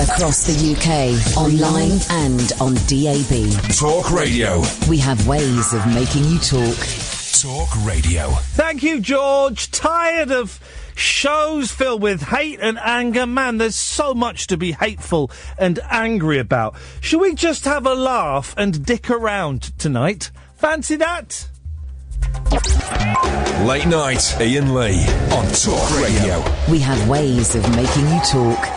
Across the UK, online and on DAB. Talk Radio. We have ways of making you talk. Talk Radio. Thank you, George. Tired of shows filled with hate and anger? Man, there's so much to be hateful and angry about. Shall we just have a laugh and dick around tonight? Fancy that? Late night, Iain Lee on Talk Radio. We have ways of making you talk.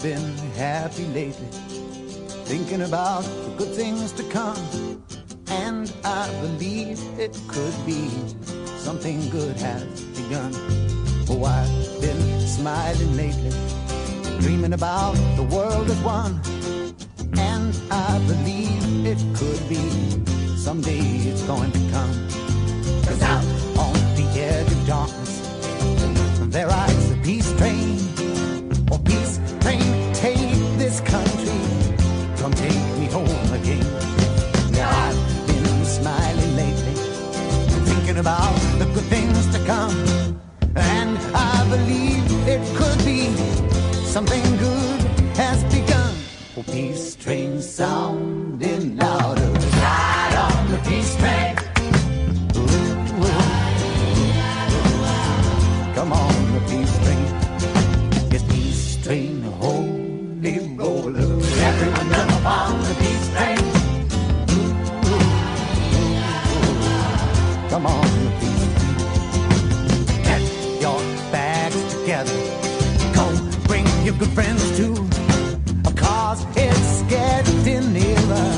Been happy lately, thinking about the good things to come, and I believe it could be something good has begun. Oh, I've been smiling lately, dreaming about the world as one, and I believe it could be someday it's going to come. 'Cause out on the edge of darkness, there rides the peace train. Oh, peace train, take this country, come take me home again. Now I've been smiling lately, thinking about the good things to come, and I believe it could be something good has begun. Oh, peace train sounding louder, ride on the peace train. Ooh, come on, the peace train. Train, holy roller, everyone jump on the peace train. Come on, the peace train. Get your bags together. Come, bring your good friends too. 'Cause it's getting nearer.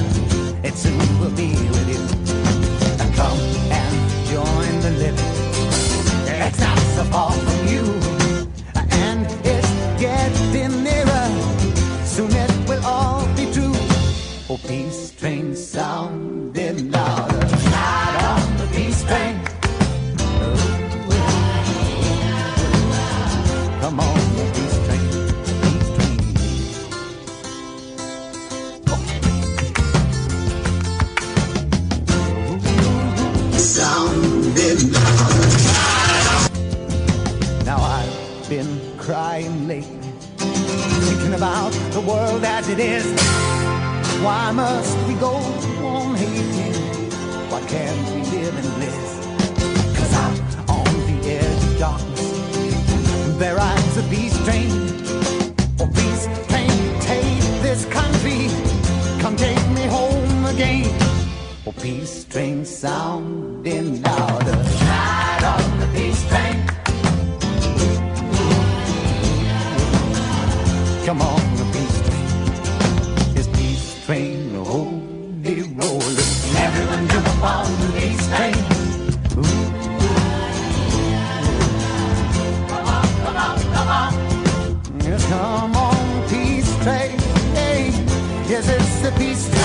It soon will be with you. Come and join the living. It's not so far from you. And it's getting nearer, soon it will all be true. Oh, peace train sounding louder, ride on the peace train. Come on, the peace train, peace train. Oh. Sounding louder. Now I've been crying lately, thinking about the world as it is. Why must we go on hating? Why can't we live in bliss? 'Cause out on the edge of darkness, there rides a peace train. Oh, peace train, take this country, come take me home again. Oh, peace train sounding louder, ride on the peace train. Come on, the peace train. It's peace train, the holy roller. Everyone jump on the peace train. Ooh. Come on, come on, come on. Yes, come on, peace train. Hey, yes, it's the peace train.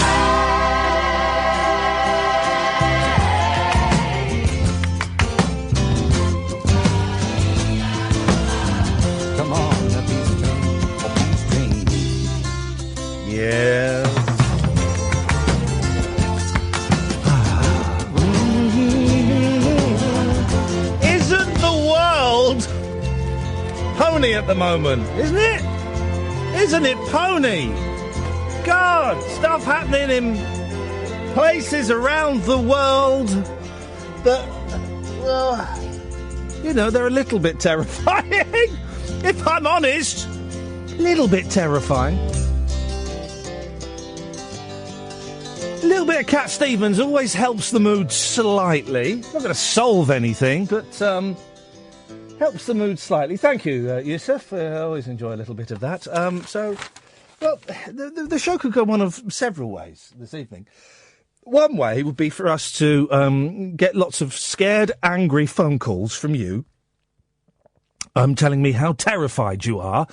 Come on, the peace train. Yes. Isn't the world pony at the moment? Isn't it? Isn't it pony? God, stuff happening in places around the world that, well, you know, they're a little bit terrifying. If I'm honest, a little bit terrifying. A little bit of Cat Stevens always helps the mood slightly. Not going to solve anything, but helps the mood slightly. Thank you, Yusuf. I always enjoy a little bit of that. Well, the show could go one of several ways this evening. One way would be for us to get lots of scared, angry phone calls from you, telling me how terrified you are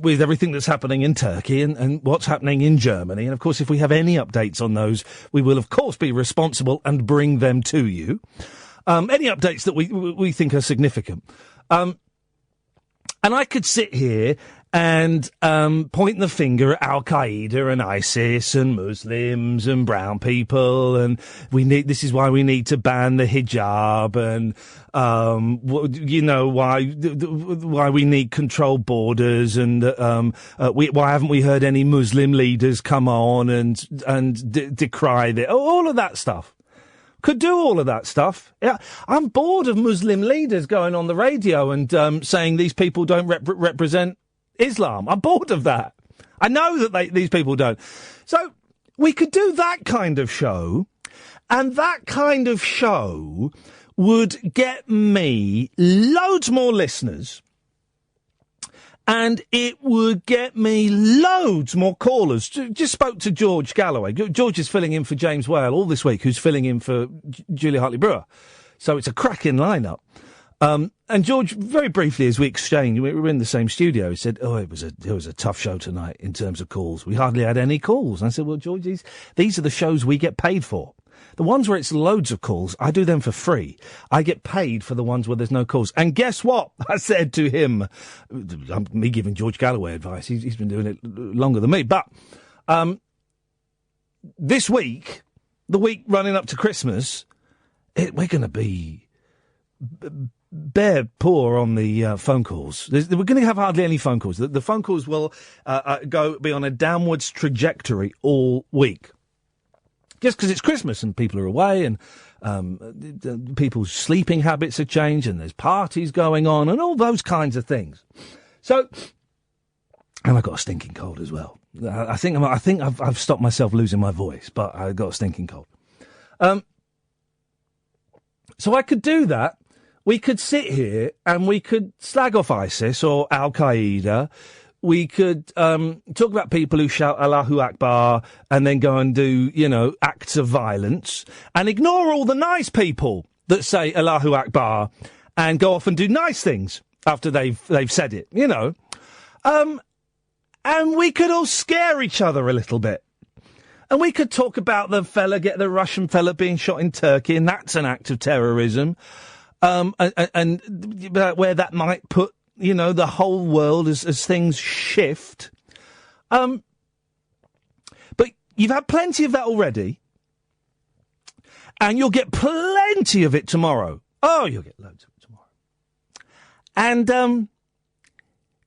with everything that's happening in Turkey and what's happening in Germany. And, of course, if we have any updates on those, we will, of course, be responsible and bring them to you. Any updates that we think are significant. And I could sit here and point the finger at Al Qaeda and ISIS and Muslims and brown people, and this is why we need to ban the hijab, and why we need controlled borders, and why haven't we heard any Muslim leaders come on and decry this? All of that stuff. Could do all of that stuff. Yeah, I'm bored of Muslim leaders going on the radio and saying these people don't represent Islam. I'm bored of that. I know that these people don't. So we could do that kind of show, and that kind of show would get me loads more listeners, and it would get me loads more callers. Just spoke to George Galloway. George is filling in for James Whale all this week, who's filling in for Julia Hartley-Brewer. So it's a cracking lineup. And George, very briefly, as we exchanged, we were in the same studio, he said, it was a tough show tonight in terms of calls. We hardly had any calls. And I said, well, George, these are the shows we get paid for. The ones where it's loads of calls, I do them for free. I get paid for the ones where there's no calls. And guess what? I said to him, me giving George Galloway advice, he's been doing it longer than me. But this week, the week running up to Christmas, we're going to be bare poor on the phone calls. We're going to have hardly any phone calls. The phone calls will be on a downwards trajectory all week. Just because it's Christmas and people are away, and people's sleeping habits have changed, and there's parties going on and all those kinds of things. So, and I've got a stinking cold as well. I think I've stopped myself losing my voice, but I got a stinking cold. So I could do that. We could sit here and we could slag off ISIS or Al Qaeda. We could talk about people who shout Allahu Akbar and then go and do, acts of violence, and ignore all the nice people that say Allahu Akbar and go off and do nice things after they've said it, And we could all scare each other a little bit. And we could talk about the Russian fella being shot in Turkey, and that's an act of terrorism. And where that might put, the whole world as things shift. But you've had plenty of that already. And you'll get plenty of it tomorrow. Oh, you'll get loads of it tomorrow. And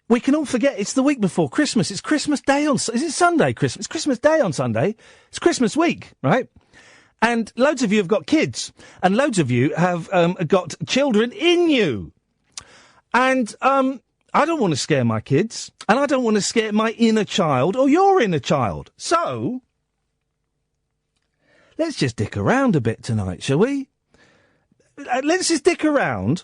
we can all forget it's the week before Christmas. It's Christmas Day is it Sunday, Christmas? It's Christmas Day on Sunday. It's Christmas week, right? And loads of you have got kids. And loads of you have got children in you. And I don't want to scare my kids, and I don't want to scare my inner child or your inner child. So, let's just dick around a bit tonight, shall we? Let's just dick around,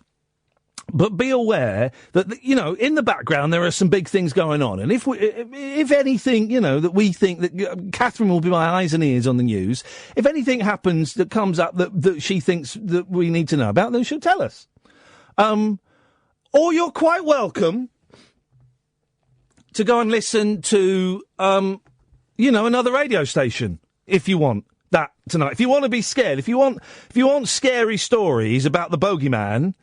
but be aware that, in the background there are some big things going on. And if anything, that we think that Catherine will be my eyes and ears on the news, if anything happens that comes up that she thinks that we need to know about, then she'll tell us. Or you're quite welcome to go and listen to, another radio station if you want that tonight. If you want to be scared, if you want scary stories about the bogeyman,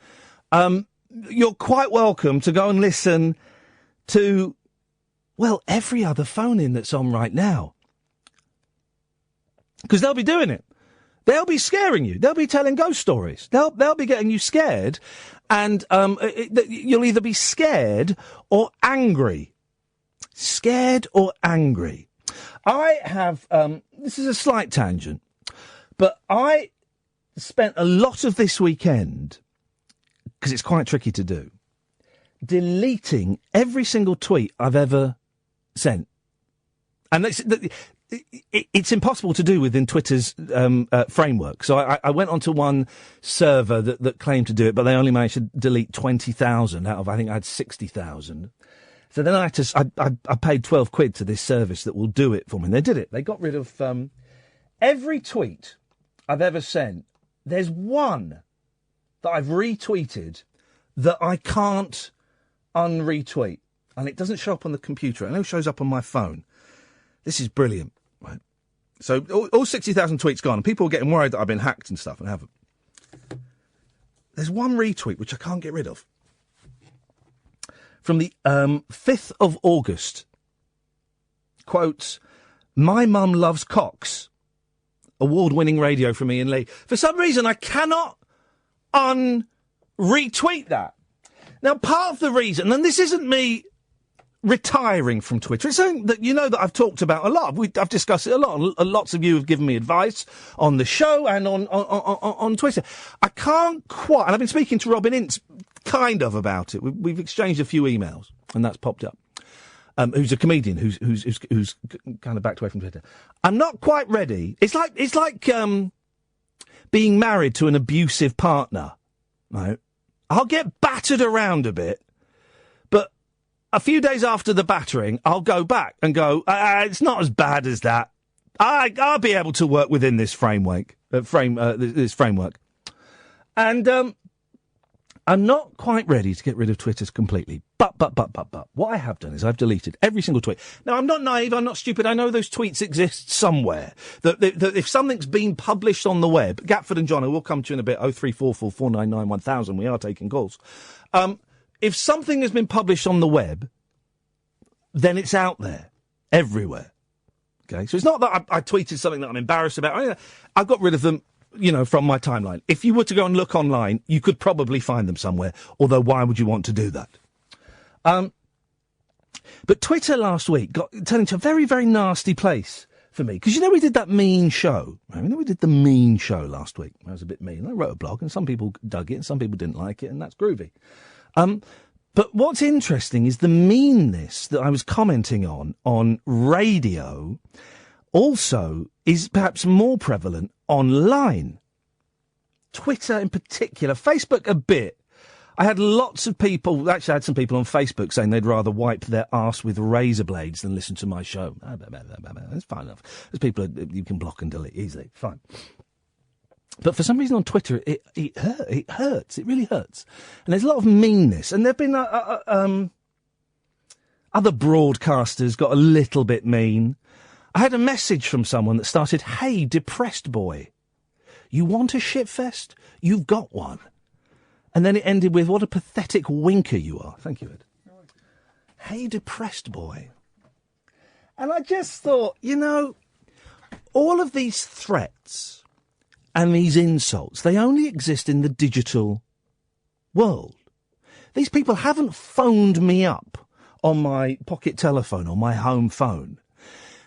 you're quite welcome to go and listen to, every other phone-in that's on right now. Because they'll be doing it. They'll be scaring you. They'll be telling ghost stories. They'll be getting you scared, and you'll either be scared or angry. Scared or angry. I have. This is a slight tangent, but I spent a lot of this weekend, because it's quite tricky to do, deleting every single tweet I've ever sent, and it's impossible to do within Twitter's framework. So I went onto one server that claimed to do it, but they only managed to delete 20,000 out of, I think I had 60,000. So then I paid 12 quid to this service that will do it for me. And they did it. They got rid of every tweet I've ever sent. There's one that I've retweeted that I can't unretweet. And it doesn't show up on the computer. It only shows up on my phone. This is brilliant, right? So all 60,000 tweets gone, and people are getting worried that I've been hacked and stuff, and I haven't. There's one retweet which I can't get rid of. from the 5th of August. Quotes, "My mum loves cocks." Award-winning radio from Iain Lee. For some reason, I cannot retweet that. Now, part of the reason, and this isn't me retiring from Twitter, it's something that that I've talked about a lot. I've discussed it a lot. Lots of you have given me advice on the show and on Twitter. I can't quite, and I've been speaking to Robin Ince kind of about it. We've exchanged a few emails, and that's popped up. Who's a comedian who's kind of backed away from Twitter. I'm not quite ready. It's like being married to an abusive partner, right? I'll get battered around a bit, but a few days after the battering, I'll go back and go, it's not as bad as that. I'll be able to work within this framework. And I'm not quite ready to get rid of Twitter completely. But what I have done is I've deleted every single tweet. Now, I'm not naive, I'm not stupid. I know those tweets exist somewhere. That if something's been published on the web, Gatford and John, I will come to you in a bit, 0344 499 1000, we are taking calls. If something has been published on the web, then it's out there, everywhere. Okay, so it's not that I tweeted something that I'm embarrassed about. I've got rid of them, from my timeline. If you were to go and look online, you could probably find them somewhere, although why would you want to do that? But Twitter last week turned into a very, very nasty place for me. Because we did that mean show. We did the mean show last week. That was a bit mean. I wrote a blog and some people dug it and some people didn't like it, and that's groovy. But what's interesting is the meanness that I was commenting on radio also is perhaps more prevalent online. Twitter in particular, Facebook a bit. I had lots of people, actually I had some people on Facebook saying they'd rather wipe their arse with razor blades than listen to my show. That's fine enough. There's people you can block and delete easily, fine. But for some reason on Twitter, it hurts. It really hurts. And there's a lot of meanness. And there have been other broadcasters got a little bit mean. I had a message from someone that started, "Hey, depressed boy, you want a shitfest? You've got one." And then it ended with, "What a pathetic winker you are." Thank you, Ed. "Hey, depressed boy." And I just thought, all of these threats and these insults, they only exist in the digital world. These people haven't phoned me up on my pocket telephone or my home phone.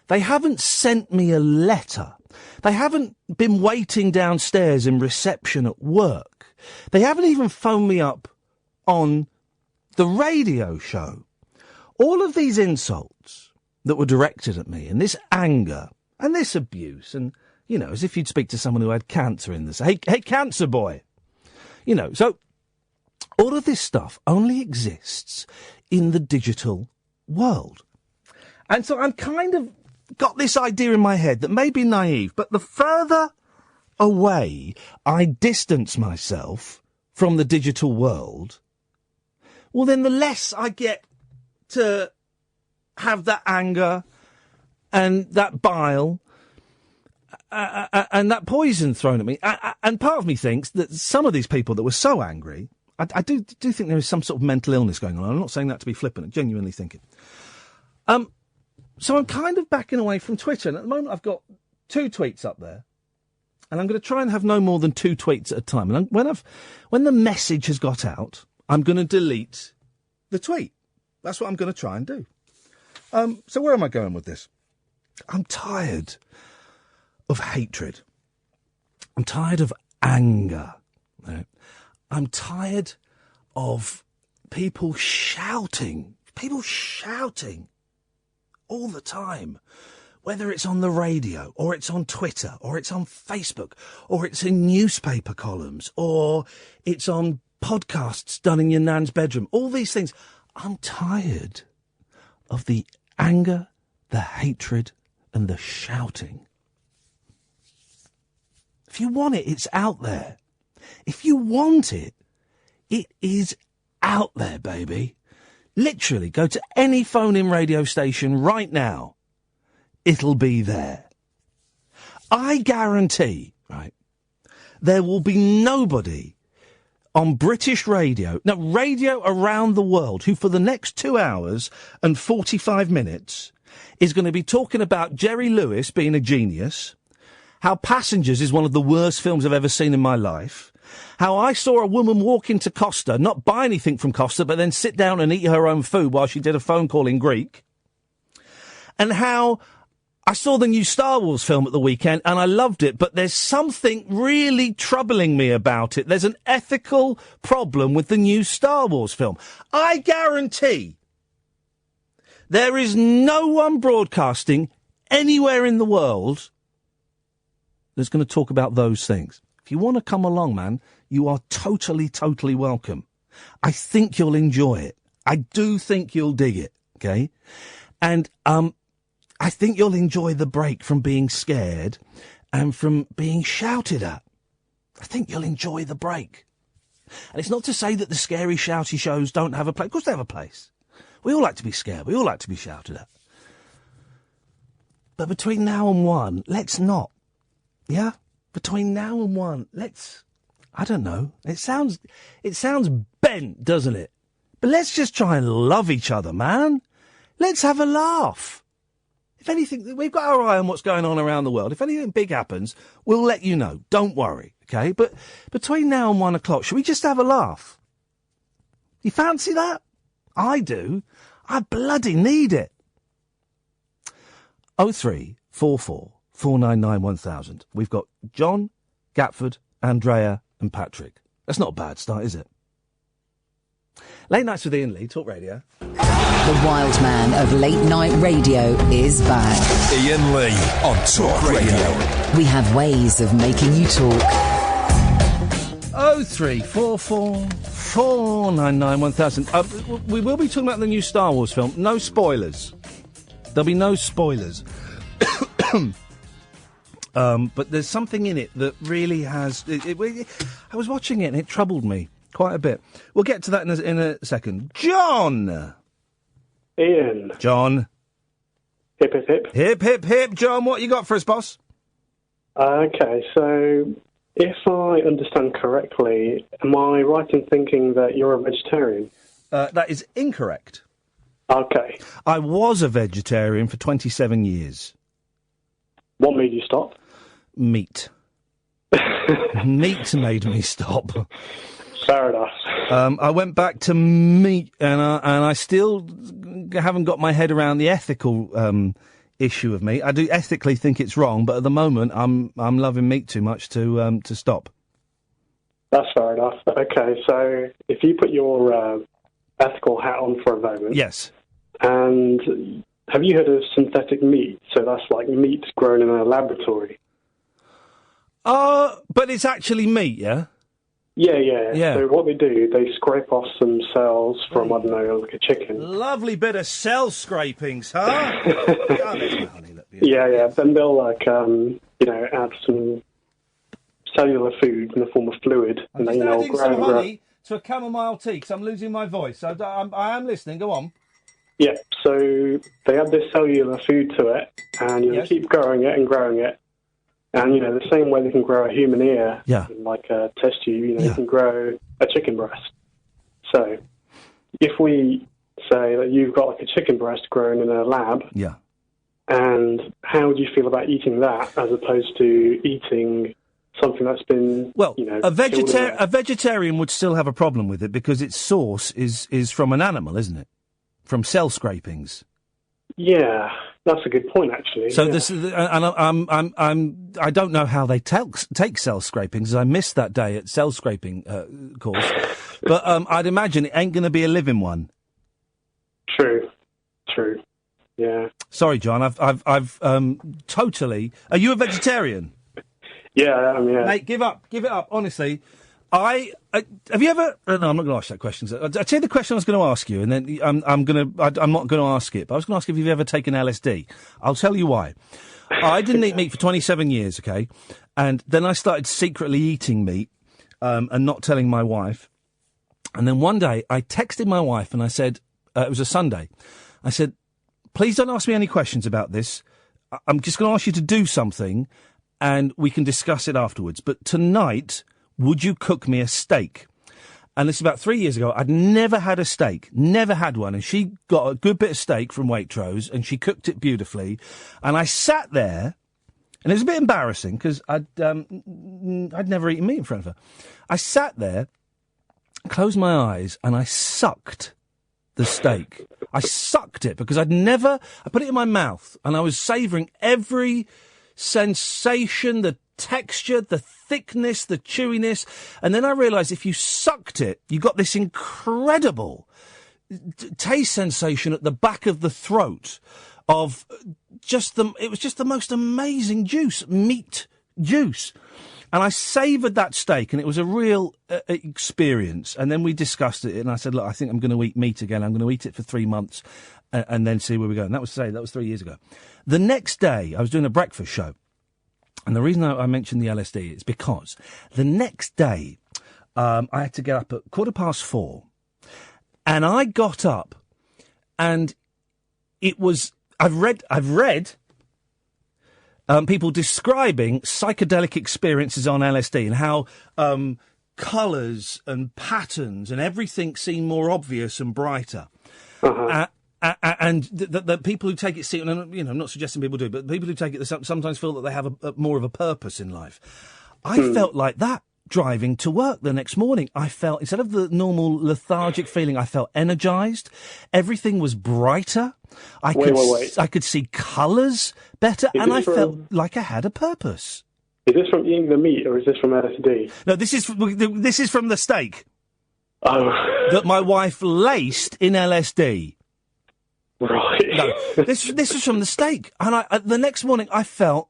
They haven't sent me a letter. They haven't been waiting downstairs in reception at work. They haven't even phoned me up on the radio show. All of these insults that were directed at me, and this anger, and this abuse, and, as if you'd speak to someone who had cancer in this. Hey, cancer boy. So all of this stuff only exists in the digital world. And so I'm kind of got this idea in my head that may be naive, but the further away I distance myself from the digital world, well, then the less I get to have that anger and that bile and that poison thrown at me. And part of me thinks that some of these people that were so angry, I do think there is some sort of mental illness going on. I'm not saying that to be flippant. I genuinely think it. So I'm kind of backing away from Twitter. And at the moment, I've got 2 tweets up there. And I'm going to try and have no more than 2 tweets at a time. And when the message has got out, I'm going to delete the tweet. That's what I'm going to try and do. So where am I going with this? I'm tired of hatred. I'm tired of anger. Right? I'm tired of people shouting all the time, whether it's on the radio or it's on Twitter or it's on Facebook or it's in newspaper columns or it's on podcasts done in your nan's bedroom, all these things. I'm tired of the anger, the hatred and the shouting. If you want it, it's out there. If you want it, it is out there, baby. Literally, go to any phone-in radio station right now. It'll be there. I guarantee, right, there will be nobody on British radio, now radio around the world, who for the next 2 hours and 45 minutes is going to be talking about Jerry Lewis being a genius, how Passengers is one of the worst films I've ever seen in my life, how I saw a woman walk into Costa, not buy anything from Costa, but then sit down and eat her own food while she did a phone call in Greek, and how I saw the new Star Wars film at the weekend and I loved it, but there's something really troubling me about it. There's an ethical problem with the new Star Wars film. I guarantee there is no one broadcasting anywhere in the world that's going to talk about those things. If you want to come along, man, you are totally, totally welcome. I think you'll enjoy it. I do think you'll dig it, okay? And, I think you'll enjoy the break from being scared and from being shouted at. I think you'll enjoy the break. And it's not to say that the scary, shouty shows don't have a place. Of course they have a place. We all like to be scared. We all like to be shouted at. But between now and 1, let's not. Yeah? Between now and 1, let's... I don't know. It sounds bent, doesn't it? But let's just try and love each other, man. Let's have a laugh. If anything, we've got our eye on what's going on around the world. If anything big happens, we'll let you know. Don't worry, okay? But between now and 1 o'clock, should we just have a laugh? You fancy that? I do. I bloody need it. 0344 499 1000. We've got John, Gatford, Andrea and Patrick. That's not a bad start, is it? Late Nights with Iain Lee, Talk Radio. The wild man of late night radio is back. Iain Lee on Talk Radio. We have ways of making you talk. 0344 499 1000. We will be talking about the new Star Wars film. No spoilers. There'll be no spoilers. But there's something in it that really has... I was watching it and it troubled me quite a bit. We'll get to that in a second. John! Ian. John. Hip, hip, hip. Hip, hip, hip. John, what you got for us, boss? Okay, so if I understand correctly, am I right in thinking that you're a vegetarian? That is incorrect. Okay. I was a vegetarian for 27 years. What made you stop? Meat. Meat made me stop. Fair enough. I went back to meat, and I still haven't got my head around the ethical issue of meat. I do ethically think it's wrong, but at the moment I'm loving meat too much to stop. That's fair enough. Okay, so if you put your ethical hat on for a moment. Yes. And have you heard of synthetic meat? So that's like meat grown in a laboratory. But it's actually meat, yeah? Yeah. So what they do, they scrape off some cells from, I don't know, like a chicken. Lovely bit of cell scrapings, huh? Yeah. Then they'll, add some cellular food in the form of fluid. I'm just adding some honey to a chamomile tea because I'm losing my voice. So I am listening. Go on. Yeah, so they add this cellular food to it, and they keep growing it and growing it. And, the same way they can grow a human ear, like a test tube, they can grow a chicken breast. So if we say that you've got like a chicken breast grown in a lab, and how would you feel about eating that as opposed to eating something that's been, a vegetarian would still have a problem with it because its source is from an animal, isn't it? From cell scrapings. Yeah. That's a good point, actually. So this, and I don't know how they take cell scrapings. I missed that day at cell scraping course, but I'd imagine it ain't going to be a living one. True. Yeah. Sorry, John. I've totally. Are you a vegetarian? Yeah, I am. Yeah. Mate, give it up. Honestly, have you ever? No, I'm not going to ask that question. I'll tell you the question I was going to ask you, and then I'm not going to ask it. But I was going to ask if you've ever taken LSD. I'll tell you why. I didn't eat meat for 27 years, okay, and then I started secretly eating meat and not telling my wife. And then one day I texted my wife and I said, it was a Sunday. I said, please don't ask me any questions about this. I'm just going to ask you to do something, and we can discuss it afterwards. But tonight, would you cook me a steak? and this is about 3 years ago. I'd never had a steak, never had one, and she got a good bit of steak from Waitrose, and she cooked it beautifully, and I sat there, and it was a bit embarrassing because I'd never eaten meat in front of her. I sat there, closed my eyes, and I sucked the steak. I sucked it because I put it in my mouth, and I was savouring every sensation, the texture, the thickness, the chewiness, and then I realised if you sucked it, you got this incredible taste sensation at the back of the throat of it was just the most amazing meat juice. And I savoured that steak, and it was a real experience. And then we discussed it, and I said, look, I think I'm going to eat meat again. I'm going to eat it for 3 months and then see where we go. And that was 3 years ago. The next day, I was doing a breakfast show. And the reason I mentioned the LSD is because the next day, I had to get up at 4:15. And I got up, and it was... I've read people describing psychedelic experiences on LSD and how colours and patterns and everything seem more obvious and brighter. Uh-huh. And the people who take it seriously, and I'm not suggesting people do, but people who take it sometimes feel that they have more of a purpose in life. I felt like that driving to work the next morning. I felt, instead of the normal lethargic feeling, I felt energised. Everything was brighter. I could see colours better, and I felt like I had a purpose. Is this from eating the meat, or is this from LSD? No, this is from the steak. Oh. That my wife laced in LSD. Right. No, this was from the steak, and the next morning I felt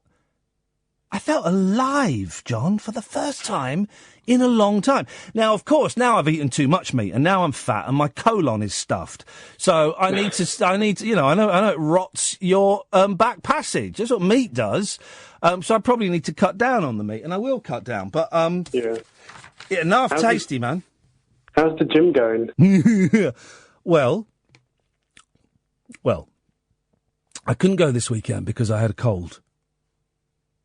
alive, John, for the first time in a long time. Now, of course, now I've eaten too much meat, and now I'm fat, and my colon is stuffed. So I need to, I know it rots your back passage. That's what meat does. So I probably need to cut down on the meat, and I will cut down. But yeah, enough tasty, man. How's the gym going? Well, I couldn't go this weekend because I had a cold.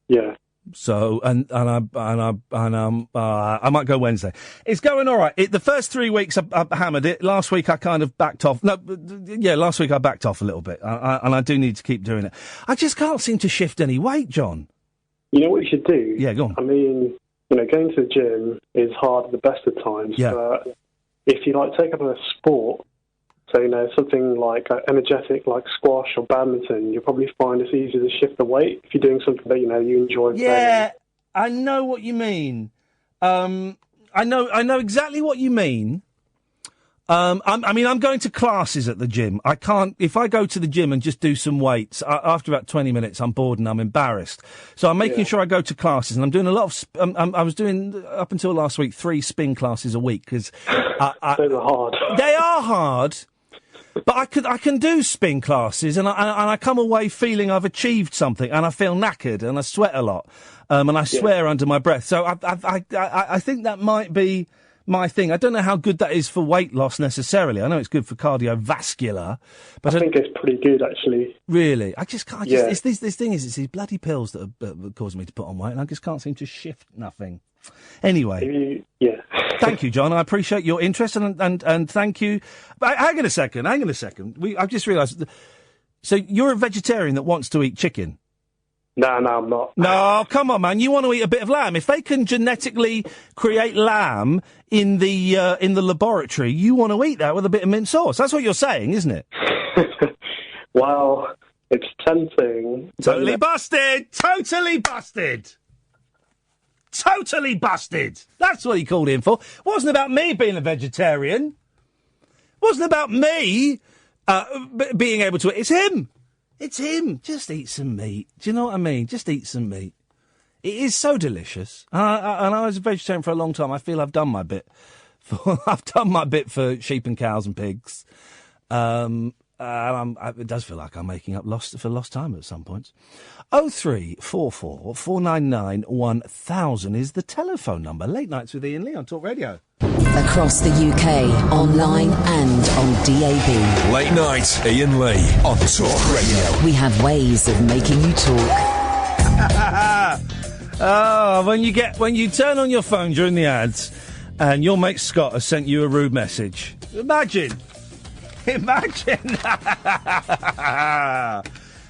Yeah. So I might go Wednesday. It's going all right. The first 3 weeks I hammered it. Last week I kind of backed off. Last week I backed off a little bit, and I do need to keep doing it. I just can't seem to shift any weight, John. You know what you should do? Yeah, go on. I mean, going to the gym is hard at the best of times. Yeah. But if you take up a sport, so, something like energetic, like squash or badminton, you'll probably find it's easier to shift the weight if you're doing something that, you enjoy playing. Yeah, I know what you mean. I know exactly what you mean. I'm going to classes at the gym. I can't, if I go to the gym and just do some weights, after about 20 minutes, I'm bored and I'm embarrassed. So I'm making sure I go to classes, and I'm doing a lot of, I was doing, up until last week, 3 spin classes a week, because those are hard. They are hard. But I can do spin classes, and I come away feeling I've achieved something, and I feel knackered, and I sweat a lot, and I swear under my breath. So I think that might be my thing. I don't know how good that is for weight loss necessarily. I know it's good for cardiovascular, but I think it's pretty good actually. Really, I just can't. It's this thing is, it's these bloody pills that are causing me to put on weight, and I just can't seem to shift nothing. Anyway, thank you, John. I appreciate your interest, and thank you. But hang on a second. I've just realised. So you're a vegetarian that wants to eat chicken? No, I'm not. No, come on, man. You want to eat a bit of lamb. If they can genetically create lamb in the laboratory, you want to eat that with a bit of mint sauce. That's what you're saying, isn't it? Well, it's tempting. Totally busted. Totally busted. That's what he called in for. Wasn't about me being a vegetarian. Wasn't about me being able to. It's him. It's him. Just eat some meat. Do you know what I mean? Just eat some meat. It is so delicious. And I was a vegetarian for a long time. I feel I've done my bit. I've done my bit for sheep and cows and pigs. It does feel like I'm making up lost time at some points. 0344 499 1000 is the telephone number. Late Nights with Iain Lee on Talk Radio. Across the UK, online and on DAB. Late Night, Iain Lee on Talk Radio. We have ways of making you talk. When you turn on your phone during the ads, and your mate Scott has sent you a rude message. Imagine.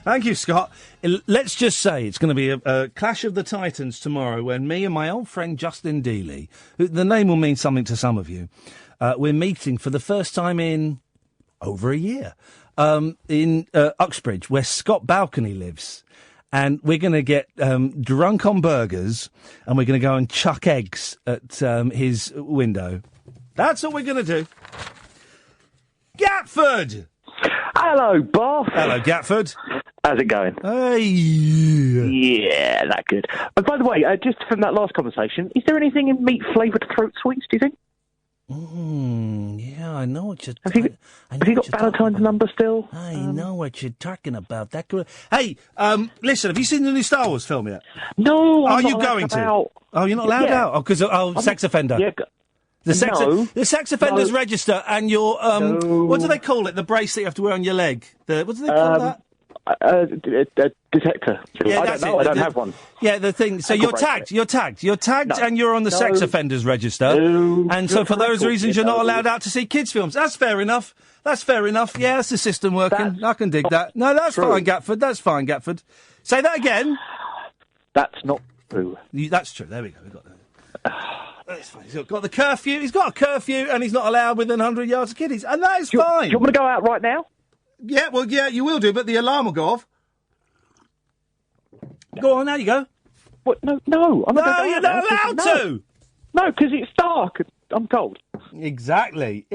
Thank you, Scott. Let's just say it's going to be a clash of the titans tomorrow when me and my old friend Justin Dealey, the name will mean something to some of you, we're meeting for the first time in over a year in Uxbridge, where Scott Balcony lives. And we're going to get drunk on burgers, and we're going to go and chuck eggs at his window. That's what we're going to do. Gatford! Hello, boss. Hello, Gatford. How's it going? Hey. Yeah, that good. By the way, just from that last conversation, is there anything in meat-flavoured throat sweets, do you think? Yeah, I know what you're... Have you got Valentine's number still? I know what you're talking about. That could... Hey, listen, have you seen the new Star Wars film yet? No, Are you going to? Oh, you're not allowed out? Oh, because sex offender. Yeah, the sex offenders register and your... What do they call it? The brace that you have to wear on your leg. What do they call that? A detector. Yeah, I don't have one. Yeah, the thing. So you're tagged, and you're on the sex offenders register. And so for those reasons, you're not allowed out to see kids' films. That's fair enough. Yeah, that's the system working. I can dig that. No, that's fine, Gatford. That's fine, Gatford. Say that again. That's not true. That's true. There we go. We got that. That's fine. He's got the curfew. He's got a curfew, and he's not allowed within 100 yards of kiddies, and that is fine. Do you want me to go out right now? Yeah, well, yeah, you will do, but the alarm will go off. Go on, now you go. What? No, I'm not. No, you're not allowed to. No, because it's dark. I'm cold. Exactly.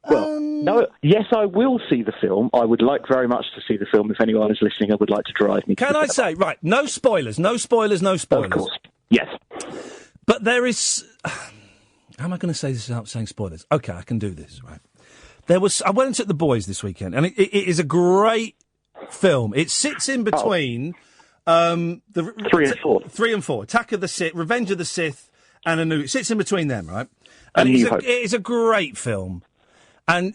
Well, no. Yes, I will see the film. I would like very much to see the film. If anyone is listening, I would like to drive me. Can I say, right? No spoilers. Of course. Yes. But there is. How am I going to say this without saying spoilers? Okay, I can do this. Right. I went and took the boys this weekend, and it is a great film. It sits in between the 3 and 4. 3 and 4. Attack of the Sith, Revenge of the Sith, and it sits in between them, right? And it is a great film. And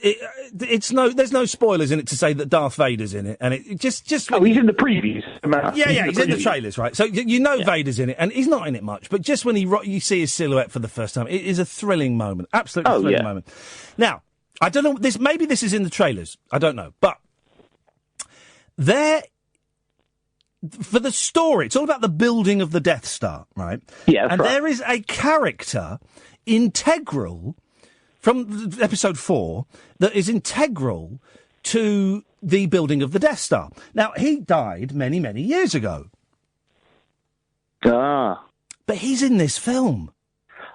there's no spoilers in it to say that Darth Vader's in it, and it just. He's in the previews. He's in the trailers, right? So you know Vader's in it, and he's not in it much, but just when you see his silhouette for the first time, it is a thrilling moment, absolutely thrilling moment. Now, I don't know. Maybe this is in the trailers. I don't know, but for the story, it's all about the building of the Death Star, right? Yeah, and there is a character integral from episode 4 that is integral to the building of the Death Star. Now, he died many, many years ago. But he's in this film.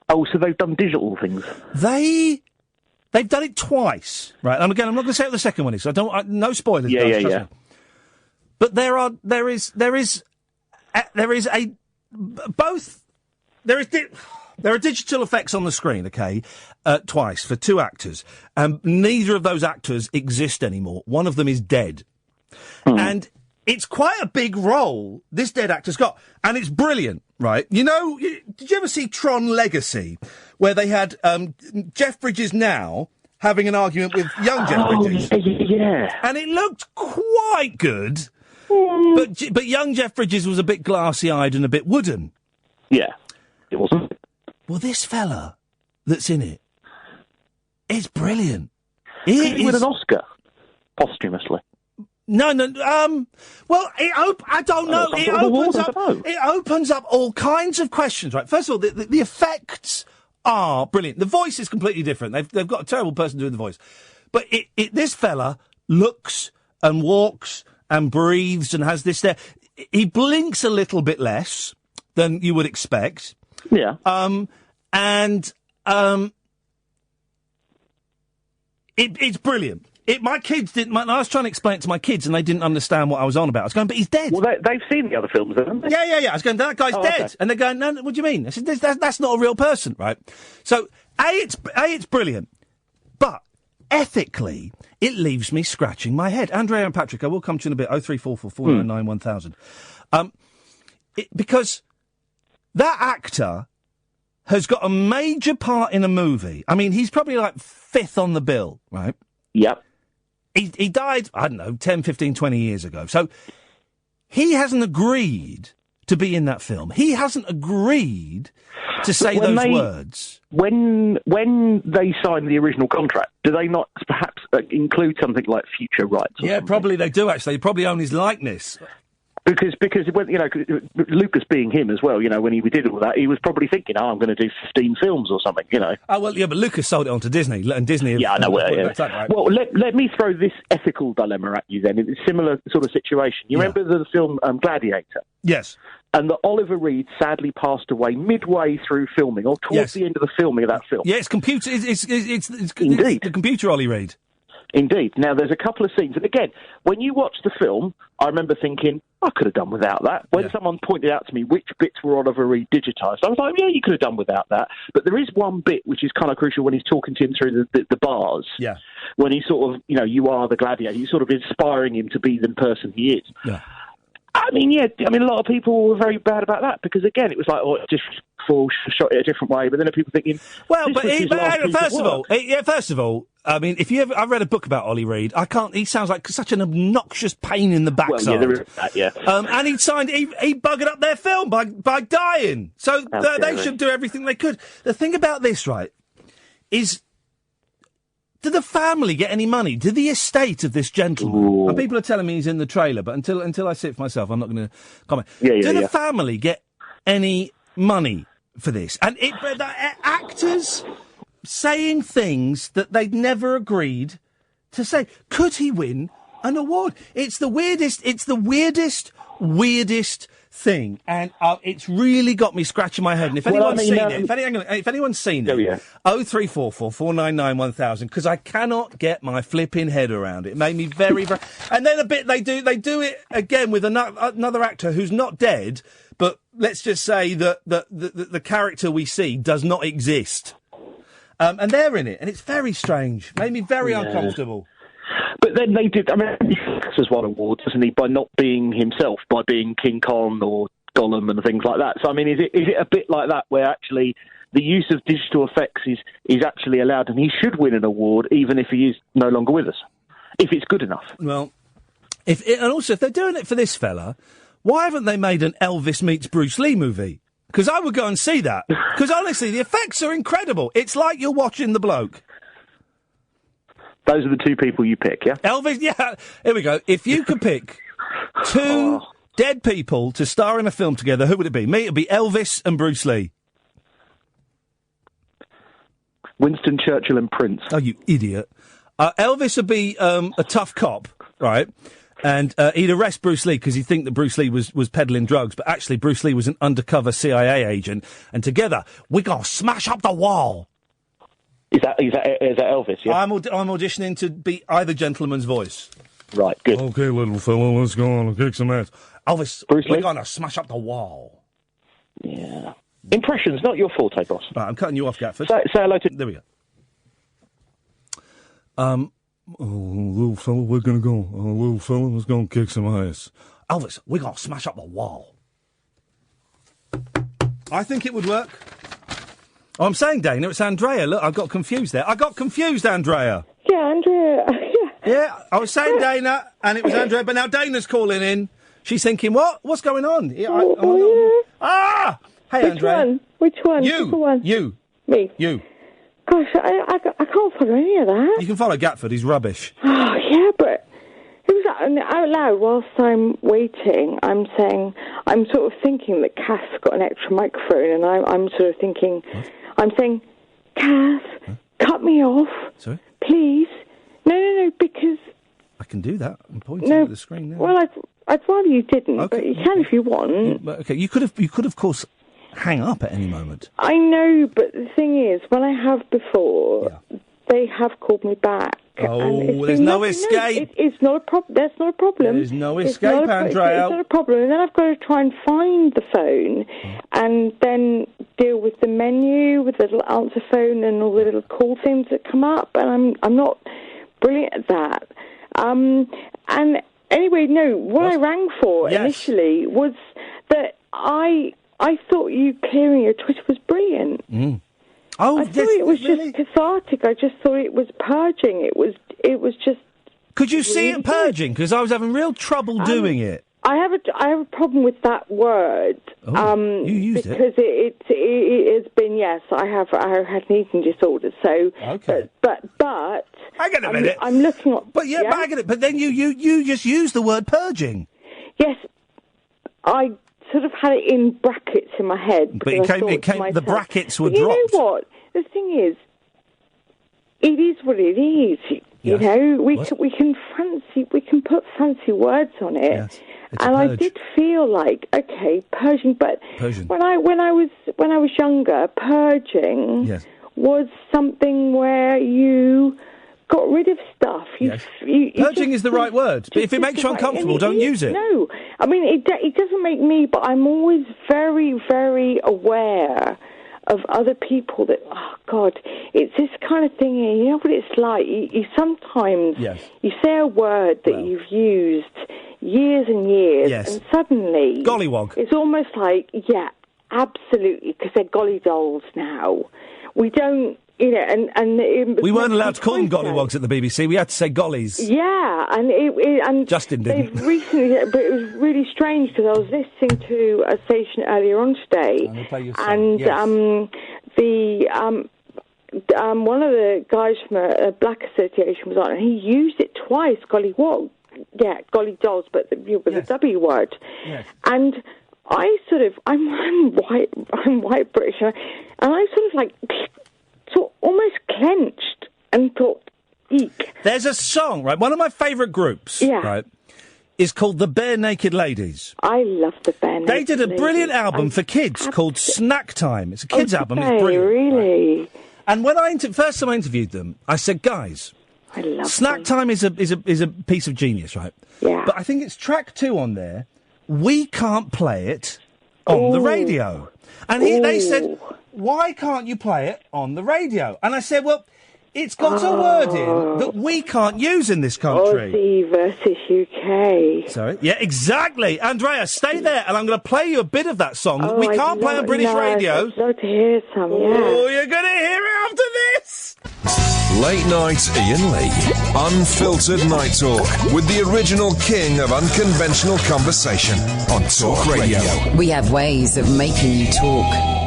Oh, so they've done digital things. They've done it twice, right? And again, I'm not going to say what the second one is. No spoilers. Yeah. But there are digital effects on the screen, okay, twice for 2 actors. Neither of those actors exist anymore. One of them is dead. And it's quite a big role this dead actor's got. And it's brilliant, right? You know, did you ever see Tron Legacy, where they had Jeff Bridges now having an argument with young Jeff Bridges? Yeah. And it looked quite good. But young Jeff Bridges was a bit glassy-eyed and a bit wooden. Yeah, it wasn't. Well, this fella that's in it is brilliant. He win an Oscar posthumously. No. Well, I don't know. It opens up all kinds of questions. Right. First of all, the effects are brilliant. The voice is completely different. They've got a terrible person doing the voice, but this fella looks and walks and breathes and has this there. He blinks a little bit less than you would expect. Yeah. It's brilliant. My kids didn't. I was trying to explain it to my kids, and they didn't understand what I was on about. I was going, but he's dead. Well, they've seen the other films, haven't they? Yeah. I was going, that guy's dead, okay. And they're going, no. What do you mean? I said, that's not a real person, right? So, it's brilliant, but ethically, it leaves me scratching my head. Andrea and Patrick, I will come to you in a bit. 0344 499 1000. Because that actor has got a major part in a movie. I mean, he's probably like 5th on the bill, right? Yep. He died, I don't know, 10, 15, 20 years ago. So he hasn't agreed to be in that film. He hasn't agreed to say those words. When they sign the original contract, do they not perhaps include something like future rights? Yeah, probably they do, actually. They probably own his likeness. Because when, Lucas being him as well, when he did all that, he was probably thinking, I'm going to do 15 films or something, Oh, well, yeah, but Lucas sold it on to Disney, and Disney... Yeah, I know. Right. Well, let me throw this ethical dilemma at you then. It's a similar sort of situation. You remember the film Gladiator? Yes. And that Oliver Reed sadly passed away midway through filming, or towards the end of the filming of that film. Yeah, it's computer... It's Indeed. the computer Ollie Reed. Indeed. Now, there's a couple of scenes, and again, when you watch the film, I remember thinking, I could have done without that. When someone pointed out to me which bits were Oliver Reed digitised, I was like, yeah, you could have done without that. But there is one bit which is kind of crucial when he's talking to him through the bars. Yeah. When he's sort of, you are the gladiator, he's sort of inspiring him to be the person he is. Yeah. I mean, a lot of people were very bad about that because, again, it was like, it just shot it a different way. But then people thinking, well, first of all, I mean, I've read a book about Ollie Reed. He sounds like such an obnoxious pain in the backside. Well, there is that, yeah. And he buggered up their film by dying. So they should do everything they could. The thing about this, right, is, did the family get any money? Did the estate of this gentleman? Ooh. And people are telling me he's in the trailer, but until I see it for myself, I'm not going to comment. Do the family get any money for this? And actors saying things that they'd never agreed to say. Could he win an award? It's the weirdest thing, and it's really got me scratching my head. And if anyone's seen it, if anyone's seen it, 0344 499 1000, because I cannot get my flipping head around it. It made me very, very. And then they do it again with another actor who's not dead, but let's just say that the character we see does not exist, and they're in it, and it's very strange. Made me very uncomfortable. But then they did. I mean, he has won awards, hasn't he, by not being himself, by being King Kong or Gollum and things like that. So, I mean, is it a bit like that, where actually the use of digital effects is actually allowed, and he should win an award even if he is no longer with us, if it's good enough? Well, and also if they're doing it for this fella, why haven't they made an Elvis meets Bruce Lee movie? Because I would go and see that. Because honestly, the effects are incredible. It's like you're watching The Bloke. Those are the two people you pick, yeah? Elvis, yeah. Here we go. If you could pick two dead people to star in a film together, who would it be? Me, it would be Elvis and Bruce Lee. Winston Churchill and Prince. Oh, you idiot. Elvis would be a tough cop, right? And he'd arrest Bruce Lee because he'd think that Bruce Lee was peddling drugs, but actually Bruce Lee was an undercover CIA agent, and together, we're going to smash up the wall. Is that Elvis, yeah? I'm auditioning to be either gentleman's voice. Right, good. Okay, little fella, let's go on and kick some ass. Elvis, Bruce Lee? we're going to smash up the wall. Yeah. Impressions, not your forte, boss. Right, I'm cutting you off, Gatford. Say hello to... There we go. Little fella, we're going to go. Little fella, let's go and kick some ass. Elvis, we're going to smash up the wall. I think it would work. Oh, I'm saying, Dana, it's Andrea. Look, I got confused there. Andrea. Yeah, Andrea. Yeah, I was saying Dana, and it was Andrea, but now Dana's calling in. She's thinking, what? What's going on? Hey, Andrea. Which one? You. Me. You. Gosh, I can't follow any of that. You can follow Gatford, he's rubbish. Oh, yeah, but it was out loud whilst I'm waiting. I'm sort of thinking that Cass got an extra microphone, and I'm sort of thinking... What? I'm saying, Cass, cut me off. Sorry? Please. No, because... I can do that. I'm pointing at the screen now. Well, I'd rather you didn't, but you can if you want. Okay, you could, of course, hang up at any moment. I know, but the thing is, when I have before, they have called me back. Oh, there's no escape. It's not a problem. That's not a problem. There's no escape, Andrea. It's not a problem. And then I've got to try and find the phone and then deal with the menu, with the little answer phone and all the little call things that come up. And I'm not brilliant at that. And anyway, no, what I rang for initially was that I thought you clearing your Twitter was brilliant. Mm. Oh, I thought it was just cathartic. I just thought it was purging. It was just... Could you see it purging? Because I was having real trouble doing it. I I have a problem with that word. You used because it has been, yes, I have had an eating disorder. So, okay. But hang on a minute. I'm looking at. But yeah, hang on it. But then you just used the word purging. Yes, I sort of had it in brackets in my head. But it came. The brackets were dropped. You know what? The thing is, it is what it is. You know, we can put fancy words on it. Yes. And I did feel like, okay, purging, but when I was younger, purging was something where you got rid of stuff. Purging is the right word. But if it makes you uncomfortable, don't use it. No, I mean it doesn't make me, but I'm always very, very aware of other people that, oh God, it's this kind of thing. You know what it's like. You sometimes you say a word that you've used years and years, and suddenly gollywog. It's almost like, yeah, absolutely, because they're golly dolls now. We don't, you know, and we weren't allowed to call them gollywogs at the BBC. We had to say gollies. Yeah, and Justin didn't. They've recently, but it was really strange because I was listening to a station earlier on today, and one of the guys from a black association was on, and he used it twice, gollywog. Yeah, golly dolls, but with the W word. Yes. And I'm white British, and I sort of like almost clenched and thought, eek. There's a song, right? One of my favourite groups, right, is called the Bare Naked Ladies. I love the Bare Naked Ladies. They did a brilliant album for kids called Snack Time. It's a kids' album. It's brilliant. Really? Right? And when first time I interviewed them, I said, guys, I love Snack Time is a piece of genius, right? Yeah. But I think it's track 2 on there. We can't play it on the radio. And they said, why can't you play it on the radio? And I said, well, it's got a word in that we can't use in this country. Aussie versus UK. Sorry? Yeah, exactly. Andrea, stay there, and I'm going to play you a bit of that song that we can't play on British radio. I'd love to hear some, Oh, you're going to hear it after this! Late Night Iain Lee. Unfiltered Night Talk with the original king of unconventional conversation on Talk Radio. We have ways of making you talk.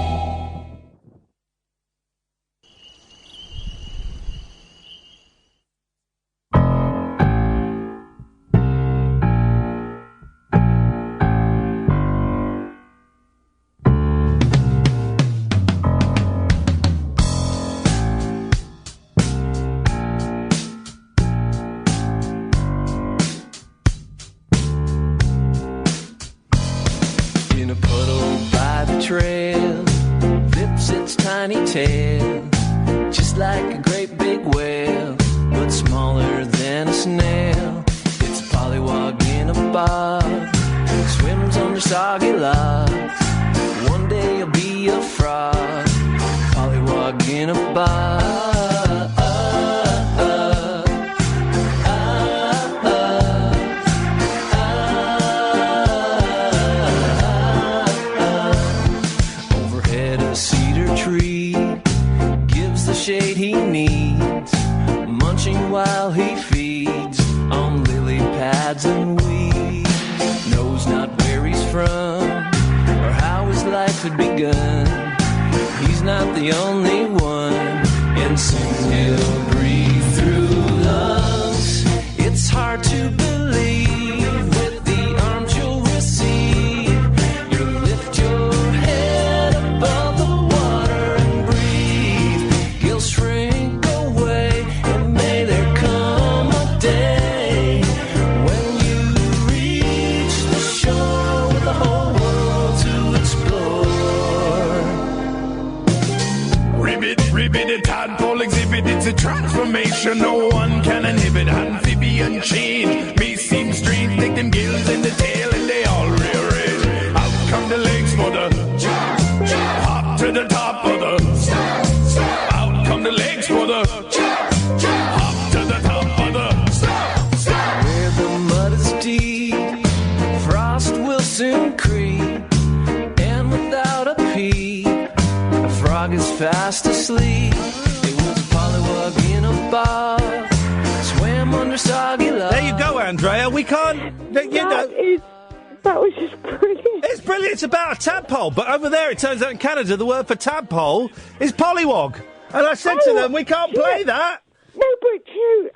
That was just brilliant. It's brilliant. It's about a tadpole. But over there, it turns out in Canada, the word for tadpole is pollywog. And I said to them, we can't play that. No, but you...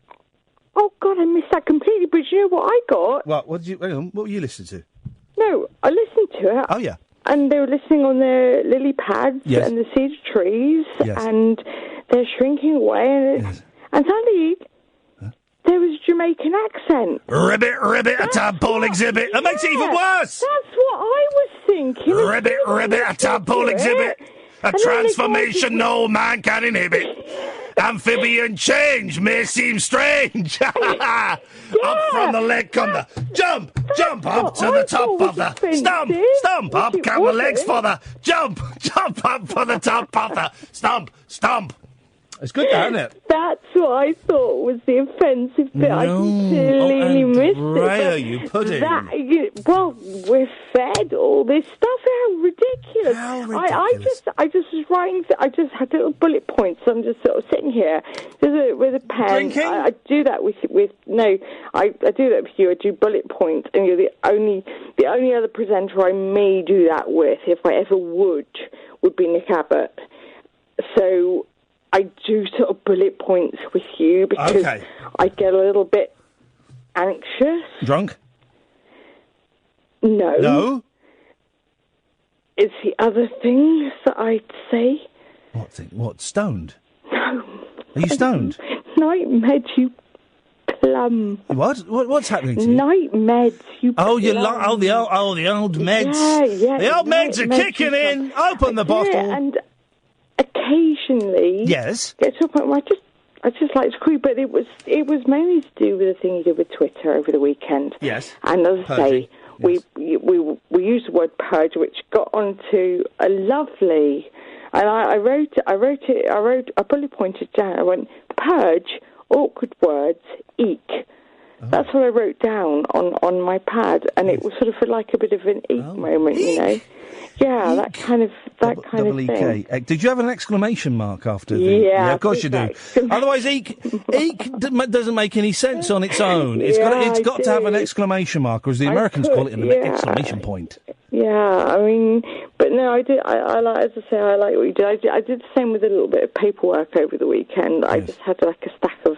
Oh, God, I missed that completely. But you know what I got? What were you listening to? No, I listened to it. Oh, yeah. And they were listening on their lily pads Yes. and the cedar trees. Yes. And they're shrinking away. And suddenly... There was a Jamaican accent. Ribbit, a tadpole exhibit. That makes it even worse. That's what I was thinking. Ribbit, a tadpole exhibit. A transformation no man can inhibit. Amphibian change may seem strange. Up from the leg come the jump up to the top of the stump up, count the legs for the jump up for the top of the stump. It's good, isn't it? That's what I thought was the offensive bit. I completely missed it. You pudding. Well, we're fed all this stuff. How ridiculous! I just was writing. I just had little bullet points. I'm just sort of sitting here with a pen. Drinking? I do that with no. I do that with you. I do bullet points, and you're the only other presenter I may do that with, if I ever would be Nick Abbott. So I do sort of bullet points with you because I get a little bit anxious. Drunk? No. It's the other things that I'd say. What thing? What, stoned? No. Are you stoned? Night meds, you plum. What's happening to you? Night meds, you plum. The old meds. Yeah. The old meds are kicking in. Open the bottle. Yeah, and occasionally, yes, get to a point where I just like to cry, but it was mainly to do with the thing you did with Twitter over the weekend. Yes, and as I say, we used the word purge, which got onto a lovely, and I bullet pointed down. I went purge, awkward words, eek. That's what I wrote down on my pad, and it was sort of like a bit of an eek moment, eek. you know. Yeah, that kind of thing. Did you have an exclamation mark after the... Yeah, of course you do. Otherwise, eek doesn't make any sense on its own. It's got to have an exclamation mark, or as the Americans call it, an exclamation point. Yeah, I mean, but no, I did. I like, as I say, I like what you did. I did the same with a little bit of paperwork over the weekend. I just had like a stack of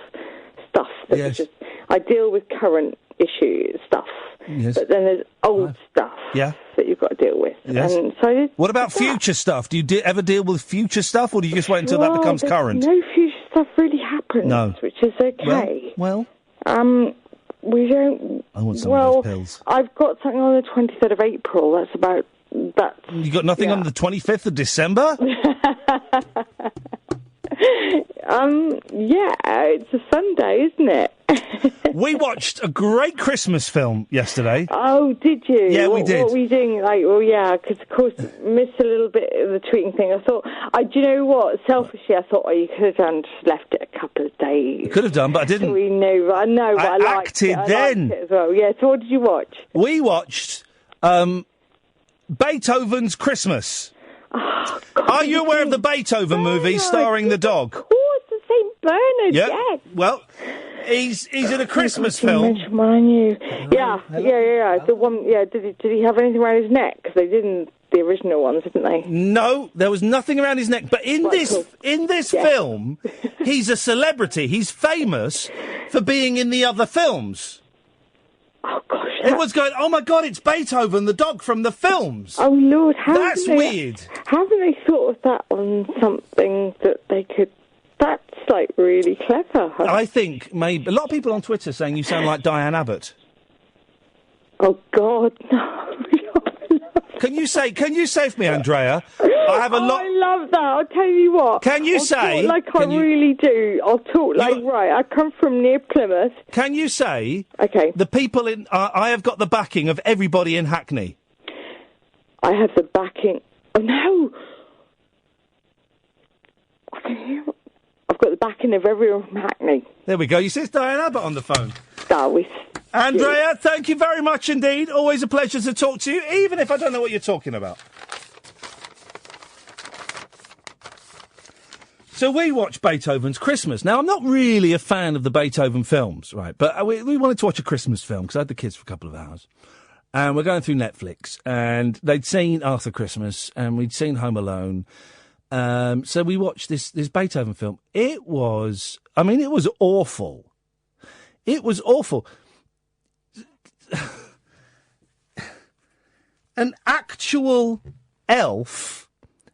stuff that was just... I deal with current issue stuff, but then there's old stuff that you've got to deal with. Yes. And so I did. What about future stuff? Do you ever deal with future stuff, or do you just wait until that becomes current? No future stuff really happens, which is okay. Well, we don't. I want some of those pills. I've got something on the 23rd of April. That's about that. You got nothing on the 25th of December? Yeah, it's a Sunday, isn't it? We watched a great Christmas film yesterday. Oh, did you? Yeah, we did. What were you doing? Because of course, missed a little bit of the tweeting thing. I thought, do you know what? Selfishly, I thought, you could have done, just left it a couple of days. You could have done, but I didn't. So we knew. I know, but I liked it. I liked it as well. Yeah, so what did you watch? We watched Beethoven's Christmas. Oh, God, are you aware of the Beethoven movie starring the dog? Of course, the St. Bernard, yes. Well, he's in a Christmas film. Yeah. The one. Yeah. Did he have anything around his neck? Because they didn't. The original ones, didn't they? No, there was nothing around his neck. But in this film, he's a celebrity. He's famous for being in the other films. Oh, gosh. Everyone's going, oh, my God, it's Beethoven, the dog from the films. Oh, Lord. That's weird. Haven't they thought of that on something that they could... That's, like, really clever. I think maybe... A lot of people on Twitter saying you sound like Diane Abbott. Oh, God, no. Can you say for me, Andrea? I love that. I'll tell you what. Can you say? Really do. I'll talk right. I come from near Plymouth. Can you say? Okay. The people in. I have got the backing of everybody in Hackney. I have the backing. Oh no. I can hear. I've got the backing of everyone from Hackney. There we go. You see, it's Diane Abbott on the phone. Andrea, thank you very much indeed. Always a pleasure to talk to you, even if I don't know what you're talking about. So we watched Beethoven's Christmas. Now, I'm not really a fan of the Beethoven films, right? But we wanted to watch a Christmas film because I had the kids for a couple of hours. and we're going through Netflix, and they'd seen Arthur Christmas, and we'd seen Home Alone. So we watched this Beethoven film. It was awful. It was awful. An actual elf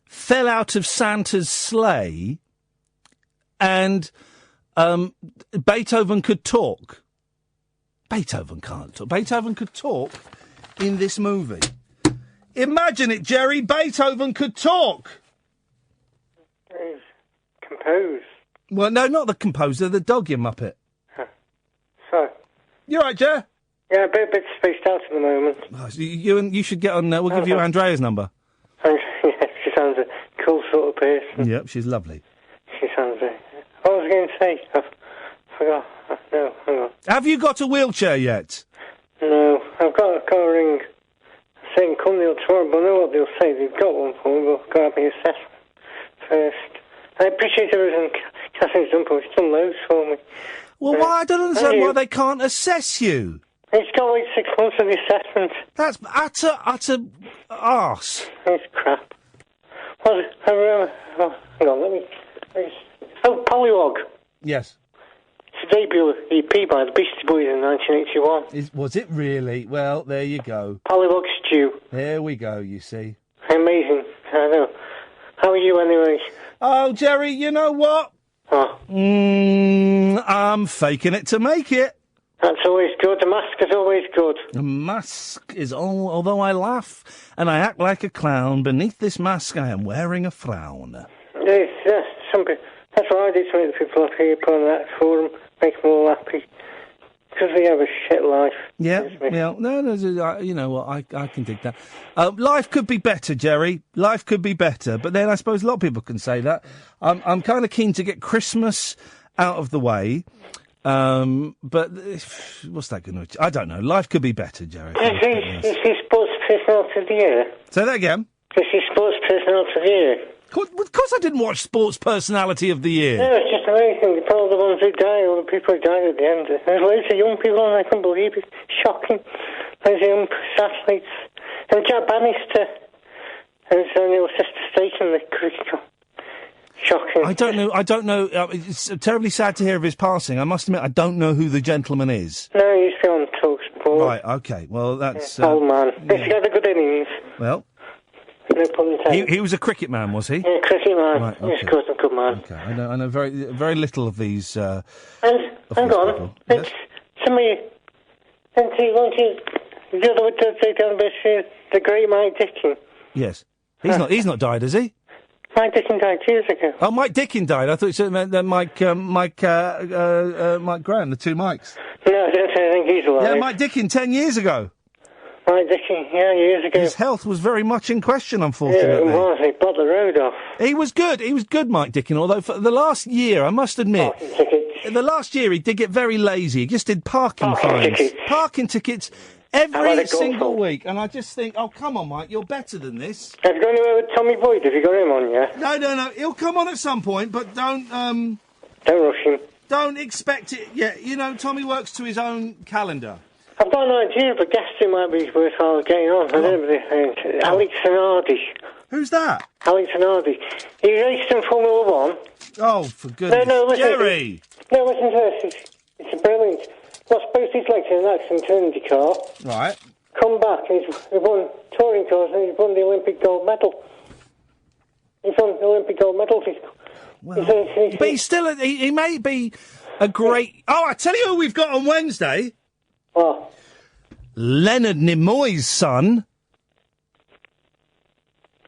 fell out of Santa's sleigh, and Beethoven could talk. Beethoven can't talk. Beethoven could talk in this movie. Imagine it, Jerry. Beethoven could talk. He's composed. Well, no, not the composer, the dog, you muppet. So. You right, Jer? Yeah, a bit spaced out at the moment. Oh, you should get on. We'll give you Andrea's number. Yeah, she sounds a cool sort of person. Yep, she's lovely. She sounds a... What was I going to say? I forgot. No, hang on. Have you got a wheelchair yet? No, I've got to ring a certain company up tomorrow, but I know what they'll say. They've got one for me, but I've got to have my assessment first. I appreciate everything Catherine's done, but she's done loads for me. Well, why? I don't understand why they can't assess you. He's got to wait 6 months for the assessment. That's utter arse. It's crap. Hang on, let me... Oh, Pollywog. Yes. It's a debut EP by the Beastie Boys in 1981. Was it really? Well, there you go. Pollywog Stew. There we go, you see. Amazing. I know. How are you anyway? Oh, Jerry, you know what? Oh. I'm faking it to make it. That's always good. The mask is always good. The mask is although I laugh and I act like a clown, beneath this mask I am wearing a frown. Yes, that's what I do to make the people up here, put on that forum, make them all happy. Because we have a shit life. Yeah, no, you know what, I can dig that. Life could be better, Jerry. Life could be better. But then I suppose a lot of people can say that. I'm kind of keen to get Christmas out of the way. But what's that going to... I don't know. Life could be better, Jerry. Is he sports personality of the year? Say that again. Is he sports personality of the year? Of course I didn't watch Sports Personality of the Year. No, it's just amazing. All the ones who die, all the people who died at the end. There's loads of young people, and I can't believe it. Shocking. Loads of young athletes. And Jack Bannister and his little sister Staten, the critical. Shocking. I don't know. It's terribly sad to hear of his passing. I must admit, I don't know who the gentleman is. No, he's on TalkSport. Right, okay. Well, that's... old man. He had a good innings. Well... No pun intended. He was a cricket man, was he? Yeah, cricket man. Right, okay. He's a good man. Okay, I know very little of these. And hang on, yes? Somebody, won't you? The other day down the great Mike Dickin. Yes, he's not died, has he? Mike Dickin died 2 years ago. Oh, Mike Dickin died. I thought it meant that Mike Graham, the two Mikes. No, I don't think he's alive. Yeah, Mike Dickin 10 years ago. Mike Dickin, yeah, years ago. His health was very much in question, unfortunately. Yeah, it was. He blocked the road off. He was good, Mike Dickin, although for the last year, I must admit, the last year he did get very lazy. He just did parking fines. Parking tickets every single week. And I just think, oh, come on, Mike, you're better than this. Have you got anywhere with Tommy Boyd? Have you got him on, yeah? No. He'll come on at some point, but don't rush him. Don't expect it yet. You know, Tommy works to his own calendar. I've got an idea of a guest who might be worthwhile getting on. I don't know, Alex Zanardi. Who's that? Alex Zanardi. He raced in Formula 1. Oh, for goodness. No, listen. Jerry! Listen to this. It's a brilliant. Lost both his legs in an accident in IndyCar. Right. Come back, and he's won touring cars, and he's won the Olympic gold medal. He's won the Olympic gold medal. Well, but he's still... He may be a great... Oh, I tell you who we've got on Wednesday. What? Leonard Nimoy's son.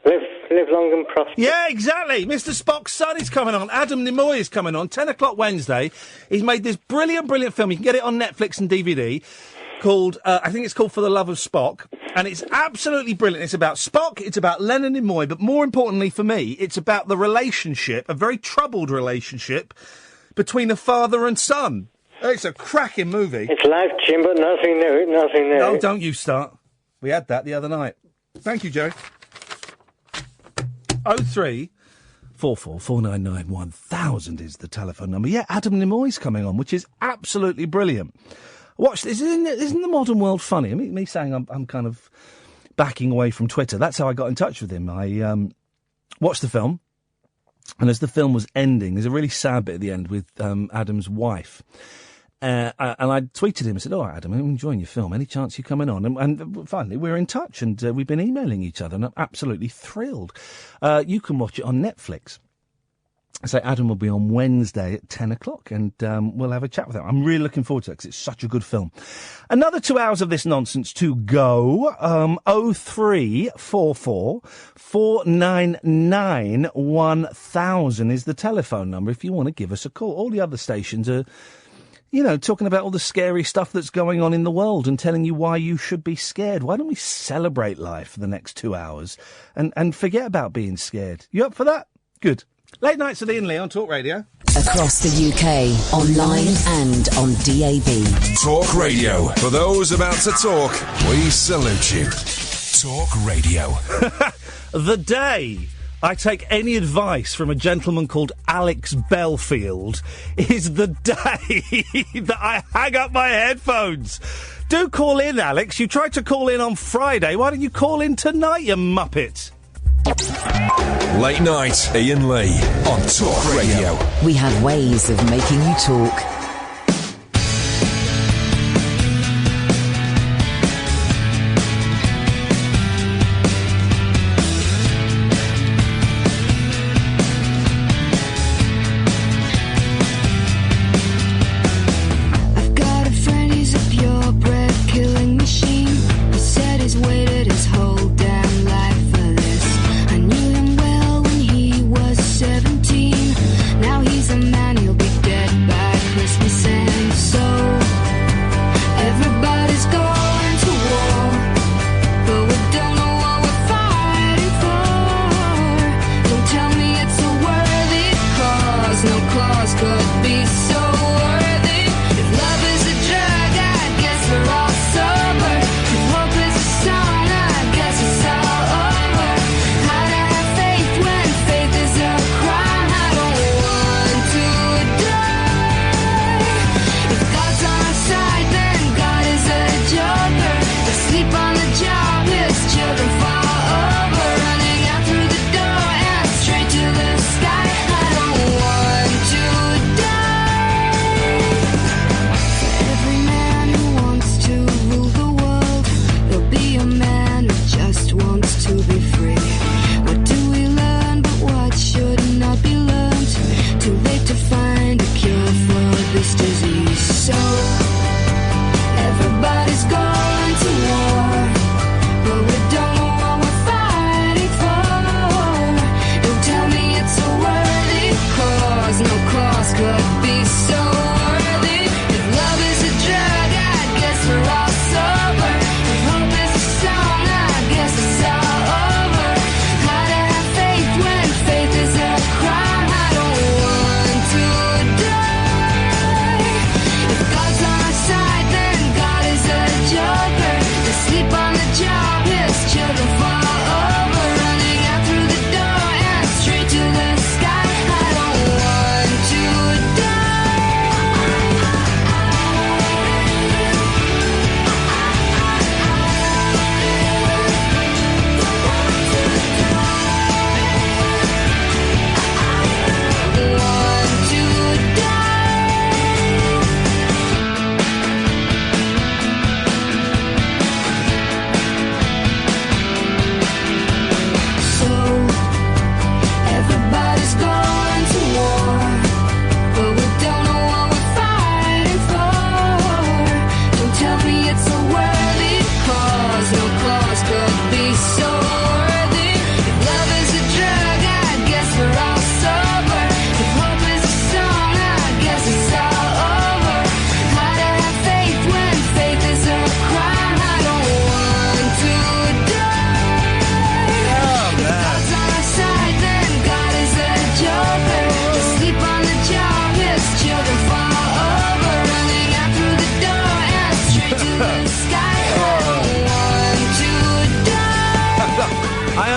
Live long and prosper. Yeah, exactly. Mr. Spock's son is coming on. Adam Nimoy is coming on. 10 o'clock Wednesday. He's made this brilliant film. You can get it on Netflix and DVD. Called, I think it's called For the Love of Spock. And it's absolutely brilliant. It's about Spock. It's about Leonard Nimoy. But more importantly for me, it's about the relationship, a very troubled relationship, between a father and son. It's a cracking movie. It's live, Jim, but nothing new. Oh, don't you start. We had that the other night. Thank you, Jerry. 03 44 499 1000 is the telephone number. Yeah, Adam Nimoy's coming on, which is absolutely brilliant. Watch this. Isn't the modern world funny? I mean, me saying I'm kind of backing away from Twitter. That's how I got in touch with him. I watched the film, and as the film was ending, there's a really sad bit at the end with Adam's wife. And I tweeted him and said, all right, Adam, I'm enjoying your film. Any chance you coming on? And finally, we're in touch, and we've been emailing each other, and I'm absolutely thrilled. You can watch it on Netflix. So Adam will be on Wednesday at 10 o'clock, and we'll have a chat with him. I'm really looking forward to it, because it's such a good film. Another 2 hours of this nonsense to go. 0344 499 1000 is the telephone number if you want to give us a call. All the other stations are, you know, talking about all the scary stuff that's going on in the world and telling you why you should be scared. Why don't we celebrate life for the next 2 hours and forget about being scared? You up for that? Good. Late nights with Iain Lee on Talk Radio. Across the UK, online and on DAB. Talk Radio. For those about to talk, we salute you. Talk Radio. The day I take any advice from a gentleman called Alex Belfield is the day that I hang up my headphones. Do call in, Alex. You tried to call in on Friday. Why don't you call in tonight, you muppet? Late night, Iain Lee on Talk Radio. We have ways of making you talk. Now he's a man, he'll be dead by Christmas.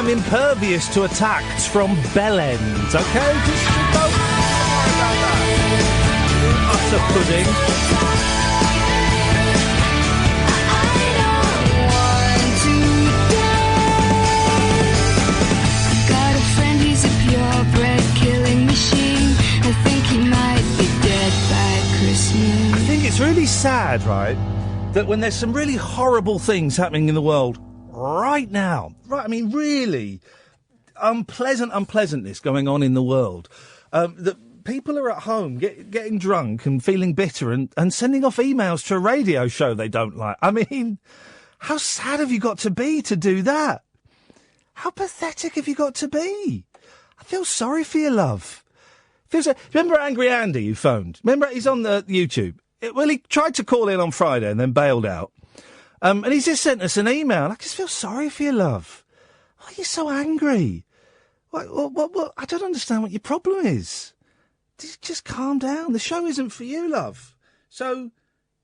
am impervious to attacks from bellends, okay? Just don't worry about that. Utter pudding. sad, right, that when there's some really horrible things happening in the world right now, right, I mean, really unpleasantness going on in the world, that people are at home getting drunk and feeling bitter and sending off emails to a radio show they don't like. I mean, how sad have you got to be to do that? How pathetic have you got to be? I feel sorry for you, love. Remember Angry Andy who phoned? Remember, he's on the YouTube. He tried to call in on Friday and then bailed out. And he's just sent us an email. I just feel sorry for you, love. Why are you so angry? What? I don't understand what your problem is. Just calm down. The show isn't for you, love. So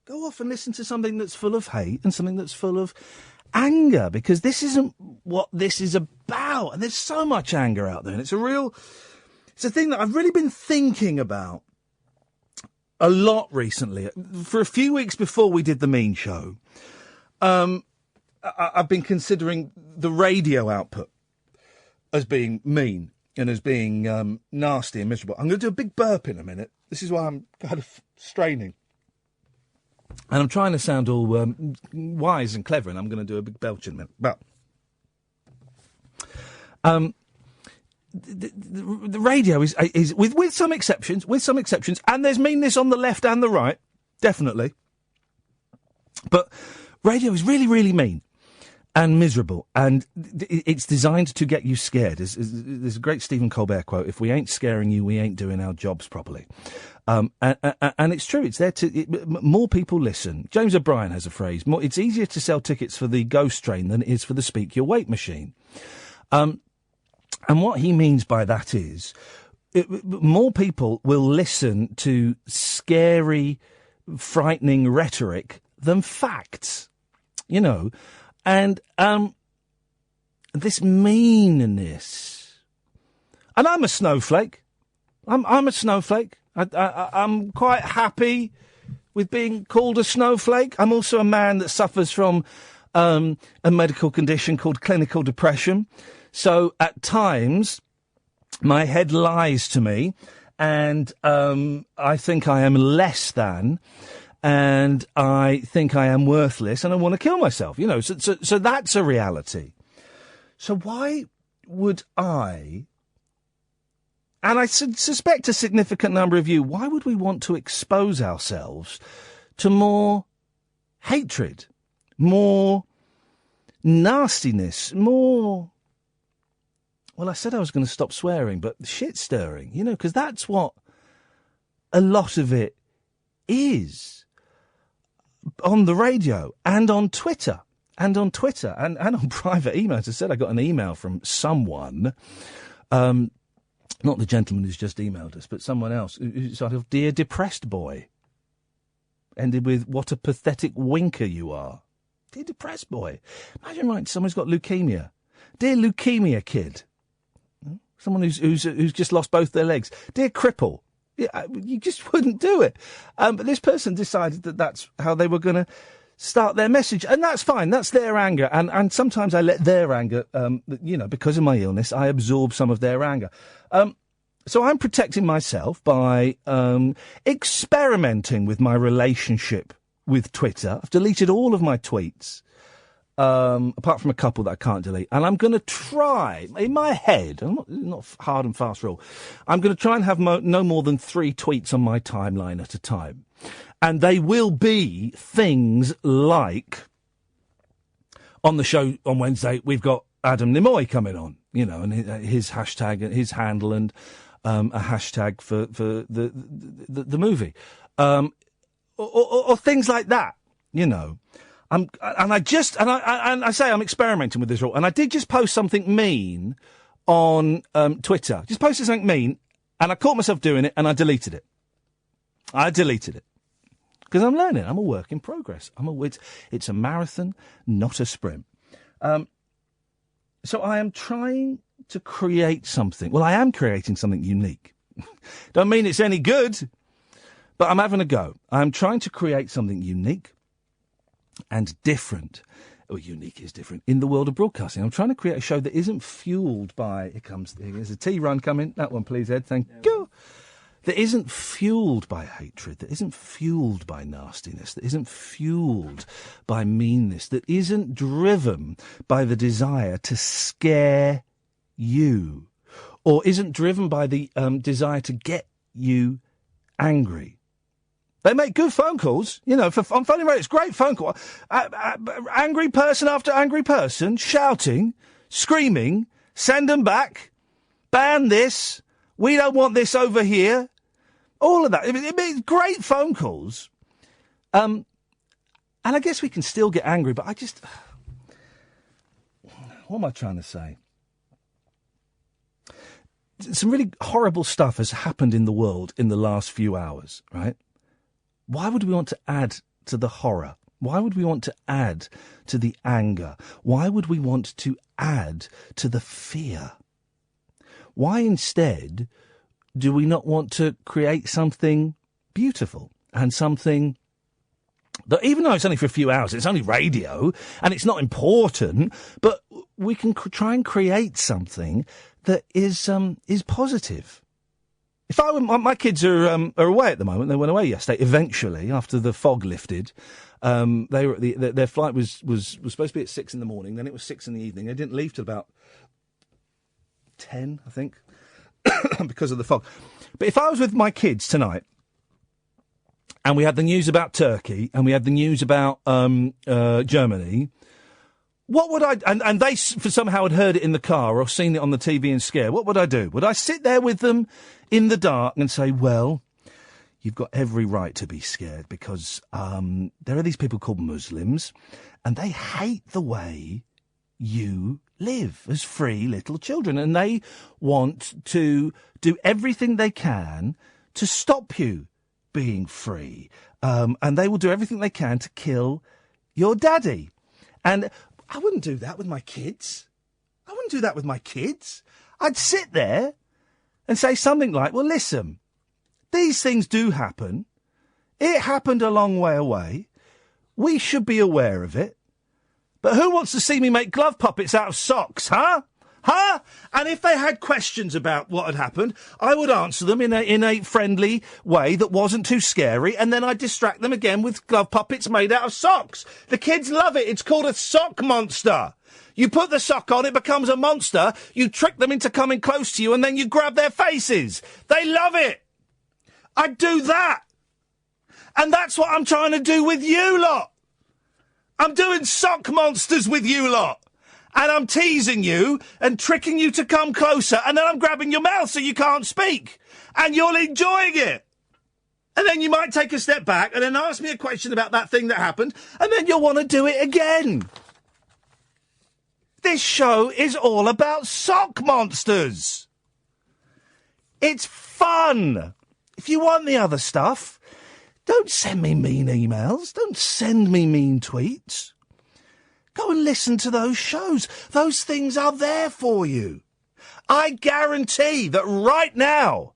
go off and listen to something that's full of hate and something that's full of anger, because this isn't what this is about. And there's so much anger out there. And it's a thing that I've really been thinking about a lot recently. For a few weeks before we did the Mean Show, I've been considering the radio output as being mean and as being nasty and miserable. I'm going to do a big burp in a minute. This is why I'm kind of straining. And I'm trying to sound all wise and clever, and I'm going to do a big belch in a minute. But the radio is with some exceptions, and there's meanness on the left and the right, definitely. But radio is really, really mean and miserable, and it's designed to get you scared. There's a great Stephen Colbert quote: "If we ain't scaring you, we ain't doing our jobs properly." And it's true. It's there more people listen. James O'Brien has a phrase: "It's easier to sell tickets for the Ghost Train than it is for the Speak Your Weight machine." And what he means by that is more people will listen to scary, frightening rhetoric than facts, you know. And this meanness. And I'm a snowflake. I'm a snowflake. I'm quite happy with being called a snowflake. I'm also a man that suffers from a medical condition called clinical depression. So at times, my head lies to me, and I think I am less than, and I think I am worthless, and I want to kill myself. You know, so that's a reality. So why would I, and I suspect a significant number of you, why would we want to expose ourselves to more hatred, more nastiness, more... Well, I said I was going to stop swearing, but shit stirring, you know, because that's what a lot of it is on the radio and on Twitter and on private emails. I said I got an email from someone, not the gentleman who's just emailed us, but someone else who started, "Dear depressed boy," ended with, "What a pathetic winker you are." Dear depressed boy. Imagine writing someone's got leukemia. "Dear leukemia kid." Someone who's just lost both their legs. "Dear cripple." Yeah, you just wouldn't do it. But this person decided that that's how they were going to start their message. And that's fine. That's their anger. And sometimes I let their anger, you know, because of my illness, I absorb some of their anger. So I'm protecting myself by experimenting with my relationship with Twitter. I've deleted all of my tweets. Apart from a couple that I can't delete. And I'm going to try, in my head, I'm not hard and fast rule, I'm going to try and have no more than 3 tweets on my timeline at a time. And they will be things like, on the show on Wednesday, we've got Adam Nimoy coming on, you know, and his hashtag, his handle, and a hashtag for the movie. Or things like that, you know. I say I'm experimenting with this rule, and I did just post something mean on Twitter. Just posted something mean, and I caught myself doing it, and I deleted it. Because I'm learning. I'm a work in progress. It's a marathon, not a sprint. So I am trying to create something. Well, I am creating something unique. Don't mean it's any good, but I'm having a go. I'm trying to create something unique and different. Well, unique is different in the world of broadcasting. I'm trying to create a show that isn't fuelled by... Here's a tea run coming. That one, please, Ed. Thank you. that isn't fuelled by hatred, that isn't fuelled by nastiness, that isn't fuelled by meanness, that isn't driven by the desire to scare you, or isn't driven by the desire to get you angry. They make good phone calls, you know, on phoning radio. It's a great phone call. Angry person after angry person, shouting, screaming, send them back, ban this, we don't want this over here. All of that. It's great phone calls. And I guess we can still get angry, but I just... What am I trying to say? Some really horrible stuff has happened in the world in the last few hours, right? Why would we want to add to the horror? Why would we want to add to the anger? Why would we want to add to the fear? Why instead do we not want to create something beautiful and something that, even though it's only for a few hours, it's only radio and it's not important, but we can try and create something that is positive. If I were, my kids are away at the moment. They went away yesterday. Eventually, after the fog lifted, they were their flight was supposed to be at 6 in the morning. Then it was 6 in the evening. They didn't leave till about 10, I think, because of the fog. But if I was with my kids tonight, and we had the news about Turkey, and we had the news about Germany, what would I... And they somehow had heard it in the car or seen it on the TV and scared. What would I do? Would I sit there with them in the dark and say, well, you've got every right to be scared because there are these people called Muslims and they hate the way you live as free little children, and they want to do everything they can to stop you being free, and they will do everything they can to kill your daddy. And I wouldn't do that with my kids. I'd sit there and say something like, well, listen, these things do happen. It happened a long way away. We should be aware of it. But who wants to see me make glove puppets out of socks, huh? Huh? And if they had questions about what had happened, I would answer them in a friendly way that wasn't too scary, and then I'd distract them again with glove puppets made out of socks. The kids love it. It's called a sock monster. You put the sock on, it becomes a monster, you trick them into coming close to you, and then you grab their faces. They love it. I'd do that. And that's what I'm trying to do with you lot. I'm doing sock monsters with you lot. And I'm teasing you and tricking you to come closer, and then I'm grabbing your mouth so you can't speak. And you're enjoying it. And then you might take a step back and then ask me a question about that thing that happened, and then you'll want to do it again. This show is all about sock monsters. It's fun. If you want the other stuff, don't send me mean emails. Don't send me mean tweets. Go and listen to those shows. Those things are there for you. I guarantee that right now,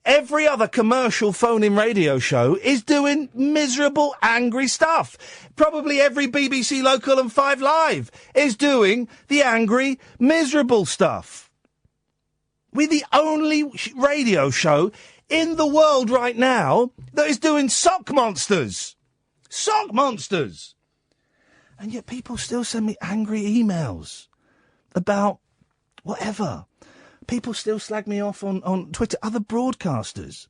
every other commercial phone-in radio show is doing miserable, angry stuff. Probably every BBC Local and 5 Live is doing the angry, miserable stuff. We're the only radio show in the world right now that is doing sock monsters. Sock monsters. And yet people still send me angry emails about whatever. People still slag me off on Twitter. Other broadcasters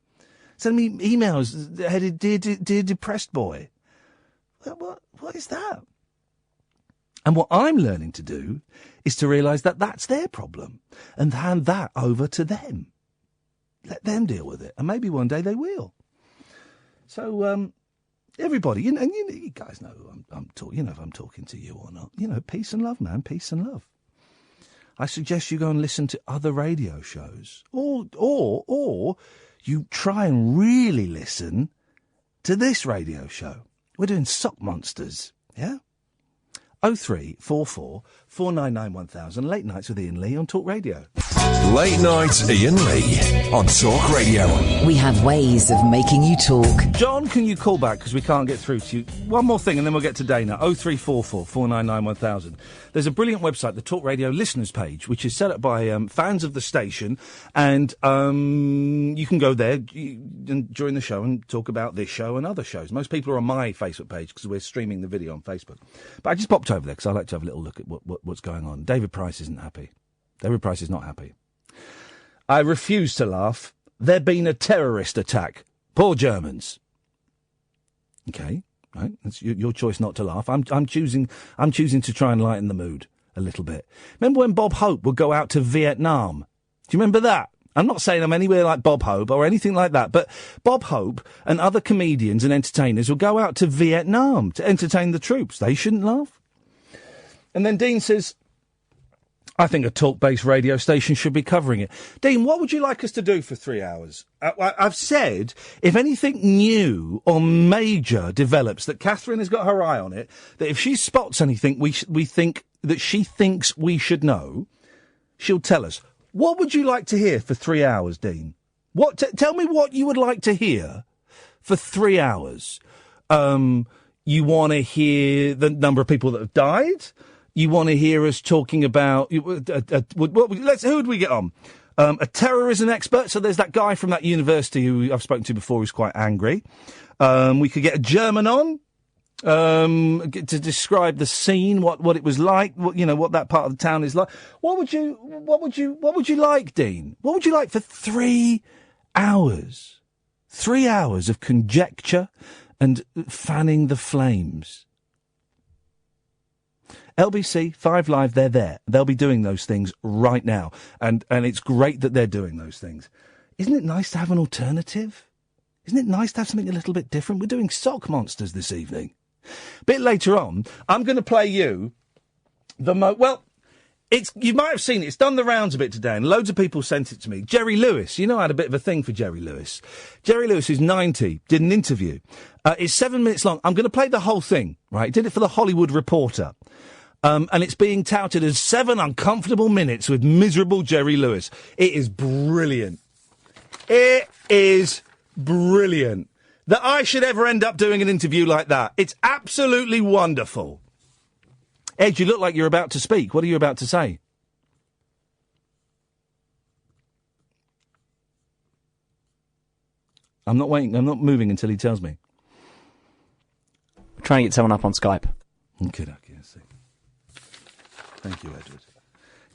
send me emails headed, Dear Depressed Boy. What is that? And what I'm learning to do is to realise that that's their problem and hand that over to them. Let them deal with it. And maybe one day they will. So, everybody, you guys know who I'm talking. You know if I'm talking to you or not. You know, peace and love, man. Peace and love. I suggest you go and listen to other radio shows, or you try and really listen to this radio show. We're doing sock monsters, yeah. 0344 499 1000. Late Nights with Iain Lee on Talk Radio. Late Night Iain Lee on Talk Radio. We have ways of making you talk. John, can you call back because we can't get through to you? One more thing and then we'll get to Dana. 0344 499 1000. There's a brilliant website, the Talk Radio listeners page, which is set up by fans of the station, and you can go there during the show and talk about this show and other shows. Most people are on my Facebook page because we're streaming the video on Facebook. But I just popped over there because I like to have a little look at what's going on. David Price isn't happy. David Price is not happy. I refuse to laugh. There's been a terrorist attack. Poor Germans. Okay, right. That's your choice not to laugh. I'm choosing to try and lighten the mood a little bit. Remember when Bob Hope would go out to Vietnam? Do you remember that? I'm not saying I'm anywhere like Bob Hope or anything like that, but Bob Hope and other comedians and entertainers will go out to Vietnam to entertain the troops. They shouldn't laugh. And then Dean says, I think a talk-based radio station should be covering it. Dean, what would you like us to do for 3 hours? I've said, if anything new or major develops, that Catherine has got her eye on it, that if she spots anything we think that she thinks we should know, she'll tell us. What would you like to hear for 3 hours, Dean? Tell me what you would like to hear for 3 hours. You want to hear the number of people that have died? You want to hear us talking about... who would we get on? A terrorism expert. So there's that guy from that university who I've spoken to before who's quite angry. We could get a German on to describe the scene, what it was like, what that part of the town is like. What would you like, Dean? What would you like for 3 hours? 3 hours of conjecture and fanning the flames. LBC, 5 Live, they're there. They'll be doing those things right now. And it's great that they're doing those things. Isn't it nice to have an alternative? Isn't it nice to have something a little bit different? We're doing Sock Monsters this evening. A bit later on, I'm going to play you you might have seen it. It's done the rounds a bit today, and loads of people sent it to me. Jerry Lewis, I had a bit of a thing for Jerry Lewis. Jerry Lewis, who's 90, did an interview. It's 7 minutes long. I'm going to play the whole thing, right? He did it for the Hollywood Reporter. And it's being touted as 7 uncomfortable minutes with miserable Jerry Lewis. It is brilliant. It is brilliant. That I should ever end up doing an interview like that. It's absolutely wonderful. Ed, you look like you're about to speak. What are you about to say? I'm not waiting. I'm not moving until he tells me. We're trying to get someone up on Skype. Okay, I see. Thank you, Edward.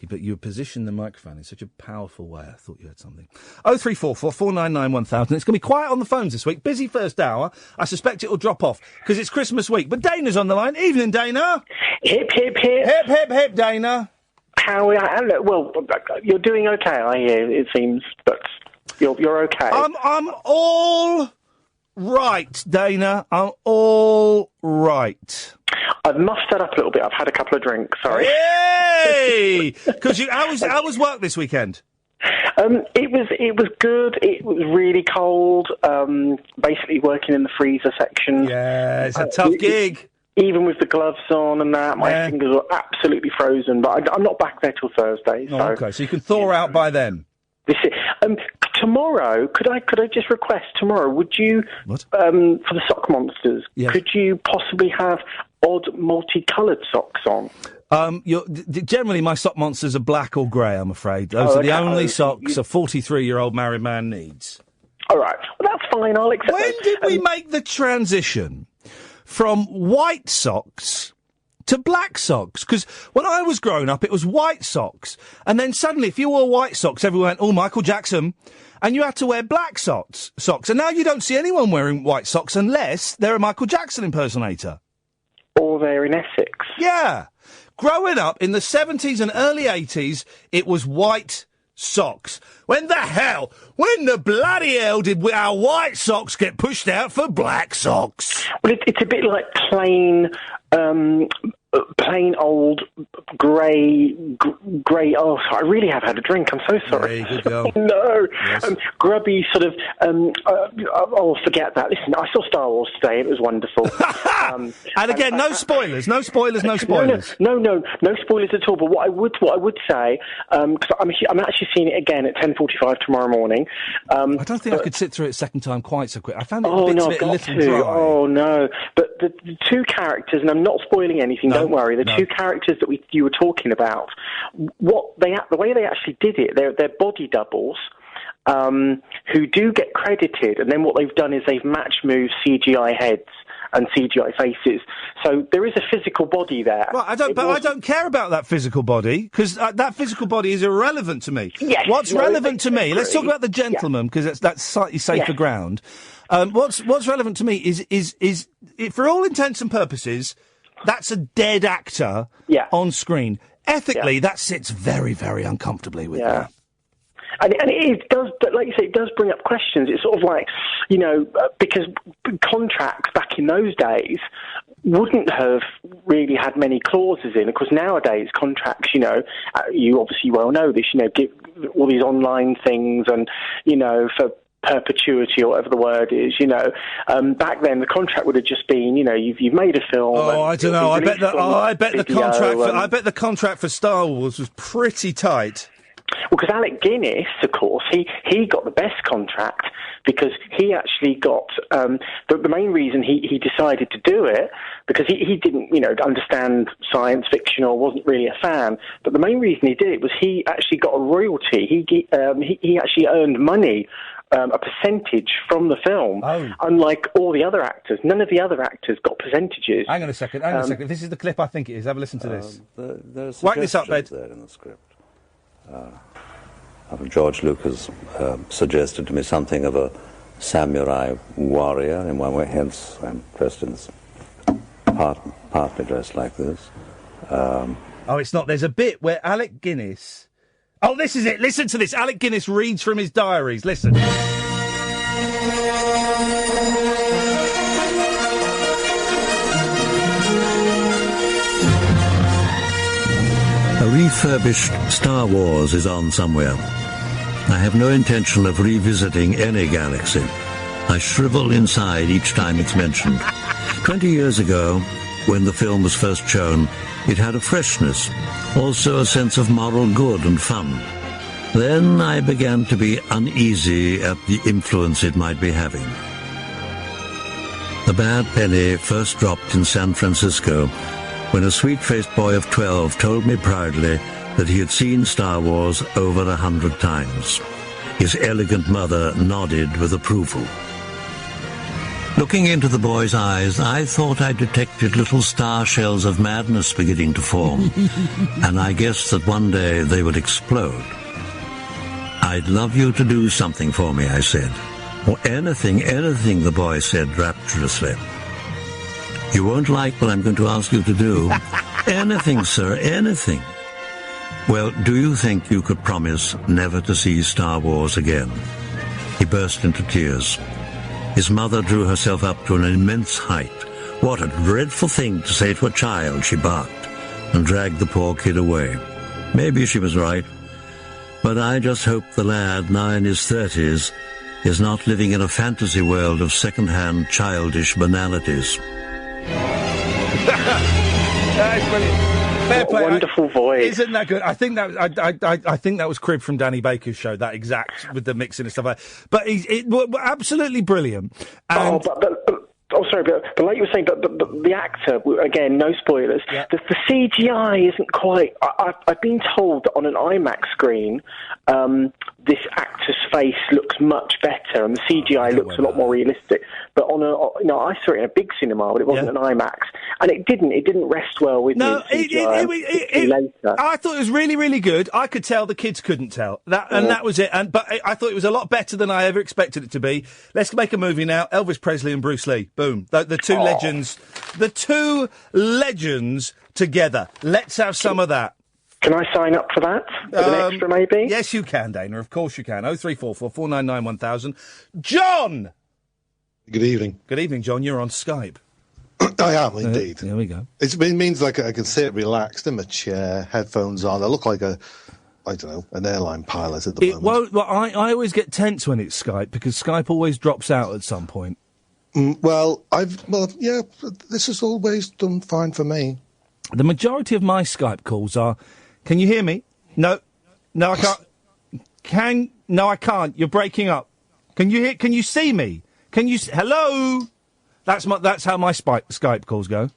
But you positioned the microphone in such a powerful way. I thought you had something. 0344 499 1000. It's going to be quiet on the phones this week. Busy first hour. I suspect it will drop off because it's Christmas week. But Dana's on the line. Evening, Dana. Hip, hip, hip. Hip, hip, hip, Dana. How? Well, you're doing okay, I hear, it seems. But you're okay. I'm all right, Dana. I'm all right. I've muffed that up a little bit. I've had a couple of drinks, sorry. Yay! Because how was work this weekend? It was good. It was really cold. Basically working in the freezer section. Yeah, it's a tough gig. Even with the gloves on and that, my fingers are absolutely frozen. But I'm not back there till Thursday. So. Oh, okay, so you can thaw out by then. Tomorrow, could I just request tomorrow? Would you for the Sock Monsters? Yes. Could you possibly have odd multicoloured socks on? Generally, my sock monsters are black or grey, I'm afraid. Those are the only socks a 43-year-old married man needs. All right. Well, that's fine. I'll accept When those. did we make the transition from white socks to black socks? Because when I was growing up, it was white socks. And then suddenly, if you wore white socks, everyone went, oh, Michael Jackson. And you had to wear black socks. And now you don't see anyone wearing white socks unless they're a Michael Jackson impersonator. Or they're in Essex. Yeah. Growing up in the 70s and early 80s, it was white socks. When the bloody hell did our white socks get pushed out for black socks? Well, it's a bit like plain plain old grey. Oh, I really have had a drink. I'm so sorry. Hey, good girl. No, Yes. grubby sort of. Forget that. Listen, I saw Star Wars today. It was wonderful. And again, no spoilers. No spoilers. No spoilers. No spoilers at all. But what I would say, because I'm actually seeing it again at 10:45 tomorrow morning. I don't think I could sit through it second time quite so quick. I found it Oh bits no, of I've it a got little to. dry. Oh no! But the two characters, and I'm not spoiling anything. Don't worry. The two characters that you were talking about, the way they actually did it, they're body doubles. Who do get credited, and then what they've done is they've match moved CGI heads and CGI faces. So there is a physical body there. Right, I don't care about that physical body, because that physical body is irrelevant to me. Yes, What's relevant to me? Let's talk about the gentleman, because that's slightly safer ground. What's relevant to me is for all intents and purposes, that's a dead actor on screen. Ethically, that sits very, very uncomfortably with me. And it does, but like you say, it does bring up questions. It's sort of like, because contracts back in those days wouldn't have really had many clauses in. Of course, nowadays contracts, you obviously well know this, give all these online things and, for perpetuity or whatever the word is, back then the contract would have just been, you've made a film. Oh, I don't know. I bet the contract for Star Wars was pretty tight. Well, because Alec Guinness, of course, he got the best contract because he actually got the main reason he decided to do it, because he didn't understand science fiction or wasn't really a fan, but the main reason he did it was he actually got a royalty. He actually earned money, a percentage from the film, unlike all the other actors. None of the other actors got percentages. Hang on a second. This is the clip I think it is. Have a listen to this. There's Whack this up, Ed. there in the script. George Lucas suggested to me something of a samurai warrior in one way, hence I'm dressed in this, partly dressed like this. It's not. There's a bit where Alec Guinness... Oh, this is it. Listen to this. Alec Guinness reads from his diaries. Listen. A refurbished Star Wars is on somewhere. I have no intention of revisiting any galaxy. I shrivel inside each time it's mentioned. 20 years ago, when the film was first shown, it had a freshness, also a sense of moral good and fun. Then I began to be uneasy at the influence it might be having. The bad penny first dropped in San Francisco when a sweet-faced boy of 12 told me proudly that he had seen Star Wars over 100 times. His elegant mother nodded with approval. Looking into the boy's eyes, I thought I detected little star shells of madness beginning to form, and I guessed that one day they would explode. "I'd love you to do something for me," I said. "Or anything," the boy said rapturously. "You won't like what I'm going to ask you to do." "Anything, sir, anything." "Well, do you think you could promise never to see Star Wars again?" He burst into tears. His mother drew herself up to an immense height. "What a dreadful thing to say to a child," she barked, and dragged the poor kid away. Maybe she was right, but I just hope the lad, now in his 30s, is not living in a fantasy world of second-hand childish banalities. That's brilliant. Fair play. Wonderful voice. Isn't that good? I think that was cribbed from Danny Baker's show, that exact, with the mixing and stuff like that. But absolutely brilliant. And sorry, but like you were saying, but the actor, again, no spoilers, the CGI isn't quite... I've been told that on an IMAX screen, this actor's face looks much better, and the CGI looks a lot more realistic. But I saw it in a big cinema, but it wasn't an IMAX, and it didn't rest well with me. Later. I thought it was really, really good. I could tell, the kids couldn't tell. That was it. But I thought it was a lot better than I ever expected it to be. Let's make a movie now. Elvis Presley and Bruce Lee. Boom. The two legends. The two legends together. Let's have some of that. Can I sign up for that? As an extra, maybe? Yes, you can, Dana. Of course you can. 0344 499 1000. John! Good evening. Good evening, John. You're on Skype. I am, indeed. There we go. It means like I can sit relaxed in my chair, headphones on. I look like an airline pilot at the moment. Won't. Well, I always get tense when it's Skype because Skype always drops out at some point. This has always done fine for me. The majority of my Skype calls are, can you hear me? No, I can't. No, I can't. You're breaking up. Can you see me? Hello? That's how my Skype calls go.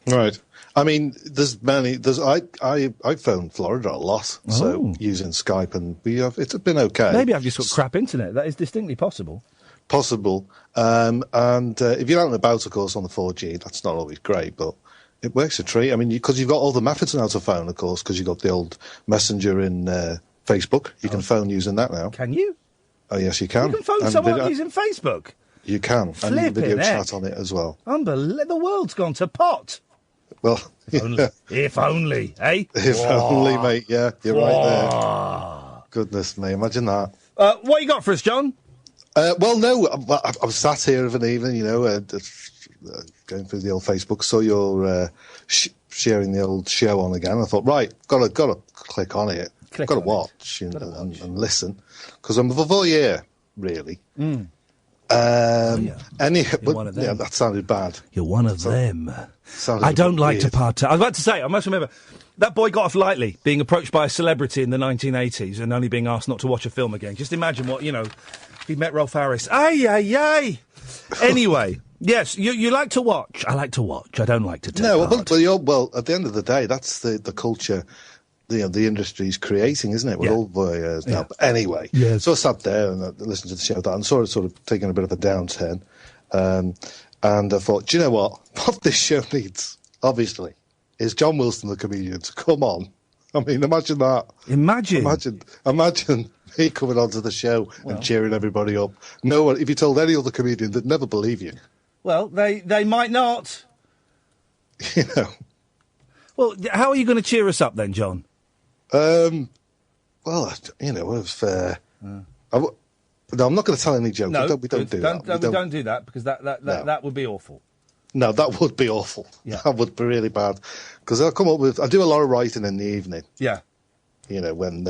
Right. I mean, I phone Florida a lot, so using Skype, and it's been okay. Maybe I've just got crap internet. That is distinctly possible. Possible. And if you're out and about, of course, on the 4G, that's not always great, but it works a treat. I mean, because you've got all the methods now to phone, of course, because you've got the old Messenger in Facebook. You can phone using that now. Can you? Oh, yes, you can. You can phone someone using Facebook? You can. And video chat on it as well. Unbelievable. The world's gone to pot. Well, if only, eh? If only, mate, yeah. You're right there. Goodness me, imagine that. What you got for us, John? I was sat here of an evening, going through the old Facebook, saw you're sharing the old show on again. I thought, right, got to click on it. Got to watch and listen, because I'm a voyeur, really. Mm. You're one of them. Yeah, that sounded bad. You're one of them. I don't like to partake. I was about to say, I must remember, that boy got off lightly, being approached by a celebrity in the 1980s and only being asked not to watch a film again. Just imagine what, if he met Rolf Harris. Ay. Anyway, yes, you like to watch. I like to watch. I don't like to take part. Well, at the end of the day, that's the culture the industry's creating, isn't it? We're all voyeurs now. But anyway, so I sat there and listened to the show and sort of taking a bit of a downturn. And I thought, do you know what? What this show needs, obviously, is John Wilson, the comedian, to come on. I mean, imagine that. Imagine me coming onto the show and cheering everybody up. No one, if you told any other comedian, they'd never believe you. Well, they might not. Well, how are you going to cheer us up then, John? No, I'm not going to tell any jokes. No, we don't do that. We don't do that because that would be awful. No, that would be awful. Yeah. That would be really bad. Because I do a lot of writing in the evening. Yeah. When,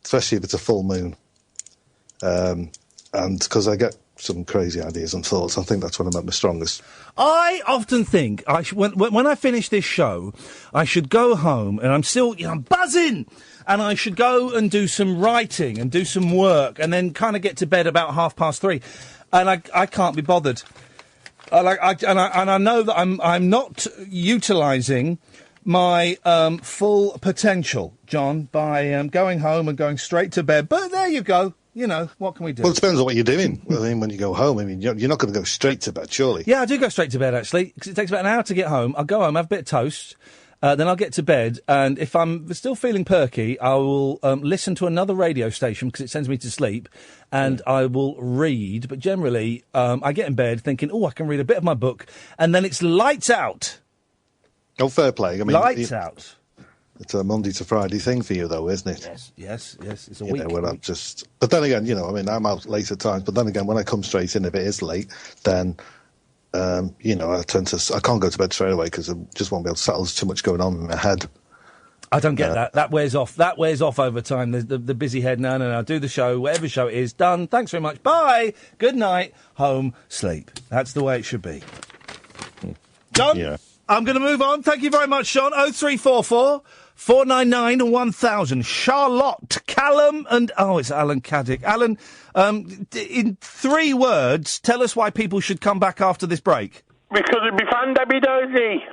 especially if it's a full moon. And because I get some crazy ideas and thoughts, I think that's when I'm at my strongest. I often think when I finish this show, I should go home and I'm still, I'm buzzing, and I should go and do some writing and do some work and then kind of get to bed about 3:30, and I can't be bothered. I know that I'm not utilising my full potential, John, by going home and going straight to bed. But there you go. What can we do? Well, it depends on what you're doing. I mean, when you go home, you're not going to go straight to bed, surely. Yeah, I do go straight to bed, actually, because it takes about an hour to get home. I'll go home, have a bit of toast, then I'll get to bed, and if I'm still feeling perky, I will listen to another radio station, because it sends me to sleep, and I will read. But generally, I get in bed thinking, I can read a bit of my book, and then it's lights out. Oh, fair play. I mean, lights out. It's a Monday to Friday thing for you, though, isn't it? Yes. It's a week. But then again, I'm out late at times. But then again, when I come straight in, if it is late, then, I can't go to bed straight away because I just won't be able to settle. There's too much going on in my head. I don't get that. That wears off. That wears off over time. The busy head. No. Do the show. Whatever show it is. Done. Thanks very much. Bye. Good night. Home. Sleep. That's the way it should be. John? Yeah. I'm going to move on. Thank you very much, Sean. 0344 499 1000. Charlotte, Callum, and... it's Alan Caddick. Alan, in 3 words, tell us why people should come back after this break. Because it'd be fan-dabby-dozy.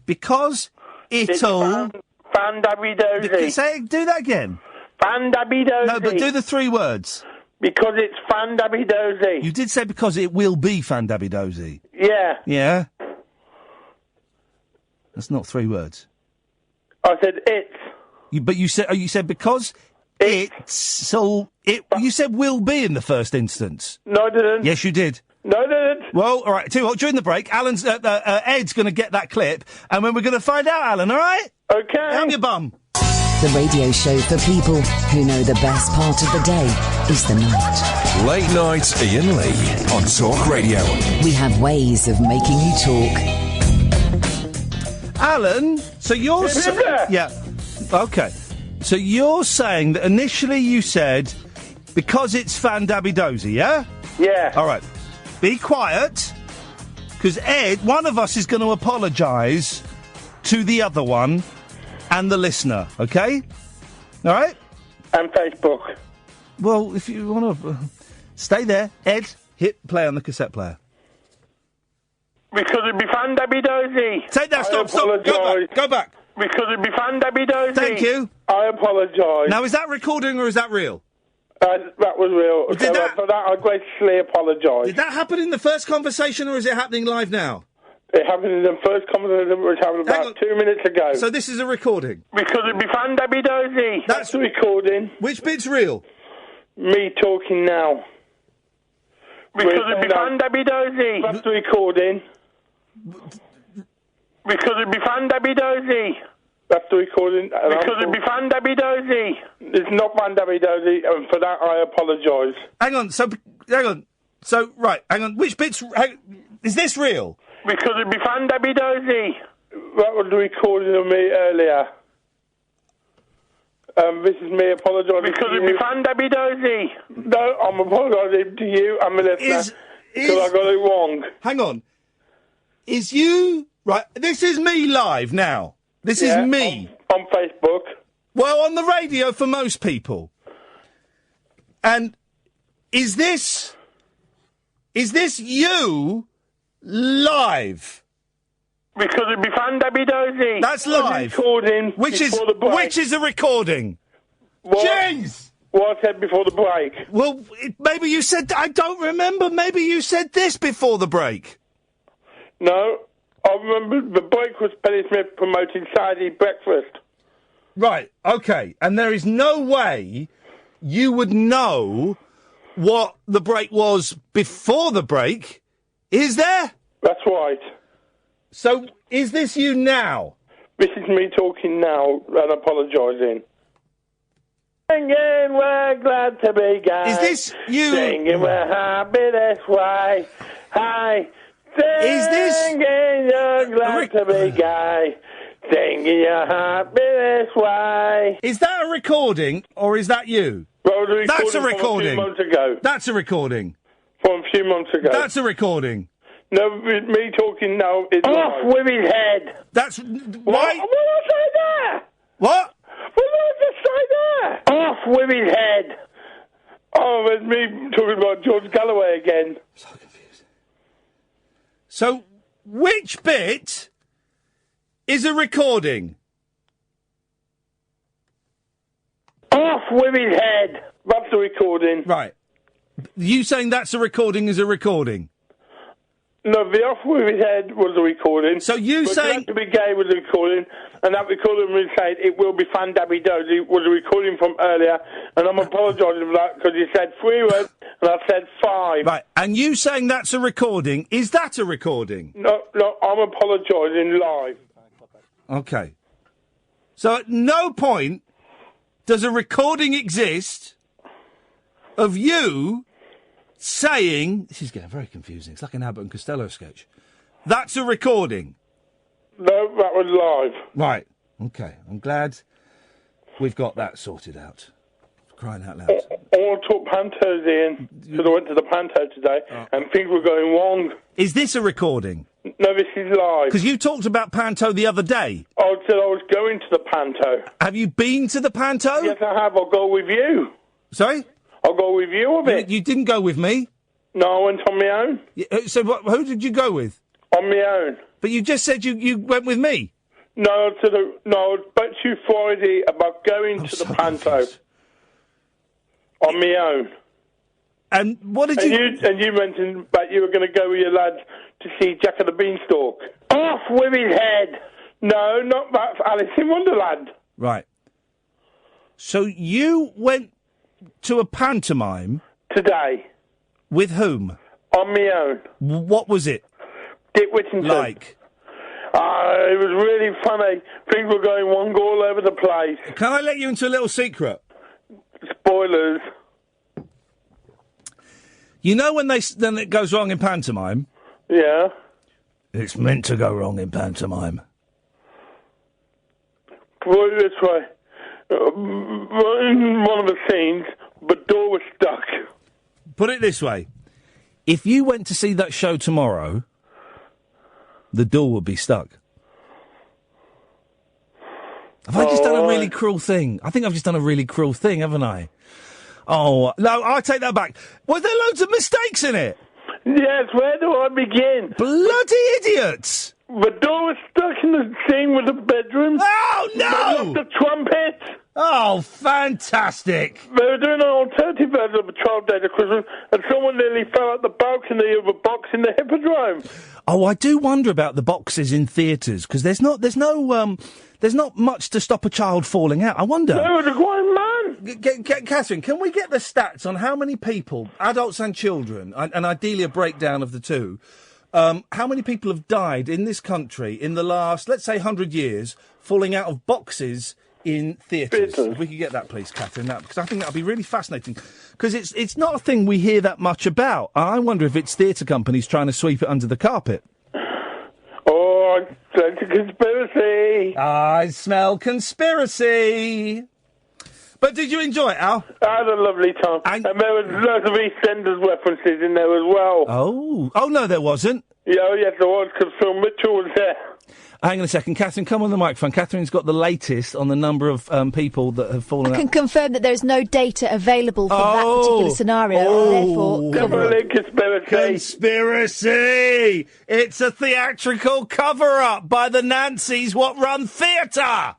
Because it'll... Fan-dabby-dozy. Do that again. Fan-dabby-dozy. No, but do the 3 words. Because it's fan-dabby-dozy. You did say because it will be fan-dabby-dozy. Yeah. Yeah? That's not 3 words. I said it. You said because you said will be in the first instance. No, I didn't. Yes, you did. No, I didn't. Well, all right. Tell you what, during the break, Ed's going to get that clip, and when we're going to find out, Alan, all right? Okay. Down your bum. The radio show for people who know the best part of the day is the night. Late Night Iain Lee on Talk Radio. We have ways of making you talk. Alan, so you're... yeah. OK. So you're saying that initially you said, because it's Fandabby-Dozy, yeah? Yeah. All right. Be quiet, because Ed, one of us is going to apologise to the other one and the listener, OK? All right? And Facebook. Well, if you want to... stay there. Ed, hit play on the cassette player. Because it'd be Fandabby-Dozy. Take that, stop. Go back. Because it'd be Fandabby-Dozy. Thank you. I apologise. Now, is that recording or is that real? That was real. For that, I graciously apologise. Did that happen in the first conversation or is it happening live now? It happened in the first conversation, which happened about 2 minutes ago. So this is a recording? Because it'd be Fandabby-Dozy. That's a recording. Which bit's real? Me talking now. Because it'd be Fandabby-Dozy. That's the recording. Because it'd be Fandabby-Dozy. That's the recording. Because it'd be Fandabby-Dozy. It's not Fandabby-Dozy, and for that I apologise. Hang on. Which bit's... is this real? Because it'd be Fandabby-Dozy. That was the recording of me earlier. This is me apologising Because it'd be Fandabby-Dozy. No, I'm apologising to you and my listener. Because I got it wrong. Hang on. Is you... Right, this is me live now. This is me. On Facebook. Well, on the radio for most people. And is this you live? Because it'd be Fandabby-Dozy. That's live. Recording which is a recording. What? Jeez! What I said before the break. Well, maybe you said... I don't remember. Maybe you said this before the break. No, I remember the break was Penny Smith promoting Saturday breakfast. Right, OK. And there is no way you would know what the break was before the break, is there? That's right. So, is this you now? This is me talking now and apologising. Singing, we're glad to be gay. Is this you? Singing, we're happy this way. Hi. Singing, you're glad to be gay. Singing, you're happy this way. Is that a recording, or is that you? Well, That's a recording. From a few months ago. That's a recording. From a few months ago. That's a recording. No, me talking now is off with his head. That's... What did I say there? What? What did I just say there? Off with his head. Oh, it's me talking about George Galloway again. So confused. So, which bit is a recording? Off with his head. That's a recording. Right. You saying that's a recording is a recording? No, the off with his head was a recording. So you saying... to be gay was a recording, and that recording was said it will be Fandabby-Dozy was a recording from earlier, and I'm apologising for that because you said 3 words and I said 5. Right, and you saying that's a recording, is that a recording? No, I'm apologising live. Okay. So at no point does a recording exist of you saying... This is getting very confusing. It's like an Abbott and Costello sketch. That's a recording. No, that was live. Right. Okay. I'm glad we've got that sorted out. Crying out loud. I want to talk pantos, Ian, because I went to the panto today, and things were going wrong. Is this a recording? No, this is live. Because you talked about panto the other day. I said I was going to the panto. Have you been to the panto? Yes, I have. I'll go with you. Sorry? I'll go with you a bit. You didn't go with me? No, I went on my own. So who did you go with? On my own. But you just said you went with me? No, I spoke to you Friday about going to the panto. Confused. On my own. And what did you... And you mentioned that you were going to go with your lads to see Jack and the Beanstalk. Off with his head. No, not that. Alice in Wonderland. Right. So you went to a pantomime... Today. With whom? On my own. What was it? Dick Whittington. Like? It was really funny. Things were going wrong all over the place. Can I let you into a little secret? Spoilers. You know when then it goes wrong in pantomime? Yeah. It's meant to go wrong in pantomime. Put it this way. In one of the scenes, the door was stuck. Put it this way. If you went to see that show tomorrow, the door would be stuck. Have I just done a really cruel thing? I think I've just done a really cruel thing, haven't I? Oh, no, I take that back. Were there loads of mistakes in it? Yes, where do I begin? Bloody idiots! The door was stuck in the scene with the bedroom. Oh, no! The trumpet. Oh, fantastic. They were doing an alternative version of a 12 Days of Christmas, and someone nearly fell out the balcony of a box in the Hippodrome. Oh, I do wonder about the boxes in theatres, because there's not much to stop a child falling out. I wonder. No, the grown man. Catherine, can we get the stats on how many people, adults and children, and ideally a breakdown of the two, how many people have died in this country in the last, let's say, 100 years, falling out of boxes in theatres? If we could get that, please, Catherine, because I think that would be really fascinating. Because it's not a thing we hear that much about. I wonder if it's theatre companies trying to sweep it under the carpet. Oh, it's a conspiracy. I smell conspiracy. But did you enjoy it, Al? I had a lovely time. And there was lots of EastEnders references in there as well. Oh, no, there wasn't. Yeah, yes, there was, because Phil Mitchell was there. Hang on a second. Catherine, come on the microphone. Catherine's got the latest on the number of people that have fallen out. I can confirm that there is no data available for that particular scenario, and therefore... Conspiracy! It's a theatrical cover-up by the Nancys what run theatre!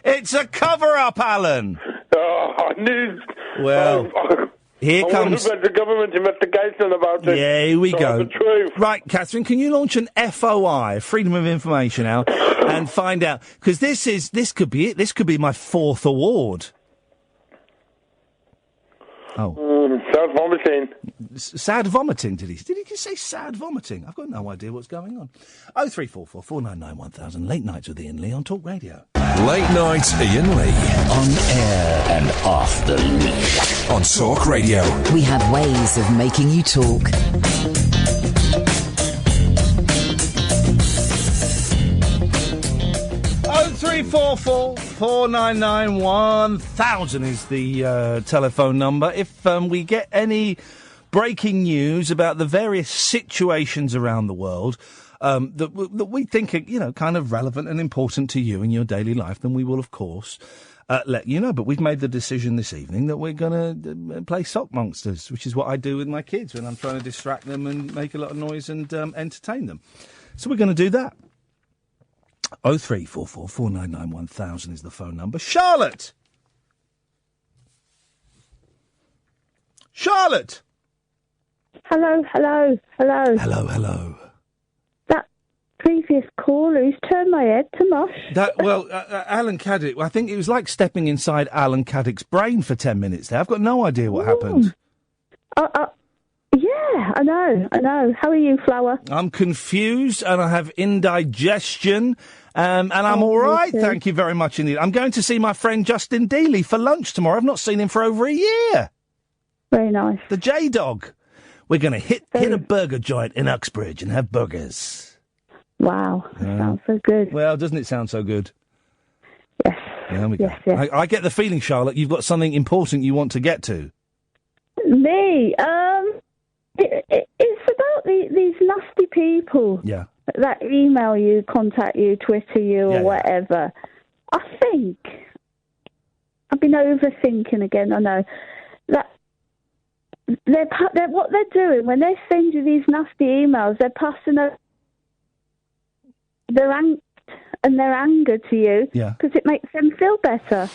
It's a cover-up, Alan! Oh, I knew... Well... Here comes the government investigation about it. Yeah, here we go. The truth. Right, Catherine, can you launch an FOI, Freedom of Information, Al, and find out? Because this could be it. This could be my 4th award. Oh, sad vomiting. Sad vomiting? Did he say sad vomiting? I've got no idea what's going on. 0344 499 1000. Late nights with Iain Lee on Talk Radio. Late night Iain Lee. On air and off the leash. On Talk Radio. We have ways of making you talk. 0344 499 1000 is the telephone number. If we get any breaking news about the various situations around the world that we think are, kind of relevant and important to you in your daily life, then we will, of course, let you know. But we've made the decision this evening that we're going to play Sock Monsters, which is what I do with my kids when I'm trying to distract them and make a lot of noise and entertain them. So we're going to do that. 0344 499 1000 is the phone number. Charlotte! Charlotte! Hello. Hello. That previous caller who's turned my head to mush. Alan Caddick, I think it was like stepping inside Alan Caddick's brain for 10 minutes there. I've got no idea what happened. Yeah, I know. How are you, Flower? I'm confused and I have indigestion, and I'm all right, thank you very much indeed. I'm going to see my friend Justin Dealey for lunch tomorrow. I've not seen him for over a year. Very nice. The J-Dog. We're going to hit a burger joint in Uxbridge and have burgers. Wow, sounds so good. Well, doesn't it sound so good? Yes. There we go. Yes. I get the feeling, Charlotte, you've got something important you want to get to. Me? It's about these nasty people that email you, contact you, Twitter you, or whatever. I think I've been overthinking again. I know that they're what they're doing when they send you these nasty emails. They're passing their angst and their anger to you because it makes them feel better.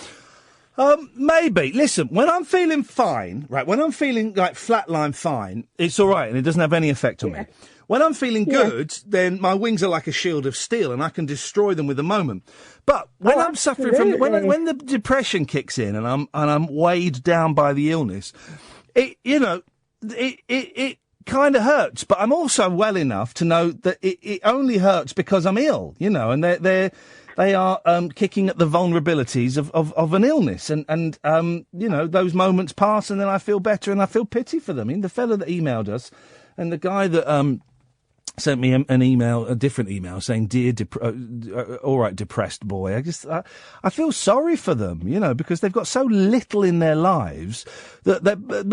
Maybe. Listen, when I'm feeling fine, right, when I'm feeling like flatline fine, it's all right and it doesn't have any effect on me. When I'm feeling good, then my wings are like a shield of steel and I can destroy them with a moment. But when I'm suffering from, when the depression kicks in and I'm weighed down by the illness, it kind of hurts, but I'm also well enough to know that it only hurts because I'm ill, you know, and they are kicking at the vulnerabilities of an illness. And you know, those moments pass and then I feel better and I feel pity for them. I mean, the fella that emailed us and the guy that sent me an email, a different email, saying, "Dear, all right, depressed boy." I feel sorry for them, you know, because they've got so little in their lives that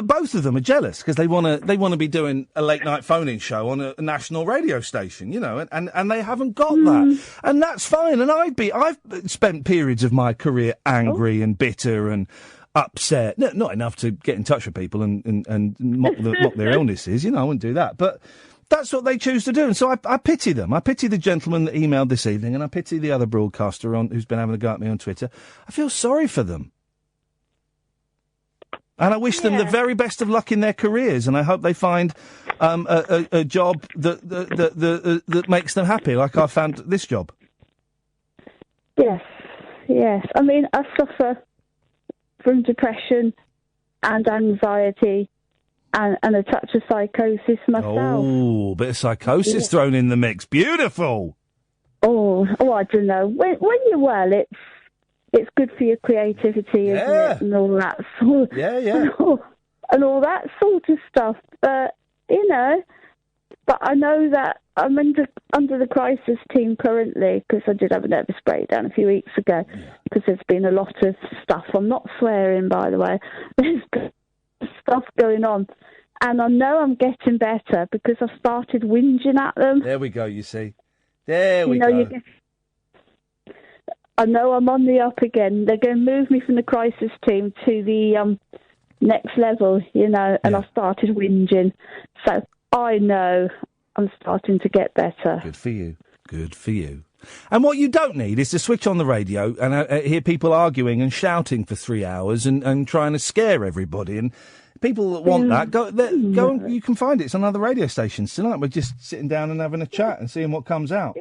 both of them are jealous because they want to be doing a late night phone-in show on a national radio station, you know, and they haven't got that, and that's fine. And I've spent periods of my career angry and bitter and upset, not enough to get in touch with people and mock their illnesses, you know. I wouldn't do that, but that's what they choose to do, and so I pity them. I pity the gentleman that emailed this evening, and I pity the other broadcaster who's been having a go at me on Twitter. I feel sorry for them. And I wish them the very best of luck in their careers, and I hope they find a job that makes them happy, like I found this job. Yes. I mean, I suffer from depression and anxiety and a touch of psychosis myself. Oh, a bit of psychosis thrown in the mix. Beautiful. Oh, I don't know. When you're well, it's good for your creativity, isn't it? And all that sort. And all that sort of stuff. But you know, I know that I'm under the crisis team currently because I did have a nervous breakdown a few weeks ago because there's been a lot of stuff. I'm not swearing, by the way. There's stuff going on. And I know I'm getting better because I started whinging at them. There we go, you see. There we go. I know I'm on the up again. They're going to move me from the crisis team to the next level, you know, and I started whinging. So I know I'm starting to get better. Good for you. Good for you. And what you don't need is to switch on the radio and hear people arguing and shouting for 3 hours and trying to scare everybody. And people that want that, go and you can find it. It's on other radio stations tonight. We're just sitting down and having a chat and seeing what comes out.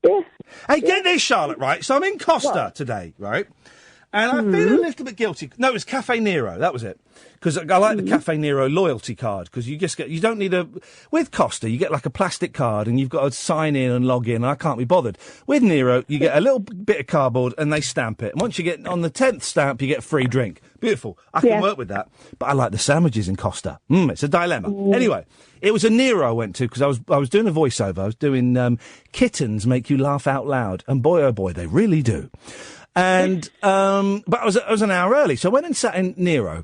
Yeah. Hey, get this, Charlotte, right? So I'm in Costa today, right? And I feel a little bit guilty. No, it was Cafe Nero. That was it. Because I like the Cafe Nero loyalty card. Because you don't need with Costa, you get like a plastic card and you've got to sign in and log in. And I can't be bothered. With Nero, you get a little bit of cardboard and they stamp it. And once you get on the 10th stamp, you get a free drink. Beautiful. I can work with that. But I like the sandwiches in Costa. It's a dilemma. Anyway, it was a Nero I went to because I was doing a voiceover. I was doing kittens make you laugh out loud. And boy, oh boy, they really do. And but I was an hour early, so I went and sat in Nero,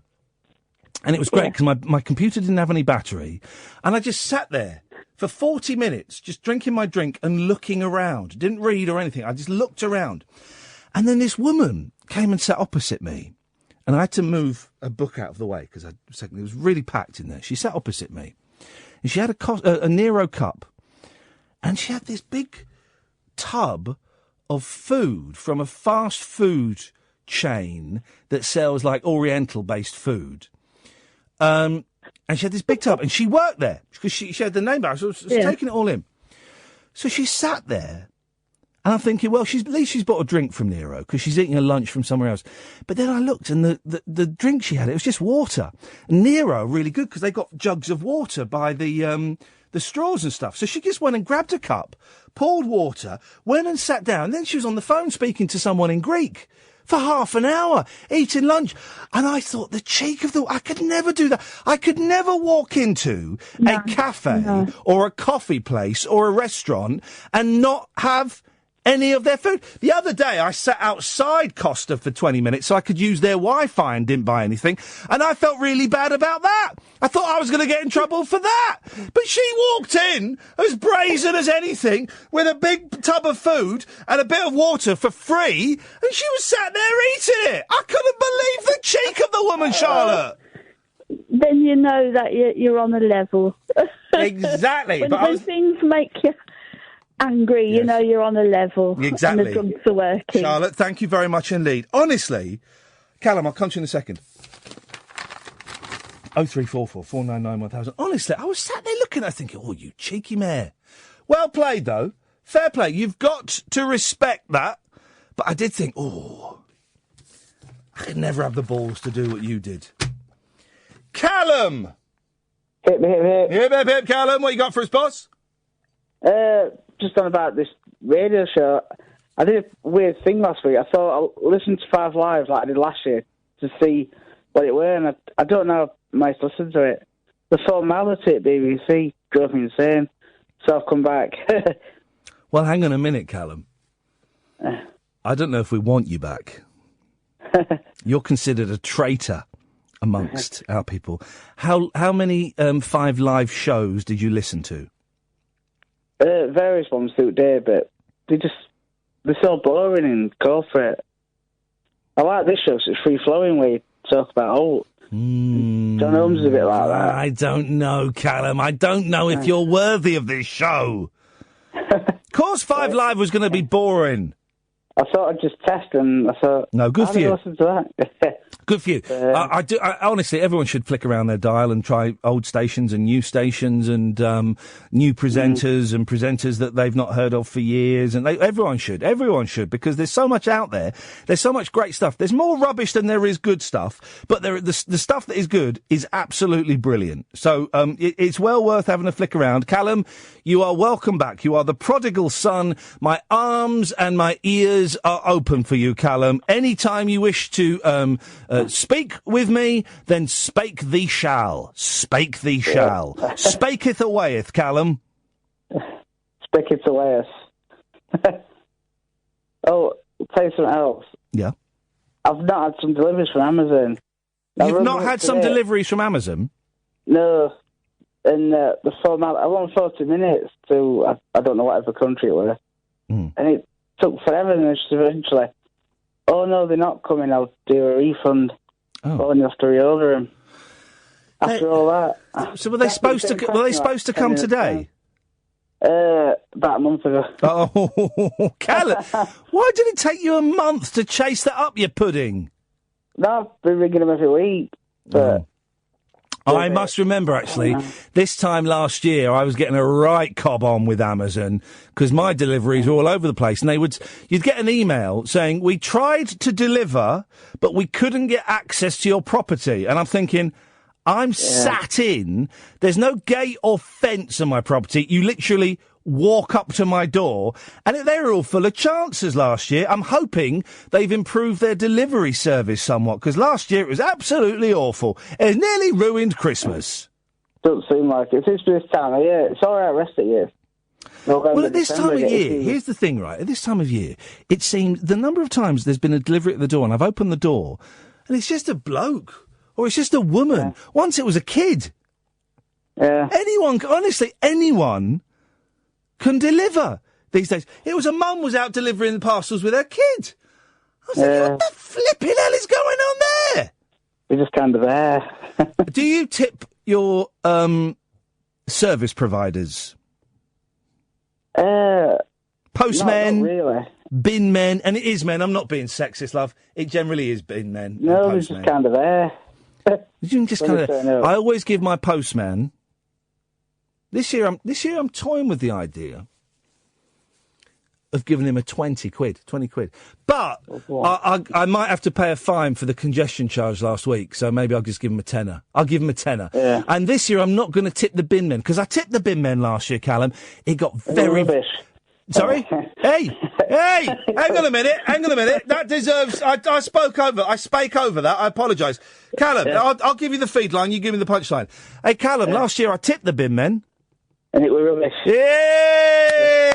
and it was great because my computer didn't have any battery, and I just sat there for 40 minutes, just drinking my drink and looking around. Didn't read or anything. I just looked around, and then this woman came and sat opposite me, and I had to move a book out of the way because it was really packed in there. She sat opposite me, and she had a Nero cup, and she had this big tub of food from a fast food chain that sells like Oriental-based food. And she had this big tub, and she worked there because she had the name back. So I was taking it all in. So she sat there, and I'm thinking, well, at least she's bought a drink from Nero because she's eating a lunch from somewhere else. But then I looked, and the drink she had, it was just water. And Nero are really good because they got jugs of water by the straws and stuff. So she just went and grabbed a cup, poured water, went and sat down. And then she was on the phone speaking to someone in Greek for half an hour, eating lunch. And I thought, the cheek of I could never do that. I could never walk into a cafe or a coffee place or a restaurant and not have any of their food. The other day, I sat outside Costa for 20 minutes so I could use their Wi-Fi and didn't buy anything. And I felt really bad about that. I thought I was going to get in trouble for that. But she walked in as brazen as anything with a big tub of food and a bit of water for free. And she was sat there eating it. I couldn't believe the cheek of the woman, Charlotte. Then you know that you're on a level. Exactly. when things make you angry, you know you're on a level. Exactly. And the drugs are working. Charlotte, thank you very much indeed. Honestly, Callum, I'll come to you in a second. 0344 499 1000. Honestly, I was sat there looking at her thinking, oh, you cheeky mare. Well played, though. Fair play. You've got to respect that. But I did think, oh, I could never have the balls to do what you did. Callum! Hip, hip, hip. Hip, hip, hip, Callum. What you got for us, boss? Just on about this radio show. I did a weird thing last week. I thought I'll listen to 5 Live like I did last year to see what it were, and I don't know if I listened to it. The formality at BBC drove me insane, so I've come back. Well, hang on a minute, Callum. I don't know if we want you back. You're considered a traitor amongst our people. How many 5 Live shows did you listen to? Various ones through the day, but they're so boring and corporate. I like this show 'cause it's free-flowing where you talk about John Holmes is a bit like that. I don't know, Callum. I don't know if you're worthy of this show. Of course 5 Live was going to be boring. I thought I'd just test, and I thought... No, good for you. Listen to that. Good for you. Honestly, everyone should flick around their dial and try old stations and new stations and new presenters and presenters that they've not heard of for years. And everyone should, because there's so much out there. There's so much great stuff. There's more rubbish than there is good stuff, but the stuff that is good is absolutely brilliant. So it's well worth having a flick around. Callum, you are welcome back. You are the prodigal son. My arms and my ears are open for you, Callum. Any time you wish to speak with me, then spake thee shall. Spake thee shall. Spaketh awayeth, Callum. Spaketh awayeth. Oh, tell you something else. Yeah. I've not had some deliveries from Amazon. You've not had some deliveries from Amazon? No. And the format, I want 40 minutes to, I don't know whatever country it was. And it took forever, and just eventually, oh no, they're not coming, I'll do a refund. Oh, and you have to reorder them. After all that. So were they supposed to come today? About a month ago. Oh, Callum, why did it take you a month to chase that up, you pudding? No, I've been ringing them every week, but... I must remember, actually, this time last year, I was getting a right cob on with Amazon because my deliveries were all over the place. And you'd get an email saying, we tried to deliver, but we couldn't get access to your property. And I'm thinking, I'm sat in, there's no gate or fence on my property. You literally walk up to my door, and they were all full of chances last year. I'm hoping they've improved their delivery service somewhat, because last year it was absolutely awful. It nearly ruined Christmas. Doesn't seem like it. It's this time of year. It's all right rest of the year. Well, at this time of year, here's the thing, right? At this time of year, it seems the number of times there's been a delivery at the door, and I've opened the door, and it's just a bloke, or it's just a woman. Yeah. Once it was a kid. Yeah. Anyone can deliver these days. It was a mum was out delivering parcels with her kid. I was thinking, what the flipping hell is going on there? We're just kind of there. Do you tip your service providers? Postmen, not really. Bin men, and it is men. I'm not being sexist, love. It generally is bin men. No, we're just kind of there. You just kind of. I always give my postman. This year I'm toying with the idea of giving him a 20 quid. But I might have to pay a fine for the congestion charge last week, so maybe I'll just give him a tenner. Yeah. And this year I'm not going to tip the bin men, because I tipped the bin men last year, Callum. It got very... rubbish. Sorry? Hey, hang on a minute. That deserves... I spoke over that. I apologise. Callum, I'll give you the feed line, you give me the punchline. Hey, Callum, last year I tipped the bin men. And it was rubbish. Yay!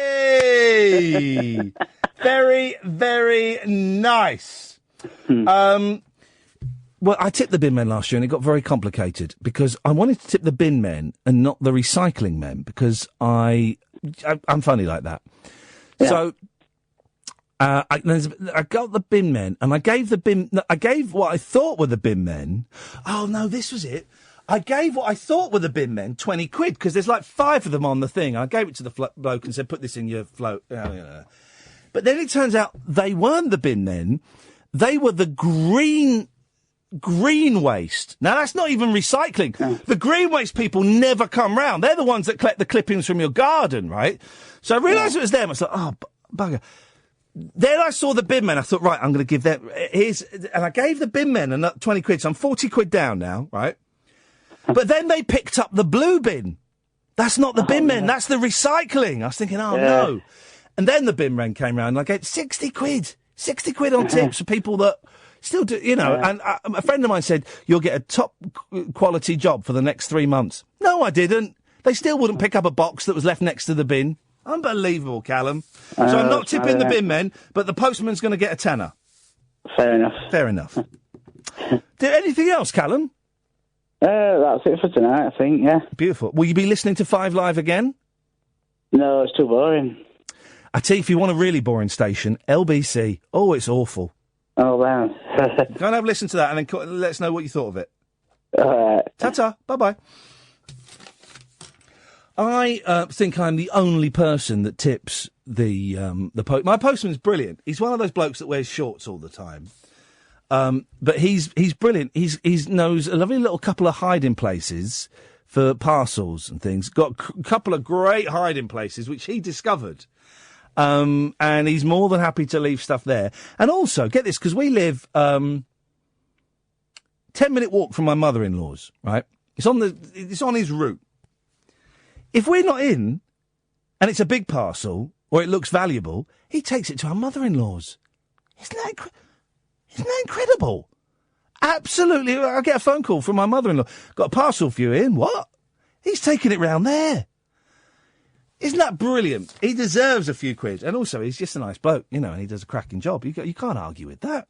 Very, very nice. Well, I tipped the bin men last year, and it got very complicated because I wanted to tip the bin men and not the recycling men, because I'm funny like that. Yeah. So I got the bin men, and I gave what I thought were the bin men. Oh no, this was it. I gave what I thought were the bin men 20 quid, because there's like 5 of them on the thing. I gave it to the bloke and said, put this in your float. But then it turns out they weren't the bin men. They were the green waste. Now, that's not even recycling. The green waste people never come round. They're the ones that collect the clippings from your garden, right? So I realised it was them. I thought, oh, bugger. Then I saw the bin men. I thought, right, I'm going to give them... And I gave the bin men 20 quid, so I'm 40 quid down now, right? But then they picked up the blue bin. That's not the bin men, that's the recycling. I was thinking, no. And then the bin men came round and I gave 60 quid. 60 quid on tips for people that still do, you know. And a friend of mine said, you'll get a top quality job for the next 3 months. No, I didn't. They still wouldn't pick up a box that was left next to the bin. Unbelievable, Callum. So I'm not tipping the bin men, but the postman's going to get a tenner. Fair enough. Fair enough. Anything else, Callum? That's it for tonight, I think, yeah. Beautiful. Will you be listening to 5 Live again? No, it's too boring. I tell you, if you want a really boring station, LBC. Oh, it's awful. Oh, wow. Go and have a listen to that and then let us know what you thought of it. All right. Ta-ta. Bye-bye. I think I'm the only person that tips the my postman's brilliant. He's one of those blokes that wears shorts all the time. But he's brilliant. He's knows a lovely little couple of hiding places for parcels and things. Got a couple of great hiding places which he discovered. And he's more than happy to leave stuff there. And also, get this, because we live 10-minute walk from my mother-in-law's, right? It's on his route. If we're not in, and it's a big parcel, or it looks valuable, he takes it to our mother-in-law's. Isn't that incredible? Absolutely. I get a phone call from my mother-in-law. Got a parcel for you, Iain. What? He's taking it round there. Isn't that brilliant? He deserves a few quid. And also, he's just a nice bloke, you know, and he does a cracking job. You can't argue with that.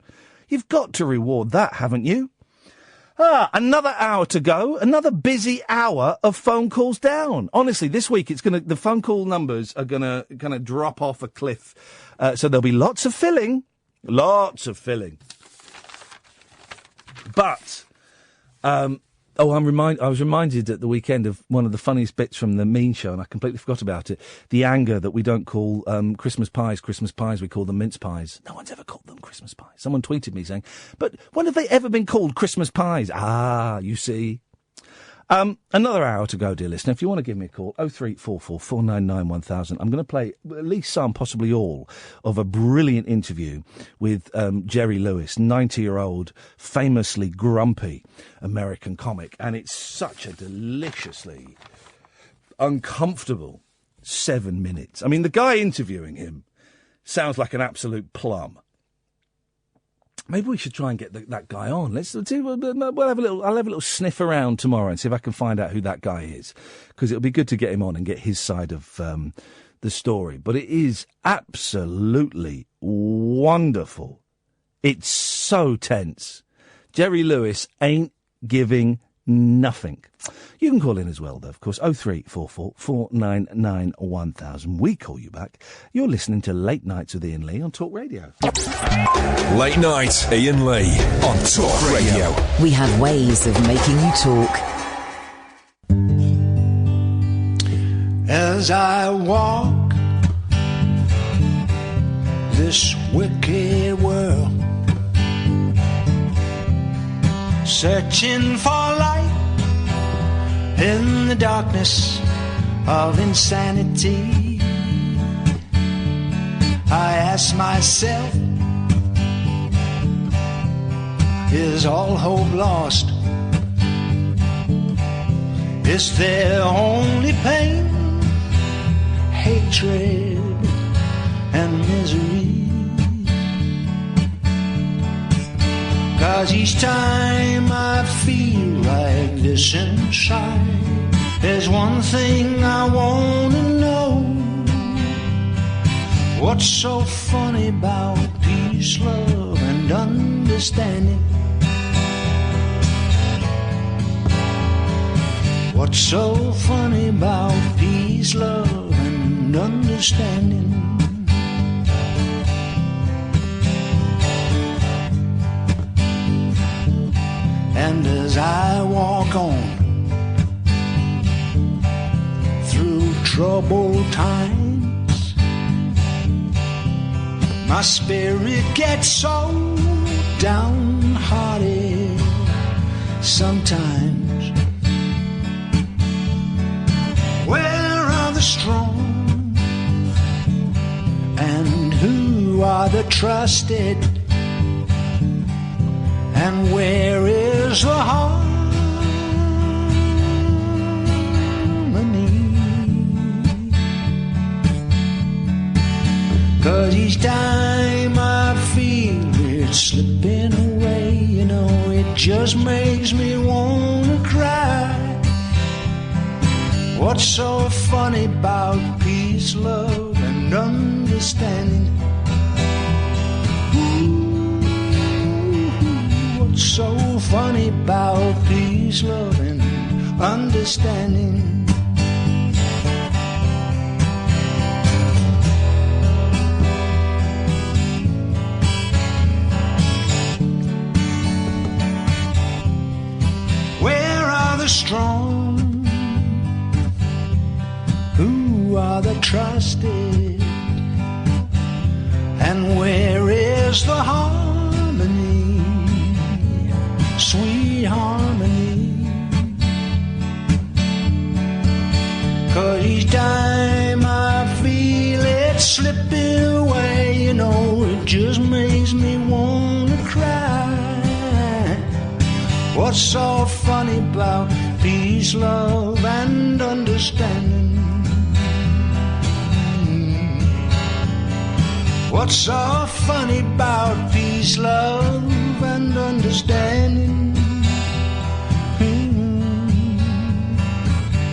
You've got to reward that, haven't you? Another hour to go. Another busy hour of phone calls down. Honestly, this week the phone call numbers are gonna drop off a cliff. So there'll be lots of filling. Lots of filling. But, I was reminded at the weekend of one of the funniest bits from the Mean Show, and I completely forgot about it. The anger that we don't call Christmas pies, we call them mince pies. No one's ever called them Christmas pies. Someone tweeted me saying, but when have they ever been called Christmas pies? You see. Another hour to go, dear listener. If you want to give me a call, 0344 499 1000. I'm going to play at least some, possibly all, of a brilliant interview with Jerry Lewis, 90-year-old, famously grumpy American comic. And it's such a deliciously uncomfortable 7 minutes. I mean, the guy interviewing him sounds like an absolute plum. Maybe we should try and get that guy on. We'll have a little sniff around tomorrow and see if I can find out who that guy is, because it'll be good to get him on and get his side of the story. But it is absolutely wonderful. It's so tense. Jerry Lewis ain't giving nothing. You can call in as well, though, of course. 0344 499 1000. We call you back. You're listening to Late Nights with Iain Lee on Talk Radio. Late Night, Iain Lee on Talk Radio. We have ways of making you talk. As I walk this wicked world, searching for light in the darkness of insanity, I ask myself, is all hope lost? Is there only pain, hatred, and misery? 'Cause each time I feel like this inside, there's one thing I want to know. What's so funny about peace, love, and understanding? What's so funny about peace, love, and understanding? And as I walk on through troubled times, my spirit gets so downhearted sometimes. Where are the strong? And who are the trusted? And where is the heart each time I feel it slipping away, you know, it just makes me wanna cry. What's so funny about peace, love, and understanding? What's so funny about peace, love, and understanding? Where are the strong? Who are the trusted? And where is the harmony? Sweet harmony. 'Cause each time I feel it slipping away, you know, it just makes me wanna cry. What's so funny about peace, love, and understanding? What's so funny about peace, love, and understanding?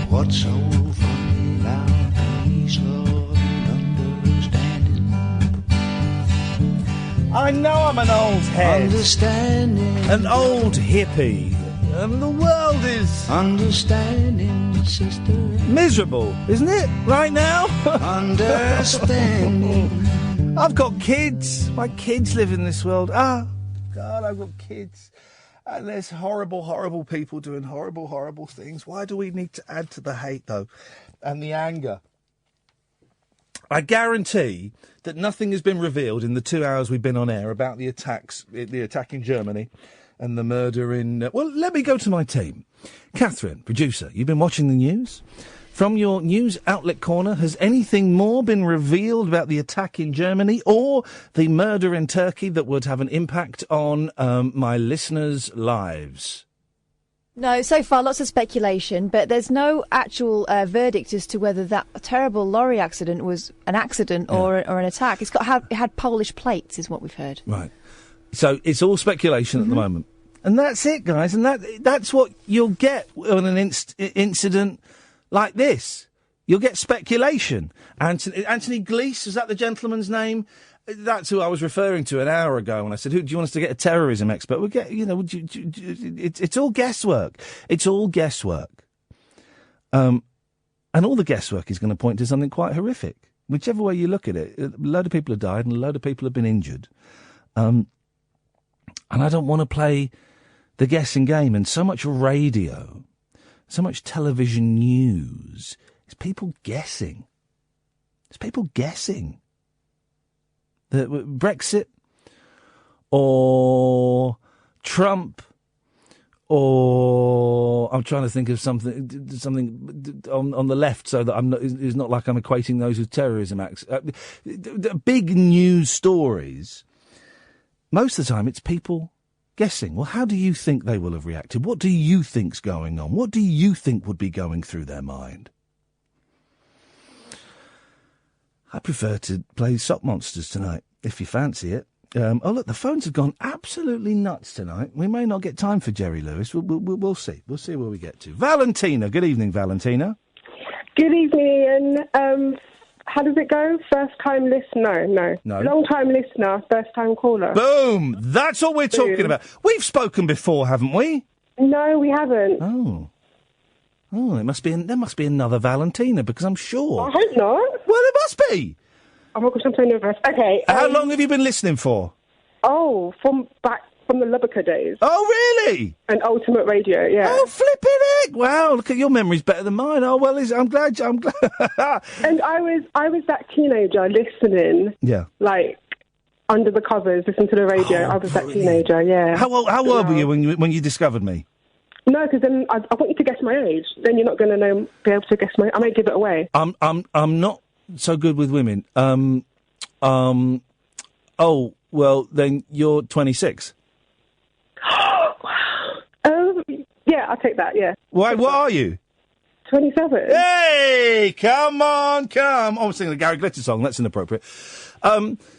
What's so funny about peace, love, and understanding? I know I'm an old head. Understanding. An old hippie. And the world is... Understanding, sister. Miserable, isn't it? Right now? Understanding. I've got kids. My kids live in this world. Ah, God, I've got kids. And there's horrible, horrible people doing horrible, horrible things. Why do we need to add to the hate, though? And the anger? I guarantee that nothing has been revealed in the 2 hours we've been on air about the attacks, the attack in Germany and the murder in... well, let me go to my team. Catherine, producer, you've been watching the news? From your news outlet corner, has anything more been revealed about the attack in Germany or the murder in Turkey that would have an impact on my listeners' lives? No, so far lots of speculation, but there's no actual verdict as to whether that terrible lorry accident was an accident or an attack. It had Polish plates, is what we've heard. Right. So it's all speculation at the moment. And that's it, guys. And that's what you'll get on an incident like this. You'll get speculation. Anthony Glees, is that the gentleman's name? That's who I was referring to an hour ago when I said, "Who do you want us to get a terrorism expert?" We get, it's all guesswork. It's all guesswork. And all the guesswork is going to point to something quite horrific. Whichever way you look at it, a load of people have died and a load of people have been injured. And I don't want to play the guessing game. And so much radio, so much television news, is people guessing. It's people guessing. Brexit or Trump or I'm trying to think of something on the left so that it's not like I'm equating those with terrorism acts. Big news stories. Most of the time it's people guessing. Well, how do you think they will have reacted? What do you think's going on? What do you think would be going through their mind? I prefer to play Sock Monsters tonight, if you fancy it. Oh, look, the phones have gone absolutely nuts tonight. We may not get time for Jerry Lewis. We'll see. We'll see where we get to. Valentina. Good evening, Valentina. Good evening, Ian. How does it go? First-time listener? No. Long-time listener, first-time caller. Boom! That's what we're talking about. We've spoken before, haven't we? No, we haven't. Oh, there must be another Valentina, because I'm sure. I hope not. Well, there must be. Oh my gosh, I'm so nervous. Okay. How long have you been listening for? Oh, from the Lubbock days. Oh, really? And Ultimate Radio, yeah. Oh, flipping heck! Wow, look at your memory's better than mine. Oh well, I'm glad. And I was that teenager listening. Yeah. Like under the covers, listening to the radio. I was that teenager. Yeah. How old were you when you discovered me? No, because then I want you to guess my age. Then you're not going to be able to guess my. I may give it away. I'm not so good with women. Oh well, then you're 26. Yeah, I'll take that. Yeah. Why? What are you? 27. Hey, come on, come. Oh, I'm singing a Gary Glitter song. That's inappropriate.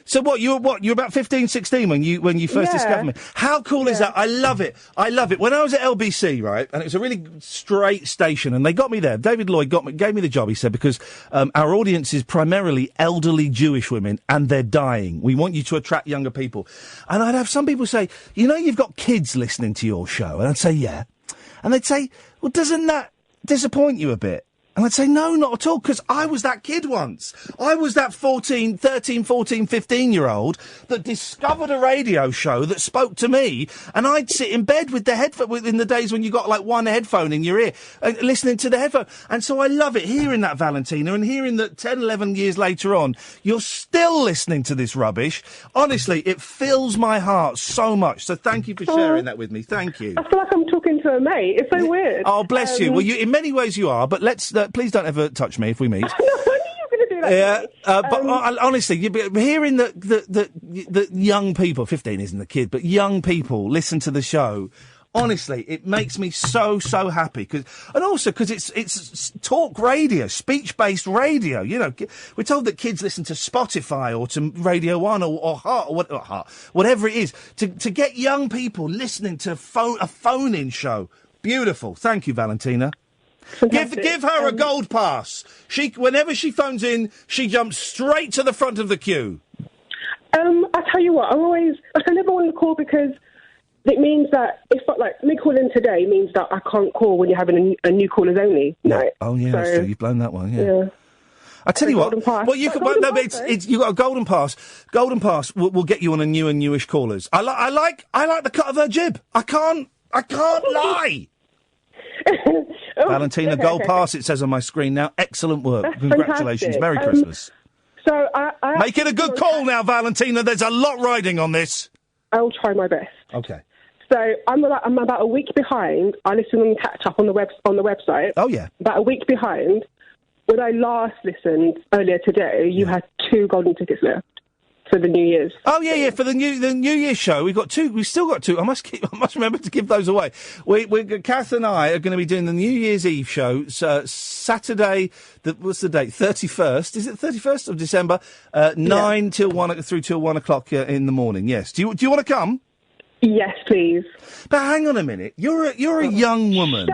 So you're about 15, 16 when you first discovered me. How cool is that? I love it. I love it. When I was at LBC, right, and it was a really straight station, and they got me there. David Lloyd gave me the job, he said, because our audience is primarily elderly Jewish women, and they're dying. We want you to attract younger people. And I'd have some people say, you've got kids listening to your show. And I'd say, yeah. And they'd say, well, doesn't that disappoint you a bit? And I'd say, no, not at all, because I was that kid once. I was that 13, 14, 15-year-old that discovered a radio show that spoke to me, and I'd sit in bed with the headphone, in the days when you got like one headphone in your ear, listening to the headphone. And so I love it, hearing that, Valentina, and hearing that 10, 11 years later on, you're still listening to this rubbish. Honestly, it fills my heart so much. So thank you for sharing that with me. Thank you. I feel like I'm talking to a mate. It's so weird. Oh, bless you. Well, in many ways you are, but please don't ever touch me if we meet. No, I knew you were going to do that. But honestly, hearing that young people, 15 isn't a kid, but young people listen to the show, honestly, it makes me so happy. And also because it's talk radio, speech-based radio. We're told that kids listen to Spotify or to Radio 1 or Heart or whatever it is. To get young people listening to a phone-in show, beautiful. Thank you, Valentina. Give her a gold pass. Whenever she phones in, she jumps straight to the front of the queue. I tell you what, I never want to call because it means that me calling today means that I can't call when you're having a new callers only night. Oh yeah, that's true. You've blown that one. Yeah. I tell you what. Well, you can. You got a golden pass. Golden pass will get you on a new and newish callers. I like the cut of her jib. I can't lie. Valentina, gold pass, it says on my screen now. Excellent work. That's Congratulations. fantastic. Merry Christmas. So I make it a good call now, Valentina. There's a lot riding on this. I'll try my best. Okay. So I'm about a week behind. I listen and catch up on the website. Oh, yeah. About a week behind. When I last listened earlier today, you had 2 golden tickets left for the New Year's. Oh yeah, for the New Year's show, we've got 2. We've still got 2. I must remember to give those away. Kath and I are going to be doing the New Year's Eve show Saturday. What's the date? 31st. Is it 31st of December? 9 till 1 through till 1 o'clock in the morning. Yes. Do you want to come? Yes, please. But hang on a minute. You're a young woman.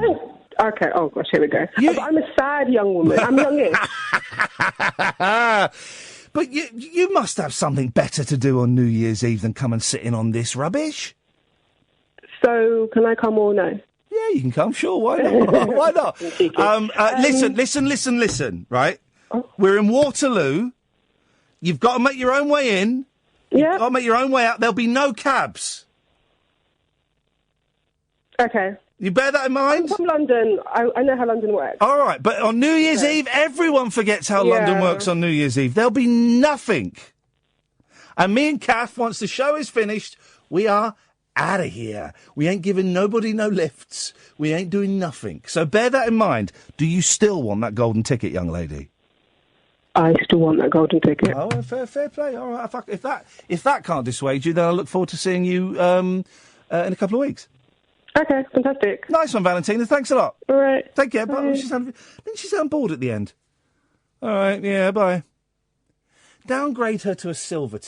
Okay. Oh gosh, here we go. But I'm a sad young woman. I'm youngish. But you must have something better to do on New Year's Eve than come and sit in on this rubbish. So, can I come or no? Yeah, you can come, sure, why not? Why not? Listen, right? We're in Waterloo. You've got to make your own way in. Yeah. You've got to make your own way out. There'll be no cabs. Okay. You bear that in mind? I'm from London. I know how London works. All right, but on New Year's Eve, everyone forgets how London works on New Year's Eve. There'll be nothing. And me and Kath, once the show is finished, we are out of here. We ain't giving nobody no lifts. We ain't doing nothing. So bear that in mind. Do you still want that golden ticket, young lady? I still want that golden ticket. Oh, fair play. All right. If that can't dissuade you, then I look forward to seeing you in a couple of weeks. Okay, fantastic. Nice one, Valentina. Thanks a lot. All right. Take care. Bye. Didn't she sound bored at the end? All right, yeah, bye. Downgrade her to a silver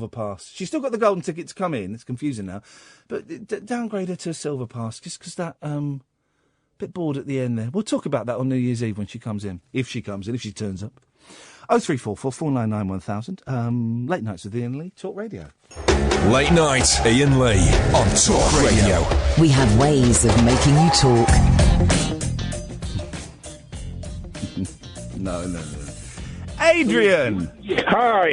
pass. She's still got the golden ticket to come in. It's confusing now. But downgrade her to a silver pass, just because that, bit bored at the end there. We'll talk about that on New Year's Eve when she comes in. If she comes in, if she turns up. 0344 499 1000. Late Nights with Iain Lee, Talk Radio. Late Night, Iain Lee on Talk Radio. We have ways of making you talk. No. Adrian! Hi,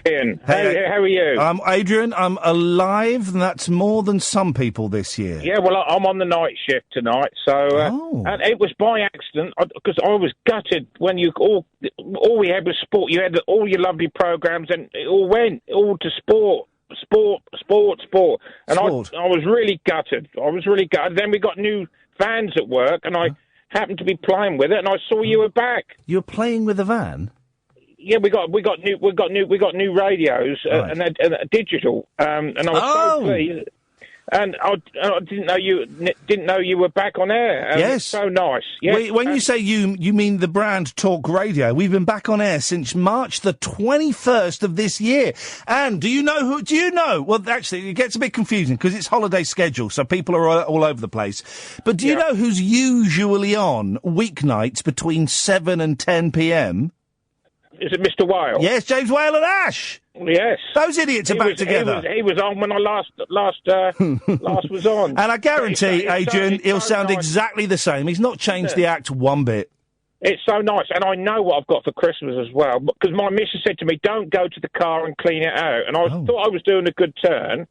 Ian. Hey, how are you? I'm Adrian. I'm alive, and that's more than some people this year. Yeah, well, I'm on the night shift tonight, so and it was by accident because I was gutted when all we had was sport. You had all your lovely programs, and it all went to sport. And I was really gutted. Then we got new vans at work, and I happened to be playing with it, and I saw you were back. You were playing with a van? Yeah, we got new radios right. and digital, and I was so pleased. And I didn't know you were back on air. Yes. It's so nice. Yes. When you say you mean the brand Talk Radio. We've been back on air since March the 21st of this year. And do you know? Well, actually, it gets a bit confusing because it's holiday schedule, so people are all over the place. But do you know who's usually on weeknights between 7 and 10 p.m? Is it Mr. Whale? Yes, James Whale and Ash. Yes. Those idiots are back together. He was on when I last was on. And I guarantee, Adrian, he'll sound exactly the same. He's not changed the act one bit. It's so nice, and I know what I've got for Christmas as well, because my missus said to me, don't go to the car and clean it out, and I thought I was doing a good turn,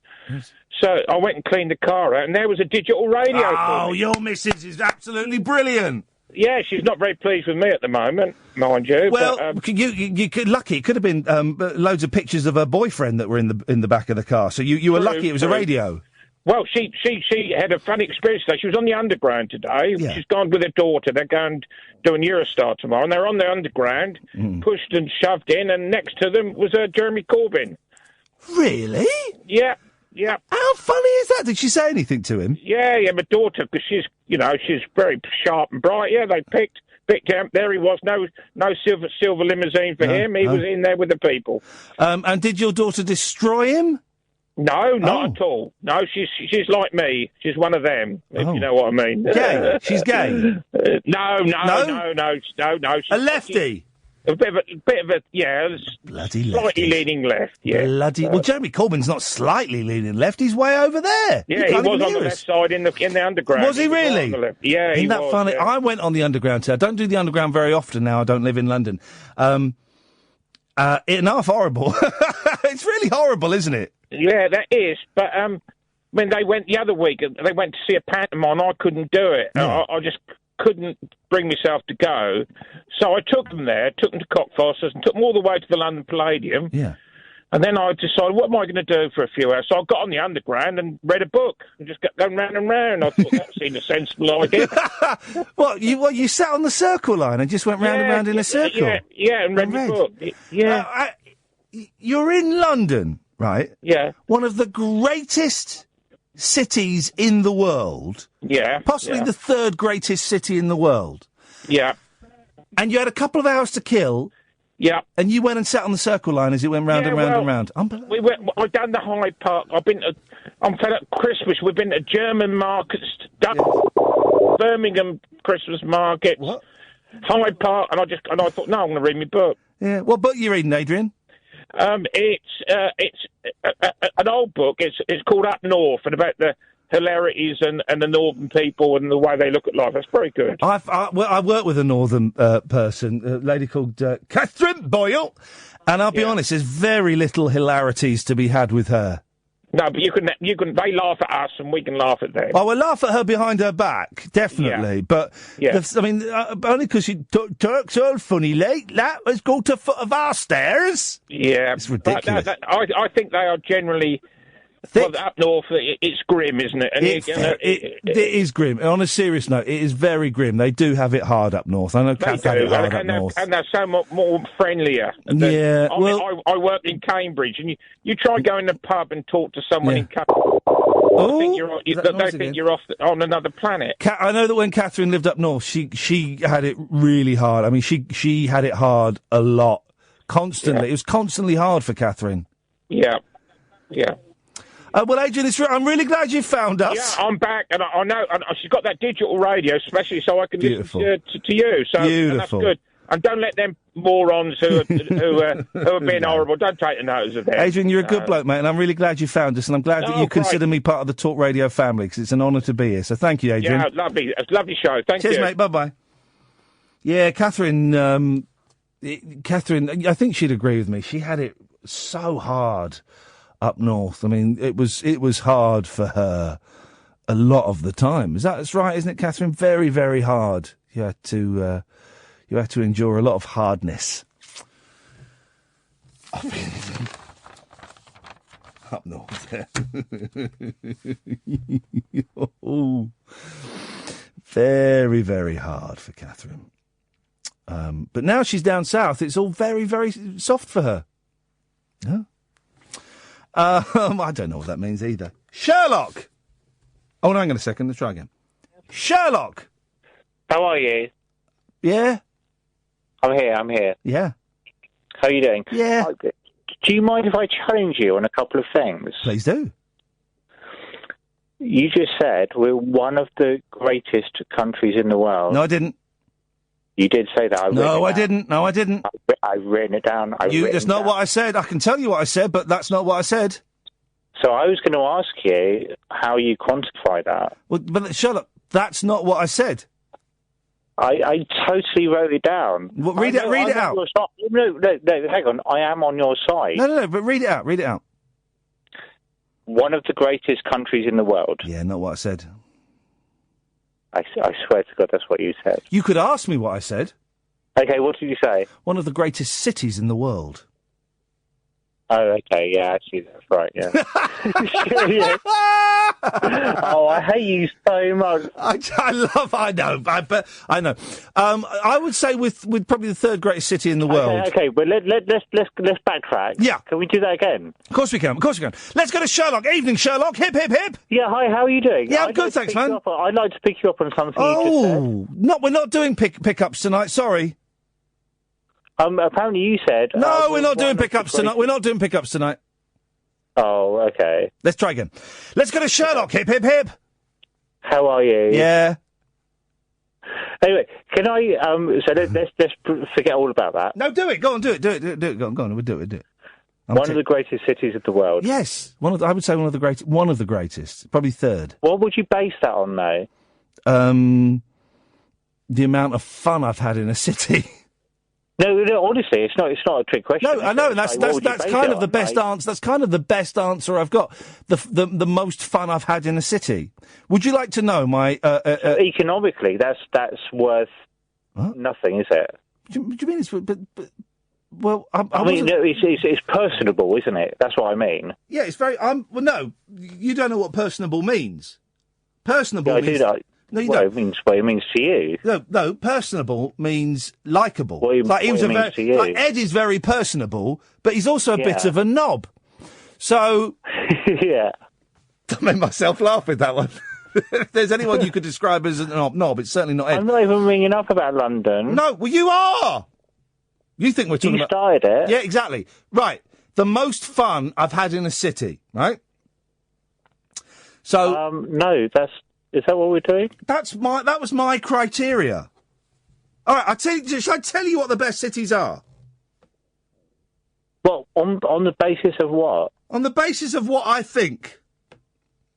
so I went and cleaned the car out, and there was a digital radio for me. Your missus is absolutely brilliant. Yeah, she's not very pleased with me at the moment, mind you. Well, but, you could lucky. It could have been loads of pictures of her boyfriend that were in the back of the car, so you were lucky it was a radio. Well, she had a funny experience today. She was on the Underground today. Yeah. She's gone with her daughter. They're going to do an Eurostar tomorrow, and they're on the Underground, pushed and shoved in, and next to them was Jeremy Corbyn. Really? Yeah, yeah. How funny is that? Did she say anything to him? Yeah, my daughter, because she's very sharp and bright. Yeah, they picked him. There he was. No silver limousine for him. He was in there with the people. And did your daughter destroy him? No, not at all. No, she's like me. She's one of them, if you know what I mean. Gay? She's gay? No. A lefty? A bit of a bloody slightly leaning left. Yeah. Well, Jeremy Corbyn's not slightly leaning left. He's way over there. Yeah, he was on the left side in the Underground. Was he really? Yeah, Isn't that funny? Yeah. I went on the Underground today. I don't do the Underground very often now. I don't live in London. Enough horrible. It's really horrible, isn't it? Yeah, that is. But when they went the other week, they went to see a pantomime. I couldn't do it. No. I just couldn't bring myself to go. So I took them there, took them to Cockfosters, and took them all the way to the London Palladium. Yeah. And then I decided, what am I going to do for a few hours? So I got on the Underground and read a book and just got going round and round. I thought that seemed a sensible idea. What, you sat on the Circle line and just went round and round in a circle? Yeah, and read the book. Yeah. You're in London, right? Yeah. One of the greatest cities in the world. Yeah. Possibly the third greatest city in the world. Yeah. And you had a couple of hours to kill. Yeah. And you went and sat on the Circle line as it went round and round and round. I've done the Hyde Park. I'm fed up Christmas. We've been to German markets, Birmingham Christmas markets, Hyde Park, and I thought, no, I'm going to read my book. Yeah. What book are you reading, Adrian? It's an old book. It's called Up North, and about the hilarities and the northern people and the way they look at life. That's very good. I work with a northern person, a lady called Catherine Boyle, and I'll be honest, there's very little hilarities to be had with her. No, but you can. They laugh at us, and we can laugh at them. I will laugh at her behind her back, definitely. Yeah. But only because she talks all funny like that. Let's go to foot of our stairs. Yeah, it's ridiculous. I think they are generally. Well, up north, it's grim, isn't it? And it is grim. On a serious note, it is very grim. They do have it hard up north. I know Kath had it hard up north. And they're so much more friendlier. Yeah, I work in Cambridge, and you try going to the pub and talk to someone in Cambridge. They think you're on another planet. I know that when Catherine lived up north, she had it really hard. I mean, she had it hard a lot, constantly. Yeah. It was constantly hard for Catherine. Yeah. Well, Adrian, I'm really glad you found us. Yeah, I'm back, and I know and she's got that digital radio, especially so I can listen to you. So beautiful. And that's good. And don't let them morons who are being horrible. Don't take the notice of them. Adrian, you're a good bloke, mate, and I'm really glad you found us, and I'm glad that you consider me part of the Talk Radio family, because it's an honour to be here. So thank you, Adrian. Yeah, lovely. It's a lovely show. Thank you. Cheers, mate. Bye-bye. Yeah, Catherine, I think she'd agree with me. She had it so hard up north. I mean, it was hard for her a lot of the time. That's right, isn't it, Catherine? Very, very hard. You had to endure a lot of hardness. Up north. Oh, very, very hard for Catherine. But now she's down south, it's all very, very soft for her. Huh? I don't know what that means either. Sherlock! Oh, no, hang on a second. Let's try again. Sherlock! How are you? Yeah? I'm here. Yeah. How are you doing? Yeah. Do you mind if I challenge you on a couple of things? Please do. You just said we're one of the greatest countries in the world. No, I didn't. You did say that. No, I didn't. I've written it down. That's not what I said. I can tell you what I said, but that's not what I said. So I was going to ask you how you quantify that. Well, but Sherlock, that's not what I said. I totally wrote it down. Well, read it out. No, hang on. I am on your side. No, but read it out. One of the greatest countries in the world. Yeah, not what I said. I swear to God, that's what you said. You could ask me what I said. Okay, what did you say? One of the greatest cities in the world. Oh, okay, yeah, actually, that's right, yeah. Yeah. Oh, I hate you so much. I know. I would say with probably the third greatest city in the world. Okay, but let's backtrack. Yeah. Can we do that again? Of course we can. Let's go to Sherlock. Evening, Sherlock. Hip, hip, hip. Yeah, hi, how are you doing? Yeah, I'm good, thanks, man. I'd like to pick you up on something you just said. No, we're not doing pickups tonight, sorry. Apparently you said... No, we're not doing pickups tonight. We're not doing pickups tonight. Oh, okay. Let's try again. Let's go to Sherlock. Hip, hip, hip. How are you? Yeah. Anyway, can I... so let's forget all about that. No, do it. Go on, do it. Go on. We'll do it. One of the greatest cities of the world. Yes. I would say one of the greatest. Probably third. What would you base that on, though? The amount of fun I've had in a city. No, honestly, it's not a trick question. No, I know, and that's kind of the best answer. That's kind of the best answer I've got. The most fun I've had in a city. Would you like to know my economically? That's worth nothing, is it? Do you mean it's but well? I mean, no, it's personable, isn't it? That's what I mean. Yeah, it's very. Well, no, you don't know what personable means. Personable. Yeah, means, I do that. No, you well, don't. It means what it means to you. No, personable means likeable. Like Ed is very personable, but he's also a bit of a knob. So yeah, I made myself laugh with that one. If there's anyone you could describe as a knob, it's certainly not Ed. I'm not even ringing up about London. No, well, you are. You think we're talking about... You started it. Yeah, exactly. Right. The most fun I've had in a city, right? So... no, is that what we're doing? That was my criteria. All right, should I tell you what the best cities are? Well, on the basis of what? On the basis of what I think.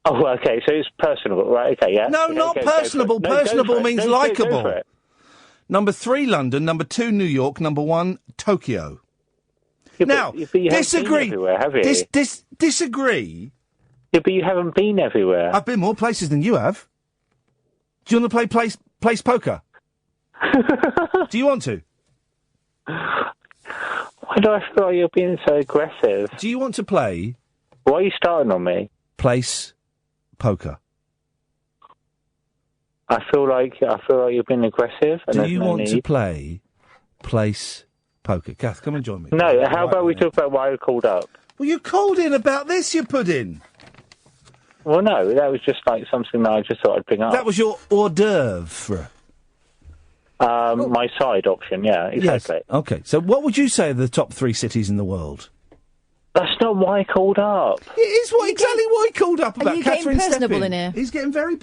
Oh, okay, so it's personable, right? Okay, yeah. No, okay, not personable. No, personable means likeable. Go for it. Number 3, London. Number 2, New York. Number 1, Tokyo. Yeah, now, but you disagree. Haven't been everywhere, have you? Disagree. Yeah, but you haven't been everywhere. I've been more places than you have. Do you want to play place poker? Do you want to? Why do I feel like you're being so aggressive? Do you want to play? Why are you starting on me? Place poker. I feel like you're being aggressive. And do you want to play place poker? Kath, come and join me. No, how about we talk about why I called up? Well, you called in about this, you pudding. Well, no, that was just like something that I just thought I'd bring up. That was your hors d'oeuvre. My side option, yeah, exactly. Yes. Okay, so what would you say are the top 3 cities in the world? That's not why I called up. It is exactly what he called up about. Are you Catherine getting personable Steppin. in here? He's getting very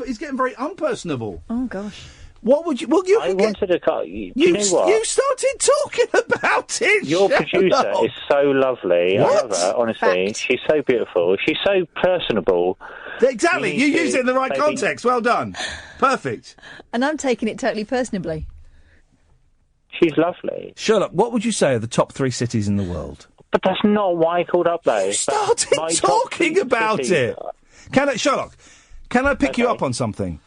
unpersonable. Oh gosh. What would you? Well, you. I wanted to cut. You know what? You started talking about it. Your producer is so lovely. What? I love her. Honestly, Fact. she's so beautiful. She's so personable. Exactly. You used it in the right context. Well done. Perfect. And I'm taking it totally personably. She's lovely. Sherlock, what would you say are the top 3 cities in the world? But that's not why I called up, though. You started talking about it. Sherlock, can I pick you up on something?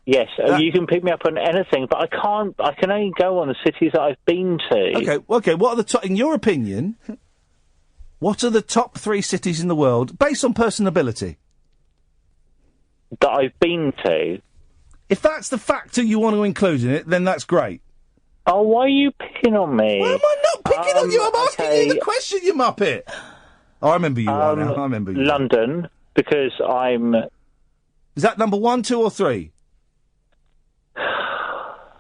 Yes, you can pick me up on anything, but I can't. I can only go on the cities that I've been to. Okay. What are the top? In your opinion, what are the top 3 cities in the world based on personability that I've been to? If that's the factor you want to include in it, then that's great. Oh, why are you picking on me? Why am I not picking on you? I'm asking you the question, you muppet. Oh, I remember you are now. I remember you. London, because I'm. Is Is that number 1, 2, or 3?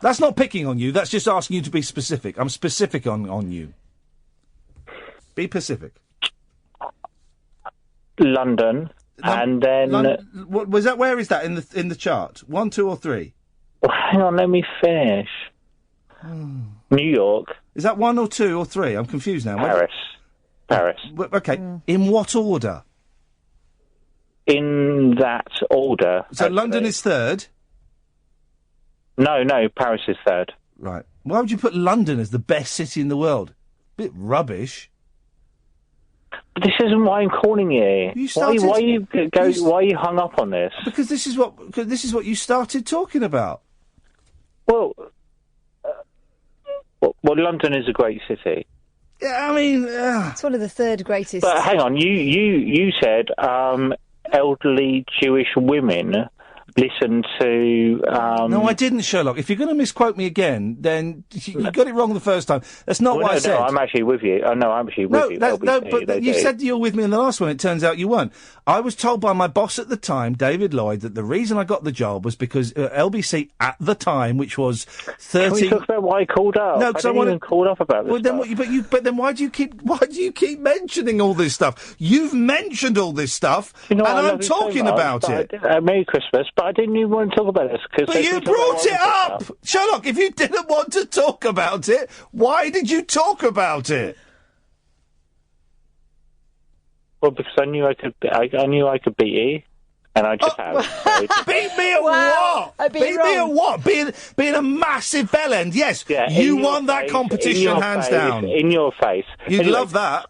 That's not picking on you. That's just asking you to be specific. I'm specific on you. Be specific. London, and then what was that? Where is that in the chart? 1, 2, or 3? Well, hang on, let me finish. New York. Is that 1 or 2 or 3? I'm confused now. Paris. Okay. In what order? In that order. So London is third? No, Paris is third. Right. Why would you put London as the best city in the world? Bit rubbish. But this isn't why I'm calling you. Why are you hung up on this? Because this is what you started talking about. Well, London is a great city. Yeah, I mean, it's one of the third greatest. But hang on, you said elderly Jewish women listen to... No, I didn't, Sherlock. If you're going to misquote me again, then you got it wrong the first time. That's not what I said. No, I'm actually with you. I'm actually with you. But you said you were with me in the last one. It turns out you weren't. I was told by my boss at the time, David Lloyd, that the reason I got the job was because LBC at the time, which was 30... Can we talk about why I called up? No, because I didn't even call up about this stuff. But then why do you keep mentioning all this stuff? You've mentioned all this stuff, and I'm talking about it. Merry Christmas. But I didn't even want to talk about this. But you brought it up! Sherlock, if you didn't want to talk about it, why did you talk about it? Well, because I knew I could beat you, and I just have. So beat me at what? Beat me at what? Being a massive bellend, yes. Yeah, you won that competition, hands down. In your face. You'd love that.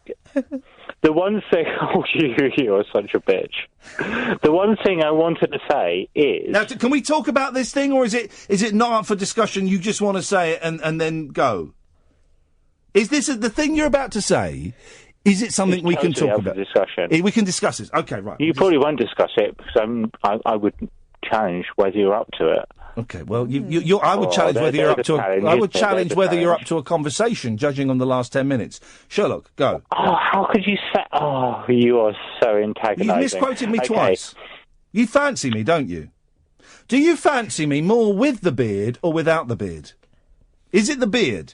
The one thing... Oh, you're such a bitch. The one thing I wanted to say is... Now, can we talk about this thing, or is it not up for discussion, you just want to say it and then go? Is this the thing you're about to say... Is it something we can talk about? Discussion. We can discuss this. Okay, right. You probably won't discuss it because I would challenge whether you're up to it. Okay, well, I would challenge whether you're up to. I would challenge whether you're up to a conversation, judging on the last 10 minutes. Sherlock, go. Oh, how could you say? Oh, you are so antagonising. You've misquoted me twice. You fancy me, don't you? Do you fancy me more with the beard or without the beard? Is it the beard?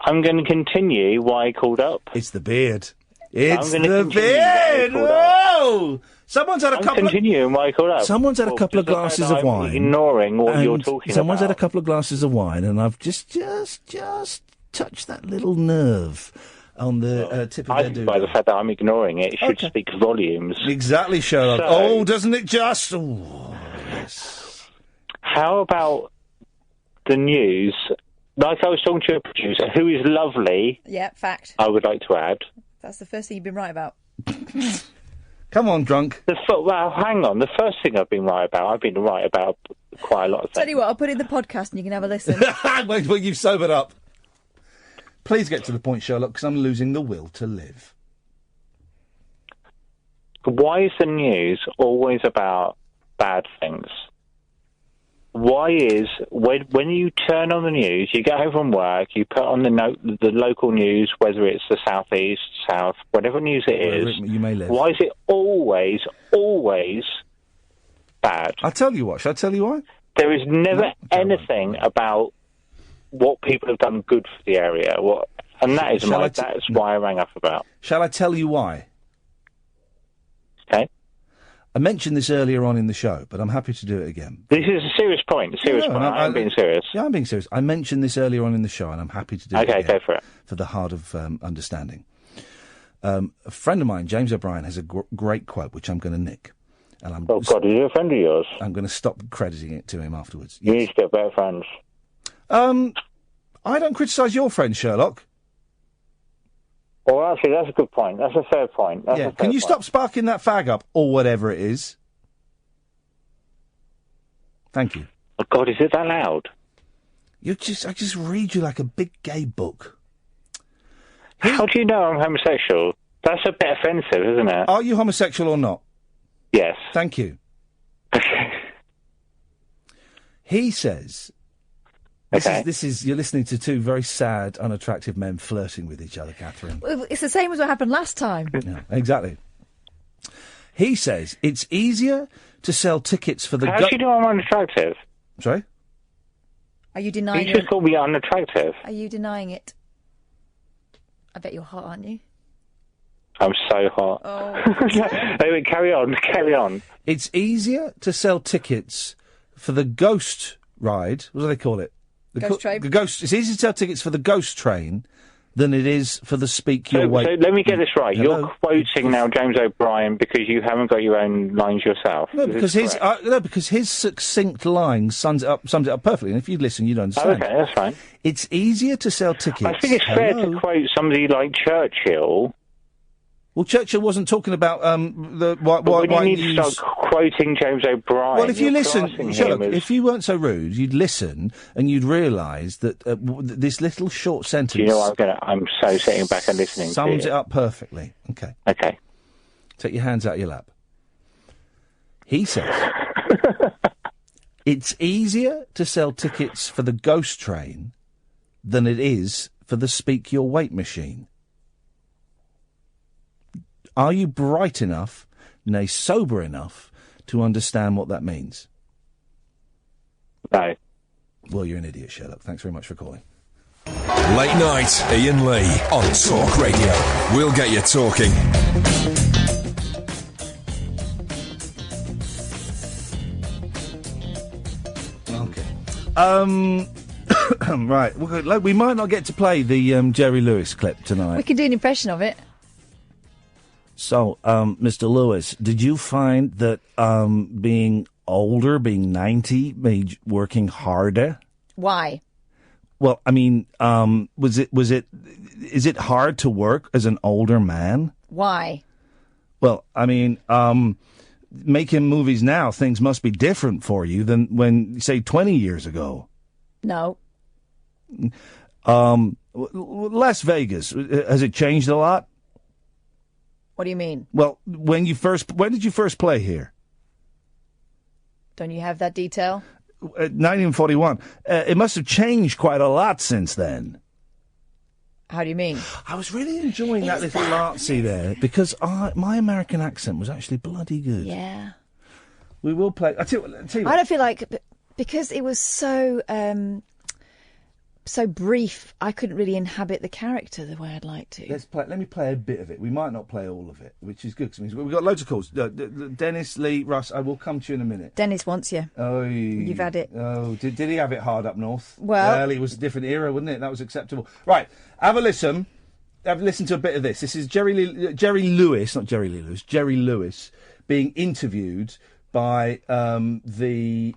I'm going to continue why I called up. It's the beard. It's the beard! Whoa! Someone's had a couple continuing why I called up. Someone's had a couple of glasses of wine. Ignoring what you're talking about. Someone's had a couple of glasses of wine, and I've just touched that little nerve on the tip of their doodah. By the fact that I'm ignoring it, it should speak volumes. Exactly, Sherlock. So, doesn't it just? Oh, yes. How about the news? Like I was talking to a producer who is lovely. Yeah, fact. I would like to add. That's the first thing you've been right about. Come on, drunk. Well, hang on. The first thing I've been right about quite a lot of things. Tell you what, I'll put it in the podcast and you can have a listen. Well, you've sobered up. Please get to the point, Sherlock, because I'm losing the will to live. Why is the news always about bad things? Why is when you turn on the news, you get home from work, you put on the local news, whether it's the southeast, south, whatever news it is. You may live. Why is it always bad? I'll tell you what. Shall I tell you why? There is never anything about what people have done good for the area. And that is that's why I rang up about. Shall I tell you why? Okay. I mentioned this earlier on in the show, but I'm happy to do it again. This is a serious point. I'm being serious. Yeah, I'm being serious. I mentioned this earlier on in the show, and I'm happy to do it again. Okay, go for it. For the heart of understanding. A friend of mine, James O'Brien, has a great quote, which I'm going to nick. And God, is he a friend of yours? I'm going to stop crediting it to him afterwards. You need to get better friends. I don't criticise your friend, Sherlock. Well, actually, that's a good point. That's a fair point. Can you stop sparking that fag up, or whatever it is? Thank you. Oh, God, is it that loud? I just read you like a big gay book. How do you know I'm homosexual? That's a bit offensive, isn't it? Are you homosexual or not? Yes. Thank you. He says... This is you're listening to two very sad, unattractive men flirting with each other, Catherine. Well, it's the same as what happened last time. Yeah, exactly. He says it's easier to sell tickets for the... How do you know I'm unattractive? Sorry? Are you denying You just called me unattractive. Are you denying it? I bet you're hot, aren't you? I'm so hot. Oh. Anyway, carry on. It's easier to sell tickets for the ghost ride. What do they call it? Ghost train? The ghost. It's easier to sell tickets for the ghost train than it is for the Speak Your Way. So let me get this right. Hello? You're quoting now James O'Brien because you haven't got your own lines yourself. No, Is this because his succinct line sums it up perfectly. And if you listen, you'd Oh, understand. okay, that's fine. It's easier to sell tickets. I think it's fair to quote somebody like Churchill. Well, Churchill wasn't talking about But when you need to start quoting James O'Brien. Well, if you you're listen, classing Sherlock, him as- if you weren't so rude, you'd listen and you'd realise that this little short sentence. Do you know I'm so sitting back and listening. Sums to it up perfectly. Okay. Okay. Take your hands out of your lap. He says it's easier to sell tickets for the ghost train than it is for the Speak Your Weight machine. Are you bright enough, nay, sober enough, to understand what that means? No. Well, you're an idiot, Sherlock. Thanks very much for calling. Late night, Iain Lee on Talk Radio. We'll get you talking. Right. We might not get to play the Jerry Lewis clip tonight. We can do an impression of it. So, Mr. Lewis, did you find that being older, being 90, made working harder? Why? Well, I mean, is it hard to work as an older man? Why? Well, I mean, making movies now, things must be different for you than when, say, 20 years ago. No. Las Vegas, has it changed a lot? What do you mean? Well, when did you first play here? Don't you have that detail? 1941. It must have changed quite a lot since then. How do you mean? I was really enjoying that little artsy there because my American accent was actually bloody good. Yeah. We will play. I don't feel like because it was so brief. I couldn't really inhabit the character the way I'd like to. Let me play a bit of it. We might not play all of it, which is good because we've got loads of calls. Dennis, Lee, Russ. I will come to you in a minute. Dennis wants you. Oh, you've had it. Oh, did he have it hard up north? Well, it was a different era, wasn't it? That was acceptable. Right, have a listen. Have a listen to a bit of this. This is Jerry Lewis, not Jerry Lee Lewis. Jerry Lewis being interviewed by the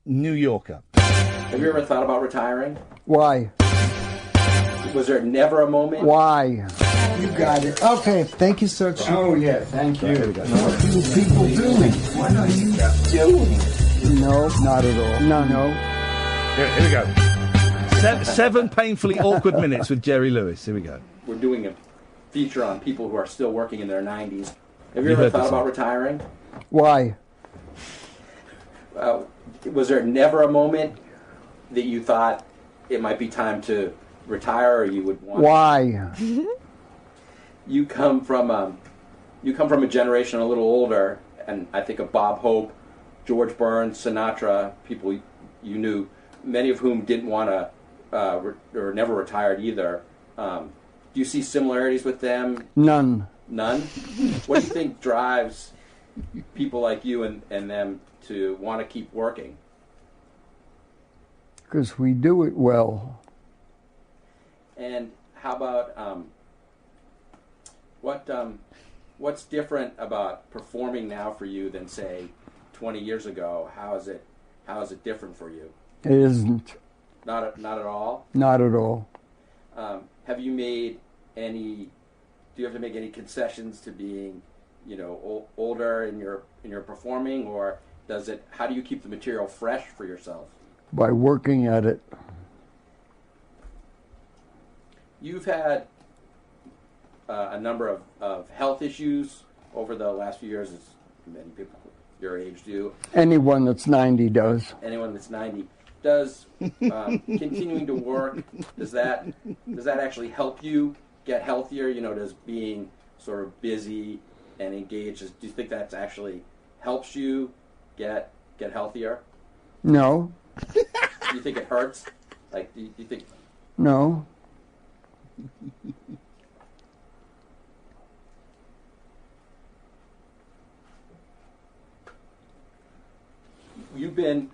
New Yorker. Have you ever thought about retiring? Why? Was there never a moment? Why? You got it. Okay, thank you, sir. Oh, yeah, thank you. There we go. People doing. Why not you doing it? No, not at all. No. Here we go. Seven painfully awkward minutes with Jerry Lewis. Here we go. We're doing a feature on people who are still working in their 90s. Have you ever thought about retiring? Why? Was there never a moment that you thought it might be time to retire, or you would want? Why? You come from a generation a little older, and I think of Bob Hope, George Burns, Sinatra, people you knew, many of whom didn't want to or never retired either. Do you see similarities with them? None. None? What do you think drives people like you and them to want to keep working? Because we do it well. And how about what's different about performing now for you than say 20 years ago? How is it different for you? It isn't. Not at all. Not at all. Have you made any? Do you have to make any concessions to being, older in your performing, or does it? How do you keep the material fresh for yourself? By working at it. You've had a number of health issues over the last few years, as many people your age do. Anyone that's 90 does. Anyone that's 90 does. Continuing to work, does that actually help you get healthier? Does being sort of busy and engage. Do you think that actually helps you get healthier? No. Do you think it hurts? Like, do you think? No. You've been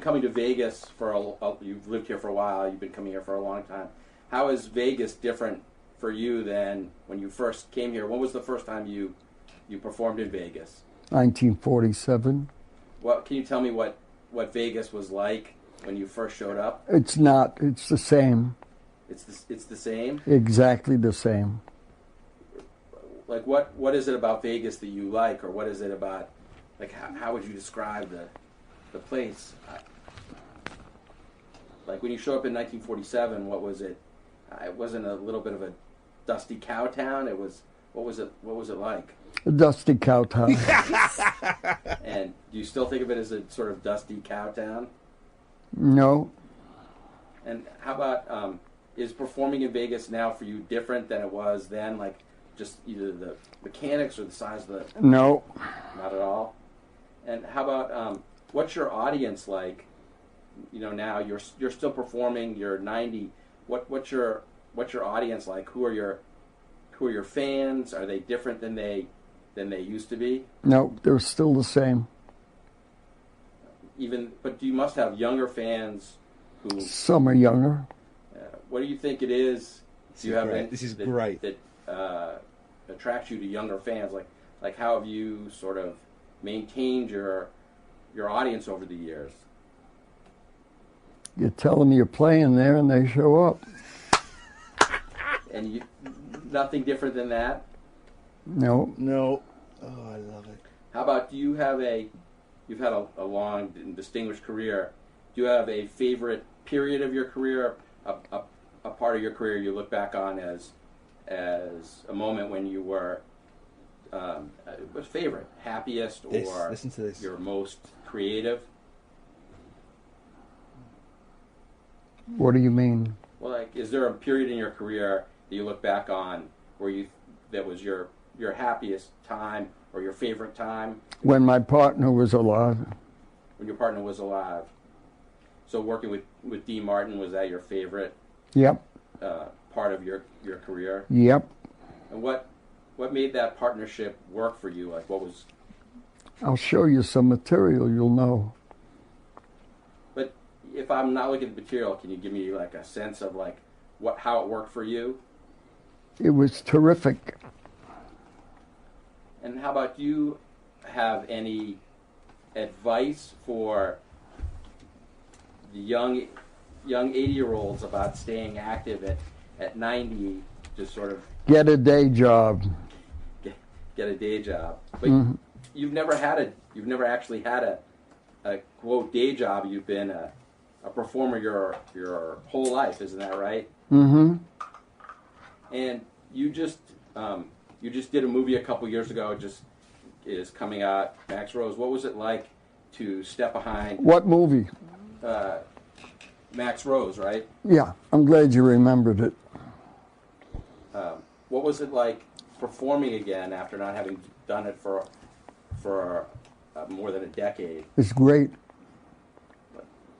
coming to Vegas you've lived here for a while. You've been coming here for a long time. How is Vegas different for you than when you first came here? When was the first time you performed in Vegas? 1947. Well, can you tell me what Vegas was like when you first showed up? It's not. It's the same. It's the same? Exactly the same. Like, what is it about Vegas that you like, or what is it about, like, how would you describe the place? Like, when you show up in 1947, what was it? It wasn't a little bit of a dusty cow town. It was, what was it like? A dusty cow town. And do you still think of it as a sort of dusty cow town? No. And how about, is performing in Vegas now for you different than it was then? Like, just either the mechanics or the size of the... No. Not at all? And how about, what's your audience like? You know, now you're still performing, you're 90. What's your audience like? Who are your fans? Are they different than they used to be? No, they're still the same. But you must have younger fans who... Some are younger. What do you think it is? This is great. That attracts you to younger fans? Like how have you sort of maintained your audience over the years? You tell them you're playing there and they show up. And nothing different than that? No. No. Oh, I love it. How about, you've had a long and distinguished career. Do you have a favorite period of your career, a part of your career you look back on as a moment when you were favorite, happiest, or listen to this. Your most creative? What do you mean? Well, like, is there a period in your career that you look back on where that was your happiest time or your favorite time? When my partner was alive. When your partner was alive. So working with Dean Martin, was that your favorite? Yep. Part of your career? Yep. And what made that partnership work for you? Like, what was... I'll show you some material, you'll know. But if I'm not looking at the material, can you give me like a sense of like how it worked for you? It was terrific. And how about, do you have any advice for the young 80-year-olds about staying active at 90, just sort of... Get a day job. Get a day job. But you've never actually had a quote day job. You've been a performer your whole life, isn't that right? Mm-hmm. And you just did a movie a couple years ago. It just is coming out, Max Rose. What was it like to step behind... What movie? Max Rose, right? Yeah, I'm glad you remembered it. What was it like performing again after not having done it for more than a decade? It's great.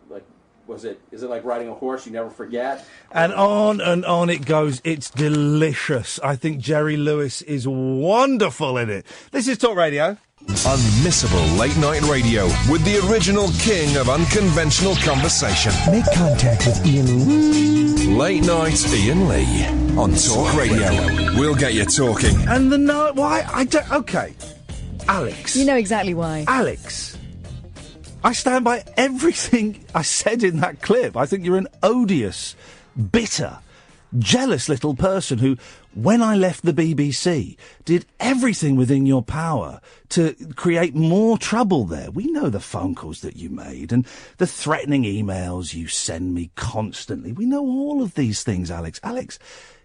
Like, is it like riding a horse you never forget? And on it goes. It's delicious. I think Jerry Lewis is wonderful in it. This is Talk Radio. Unmissable late night radio with the original king of unconventional conversation. Make contact with Iain. Late night Iain Lee on Talk Radio. We'll get you talking. And why? I don't. Okay, Alex. You know exactly why. Alex, I stand by everything I said in that clip. I think you're an odious, bitter, jealous little person who, when I left the BBC, did everything within your power to create more trouble there. We know the phone calls that you made and the threatening emails you send me constantly. We know all of these things, Alex. Alex,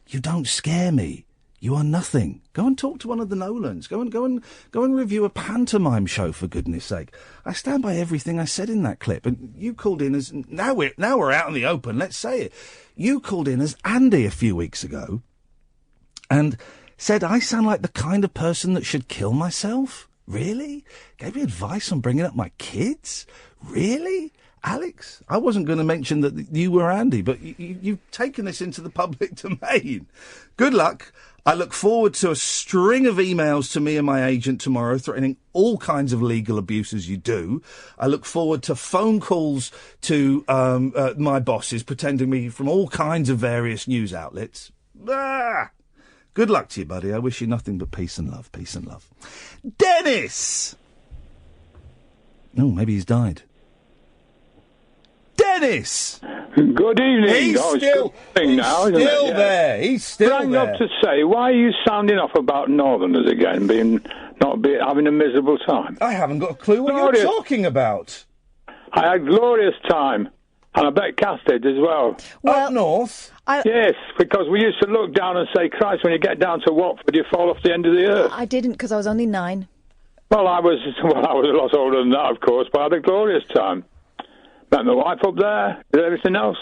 you don't scare me. You are nothing. Go and talk to one of the Nolans. Go and review a pantomime show, for goodness sake. I stand by everything I said in that clip. And you called in as now we're out in the open. Let's say it. You called in as Andy a few weeks ago, and said I sound like the kind of person that should kill myself. Really? Gave me advice on bringing up my kids? Really? Alex, I wasn't going to mention that you were Andy, but you've taken this into the public domain. Good luck. I look forward to a string of emails to me and my agent tomorrow threatening all kinds of legal abuse as you do. I look forward to phone calls to my bosses pretending me from all kinds of various news outlets. Good luck to you, buddy. I wish you nothing but peace and love. Peace and love. Dennis! Oh, maybe he's died. Dennis! Good evening. He's still there. He's still Rang there. up to say, why are you sounding off about Northerners again, having a miserable time? I haven't got a clue what you're talking about. I had a glorious time, and I bet Cass did as well. Up north? Yes, because we used to look down and say, Christ, when you get down to Watford, you fall off the end of the earth. I didn't, because I was only 9. Well, I was a lot older than that, of course, but I had a glorious time. Met my wife up there, did everything else.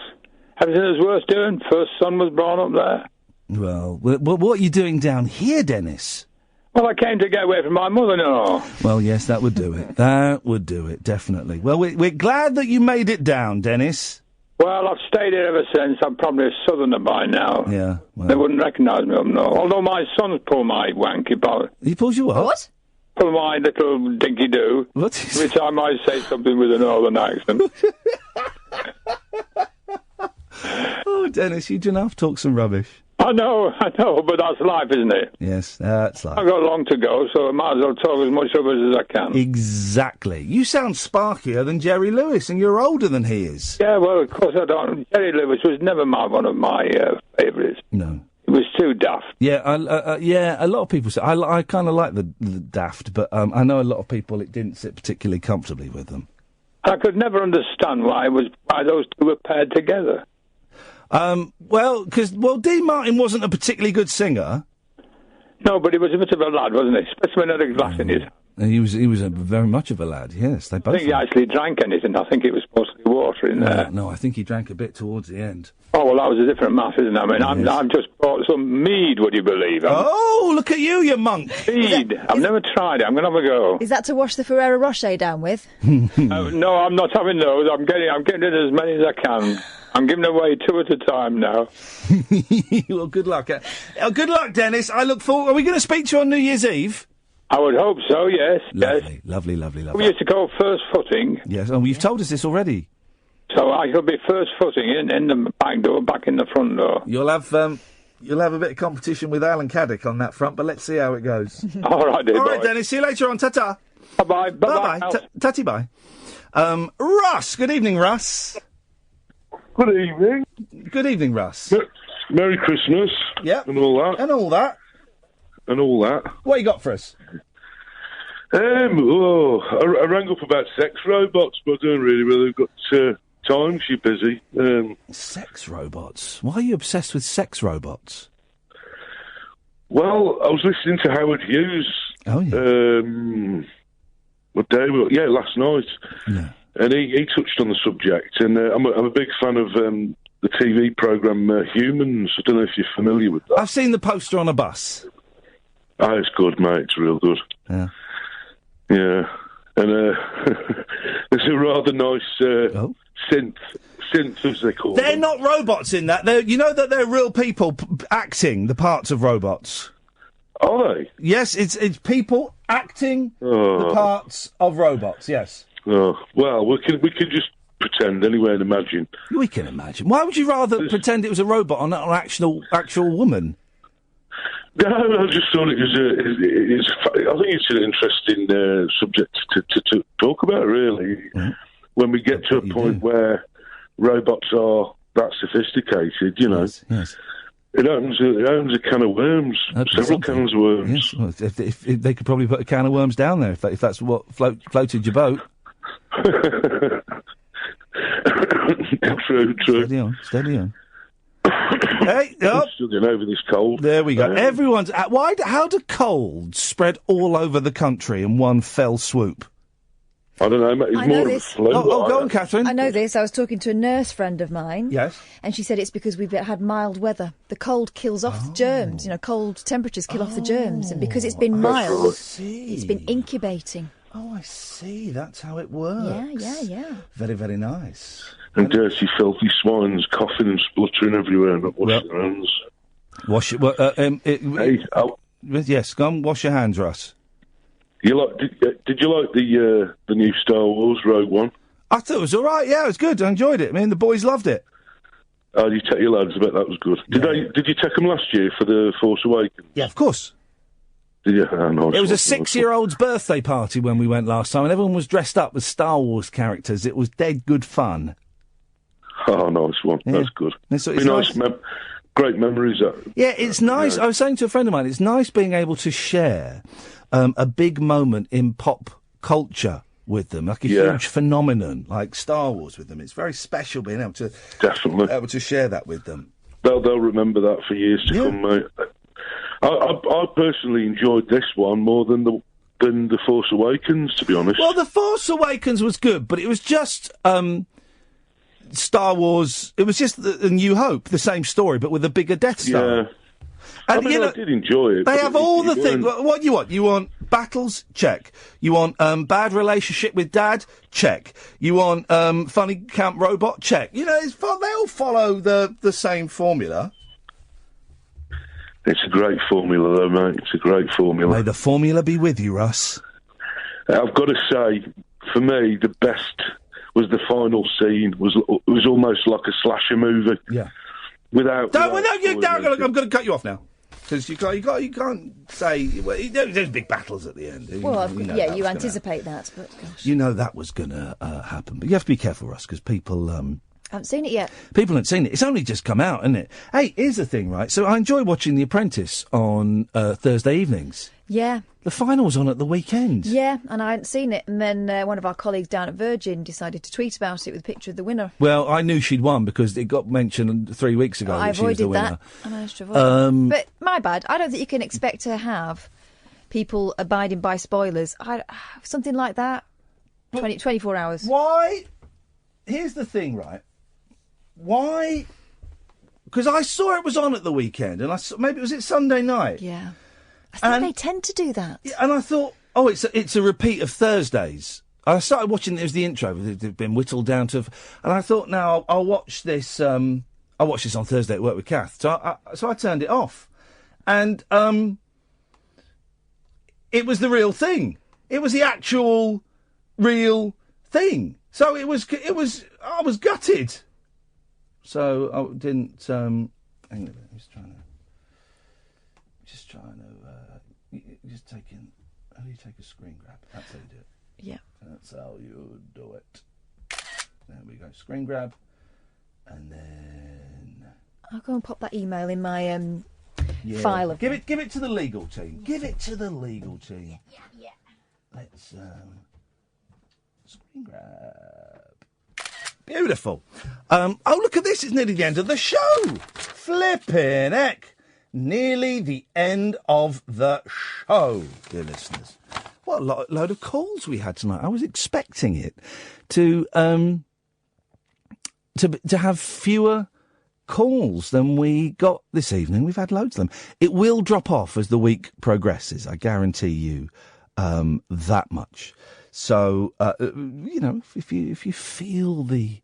Everything that was worth doing. First son was born up there. Well, what are you doing down here, Dennis? Well, I came to get away from my mother-in-law. Well, yes, that would do it. That would do it, definitely. Well, we're glad that you made it down, Dennis. Well, I've stayed here ever since. I'm probably a southerner by now. Yeah. Well. They wouldn't recognise me up north. Although my sons pull my wanky ball. He pulls you what? What? Pull my little dinky-do. What? Every time I say something with a northern accent. Oh, Dennis, you do enough talk some rubbish. I know, but that's life, isn't it? Yes, that's life. I've got long to go, so I might as well talk as much rubbish as I can. Exactly. You sound sparkier than Jerry Lewis, and you're older than he is. Yeah, well, of course I don't. Jerry Lewis was never one of my favourites. No. It was too daft. Yeah, a lot of people say I kind of like the daft, but I know a lot of people it didn't sit particularly comfortably with them. I could never understand why those two were paired together. Because Dean Martin wasn't a particularly good singer. No, but he was a bit of a lad, wasn't he? Especially when he had a glass in his hand. He was very much of a lad. Yes, they both. I think he actually drank anything. I think it was supposed to be water in there. No, I think he drank a bit towards the end. Oh well, that was a different mass, isn't it? I mean, I've just bought some mead. Would you believe? Oh, look at you monk! Mead. I've never tried it. I'm going to have a go. Is that to wash the Ferrero Rocher down with? No, I'm not having those. I'm getting as many as I can. I'm giving away 2 at a time now. Well, good luck. Good luck, Dennis. I look forward. Are we going to speak to you on New Year's Eve? I would hope so, yes. Lovely, yes. Lovely. We used to call first footing. Yes, you've told us this already. So I shall be first footing in the back door, back in the front door. You'll have a bit of competition with Alan Caddick on that front, but let's see how it goes. All right, dear. All right, Dennis. See you later on. Ta-ta. Bye-bye. Bye-bye. Tatty bye. Russ. Good evening, Russ. Good evening. Good evening, Russ. Merry Christmas. Yep. And all that. And all that. And all that. What you got for us? I rang up about sex robots, but I don't really got time. She's busy. Sex robots? Why are you obsessed with sex robots? Well, I was listening to Howard Hughes. Oh, yeah. Last night. Yeah. And he touched on the subject, and I'm a big fan of the TV programme Humans. I don't know if you're familiar with that. I've seen the poster on a bus. Oh, it's good, mate. It's real good. Yeah. Yeah. And there's a rather nice synth, as they call They're them. not robots in that. You know that they're real people acting the parts of robots. Are they? Yes, it's people acting the parts of robots, yes. Oh, well, we can just pretend anyway and imagine. We can imagine. Why would you rather pretend it was a robot or not an actual woman? No, I just thought it was I think it's an interesting subject to talk about, really. Mm-hmm. When we get to a point where robots are that sophisticated, you know. Yes. It opens a can of worms, several cans of worms. Yes, well, if they could probably put a can of worms down there if that's what floated your boat. True. Steady on. Hey, I'm still getting over this cold. There we go. Everyone's how do colds spread all over the country in one fell swoop? I don't know, it's I more know of a this. flu. Go on, Catherine. I know this. I was talking to a nurse friend of mine. Yes. And she said it's because we've had mild weather. The cold kills off the germs. You know, cold temperatures kill off the germs. And because it's been mild, it's been incubating. Oh, I see. That's how it works. Yeah. Very, very nice. And dirty, filthy swines coughing and spluttering everywhere and not washing their hands. Wash it. Yes, go on, wash your hands, Russ. Did you like the new Star Wars Rogue One? I thought it was all right. Yeah, it was good. I enjoyed it. I mean, the boys loved it. Oh, you take your lads. I bet that was good. Did you take them last year for the Force Awakens? Yeah, of course. Did you? Oh, nice. It was a 6-year-old's birthday party when we went last time, and everyone was dressed up as Star Wars characters. It was dead good fun. Oh, nice one. Yeah. That's good. It's nice. Great memories. Yeah, it's nice. I was saying to a friend of mine, it's nice being able to share a big moment in pop culture with them, like a huge phenomenon like Star Wars with them. It's very special being able to able to share that with them. They'll remember that for years to come, mate. I personally enjoyed this one more than the Force Awakens, to be honest. Well, the Force Awakens was good, but it was just Star Wars. It was just the New Hope, the same story, but with a bigger Death Star. Yeah. And, I did enjoy it. They have all the things. What you want? You want battles? Check. You want bad relationship with Dad? Check. You want funny camp robot? Check. You know, they all follow the same formula. It's a great formula, though, mate. It's a great formula. May the formula be with you, Russ. I've got to say, for me, the best was the final scene. It was almost like a slasher movie. Yeah. I'm going to cut you off now. Because you can't say there's big battles at the end. Well, you anticipate that, but gosh. You know that was going to happen, but you have to be careful, Russ, because people haven't seen it yet. People haven't seen it. It's only just come out, isn't it? Hey, here's the thing, right? So I enjoy watching The Apprentice on Thursday evenings. Yeah. The final was on at the weekend. Yeah, and I hadn't seen it. And then one of our colleagues down at Virgin decided to tweet about it with a picture of the winner. Well, I knew she'd won because it got mentioned 3 weeks ago that she was the winner. I managed to avoid that. But my bad. I don't think you can expect to have people abiding by spoilers. Something like that. 24 hours. Why? Here's the thing, right? Why? Because I saw it was on at the weekend, and maybe was it Sunday night? Yeah. I think they tend to do that. Yeah, and I thought, it's a repeat of Thursdays. I started watching, it was the intro, they've been whittled down to... And I thought, now, I'll watch this, I'll watch this on Thursday at work with Kath. So I turned it off. And it was the real thing. It was the actual real thing. So I was gutted. So I didn't, hang on a minute, I'm just trying to... How do you take a screen grab? That's how you do it. Yeah. That's how you do it. There we go. Screen grab. And then... I'll go and pop that email in my file. Give it to the legal team. Give it to the legal team. Yeah. Let's... screen grab. Beautiful. Look at this. It's nearly the end of the show. Flippin' heck. Nearly the end of the show, dear listeners. What a load of calls we had tonight. I was expecting it to have fewer calls than we got this evening. We've had loads of them. It will drop off as the week progresses. I guarantee you that much. So if you feel the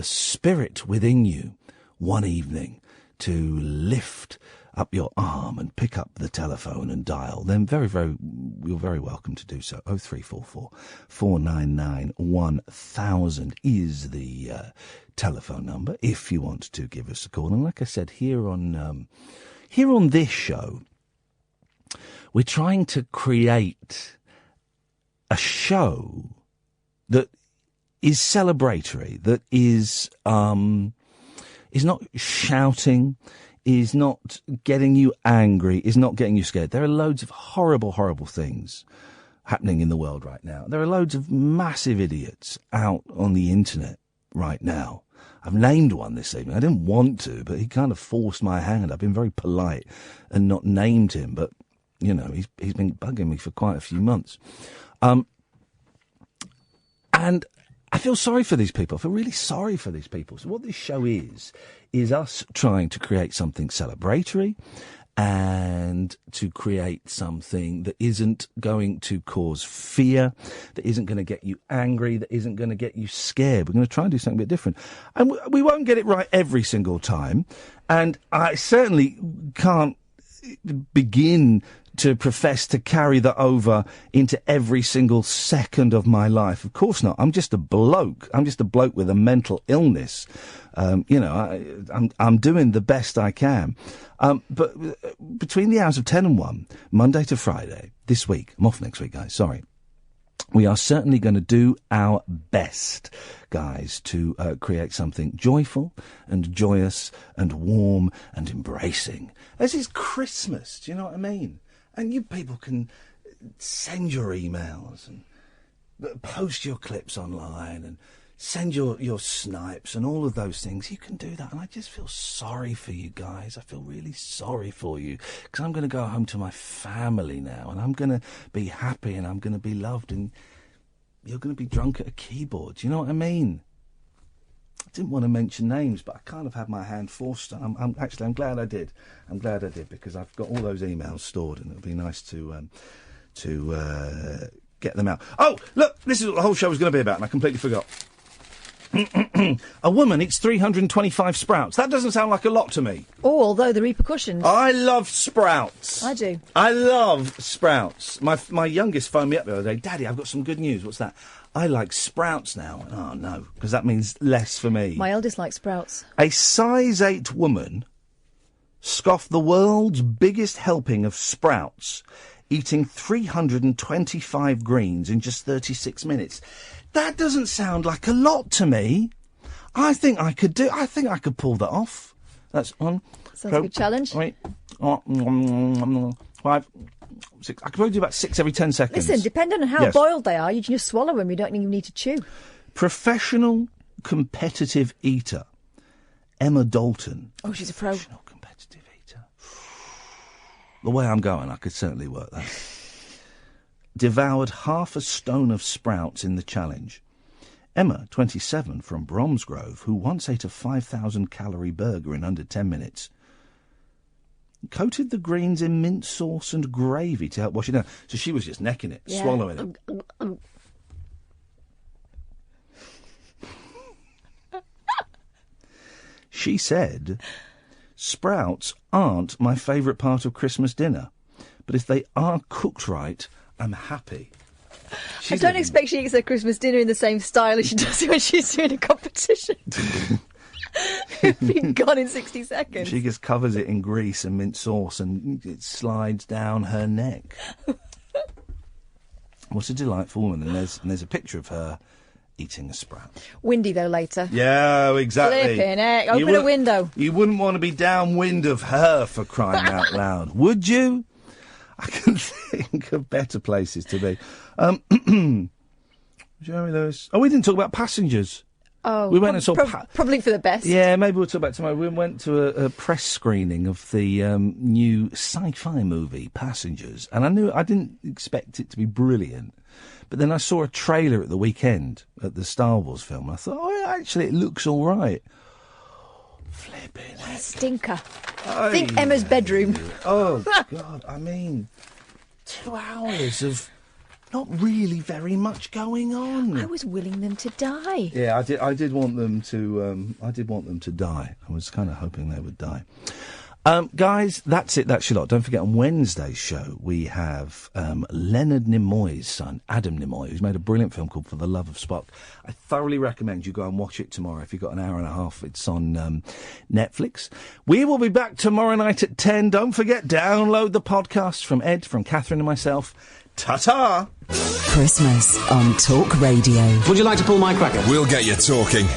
spirit within you one evening to lift up your arm and pick up the telephone and dial, then you're very welcome to do so. 0344 499 1000 is the telephone number if you want to give us a call. And like I said, here on this show, we're trying to create a show that is celebratory, that is not shouting, is not getting you angry, is not getting you scared. There are loads of horrible, horrible things happening in the world right now. There are loads of massive idiots out on the internet right now. I've named one this evening. I didn't want to, but he kind of forced my hand. I've been very polite and not named him, but, he's been bugging me for quite a few months. And I feel sorry for these people. I feel really sorry for these people. So what this show is us trying to create something celebratory and to create something that isn't going to cause fear, that isn't going to get you angry, that isn't going to get you scared. We're going to try and do something a bit different. And we won't get it right every single time. And I certainly can't begin to profess to carry that over into every single second of my life. Of course not. I'm just a bloke. I'm just a bloke with a mental illness. I'm doing the best I can. But between the hours of 10 and 1, Monday to Friday, this week, I'm off next week, guys, sorry. We are certainly going to do our best, guys, to create something joyful and joyous and warm and embracing. This is Christmas, do you know what I mean? And you people can send your emails and post your clips online and send your snipes and all of those things. You can do that. And I just feel sorry for you guys. I feel really sorry for you because I'm going to go home to my family now and I'm going to be happy and I'm going to be loved and you're going to be drunk at a keyboard. Do you know what I mean? I didn't want to mention names, but I kind of had my hand forced. I'm glad I did. I'm glad I did because I've got all those emails stored, and it'll be nice to get them out. Oh, look, this is what the whole show was going to be about, and I completely forgot. A woman eats 325 sprouts. That doesn't sound like a lot to me. Oh, although the repercussions. I love sprouts. I do. I love sprouts. My youngest phoned me up the other day. Daddy, I've got some good news. What's that? I like sprouts now. Oh, no, because that means less for me. My eldest likes sprouts. A size 8 woman scoffed the world's biggest helping of sprouts, eating 325 greens in just 36 minutes. That doesn't sound like a lot to me. I think I could pull that off. That's on. Sounds like a good challenge. Wait. 5, 6. I could probably do about 6 every 10 seconds. Listen, depending on how boiled they are, you can just swallow them. You don't even need to chew. Professional competitive eater, Emma Dalton. Oh, she's a pro. Professional competitive eater. The way I'm going, I could certainly work that. Devoured half a stone of sprouts in the challenge. Emma, 27, from Bromsgrove, who once ate a 5,000-calorie burger in under 10 minutes, coated the greens in mint sauce and gravy to help wash it down. So she was just necking it, swallowing it. She said, sprouts aren't my favourite part of Christmas dinner, but if they are cooked right, I'm happy. I don't expect she eats her Christmas dinner in the same style as she does when she's doing a competition. It'd be gone in 60 seconds. She just covers it in grease and mint sauce and it slides down her neck. What a delightful woman. And there's a picture of her eating a sprout. Windy, though, later. Yeah, exactly. Flipping heck. Open a window. You wouldn't want to be downwind of her, for crying out loud, would you? I can think of better places to be. Jeremy Lewis. Oh, we didn't talk about Passengers. Oh, we went and saw probably for the best. Yeah, maybe we'll talk about it tomorrow. We went to a press screening of the new sci-fi movie Passengers, and I didn't expect it to be brilliant, but then I saw a trailer at the weekend at the Star Wars film, and I thought, oh, actually, it looks all right. Flipping what a stinker! Think Emma's bedroom. Oh God! I mean, 2 hours of not really very much going on. I was willing them to die. Yeah, I did want them to. I did want them to die. I was kind of hoping they would die. Guys, that's it. That's your lot. Don't forget, on Wednesday's show, we have Leonard Nimoy's son, Adam Nimoy, who's made a brilliant film called For the Love of Spock. I thoroughly recommend you go and watch it tomorrow. If you've got an hour and a half, it's on Netflix. We will be back tomorrow night at 10. Don't forget, download the podcast from Ed, from Catherine and myself. Ta-ta! Christmas on Talk Radio. Would you like to pull my cracker? We'll get you talking.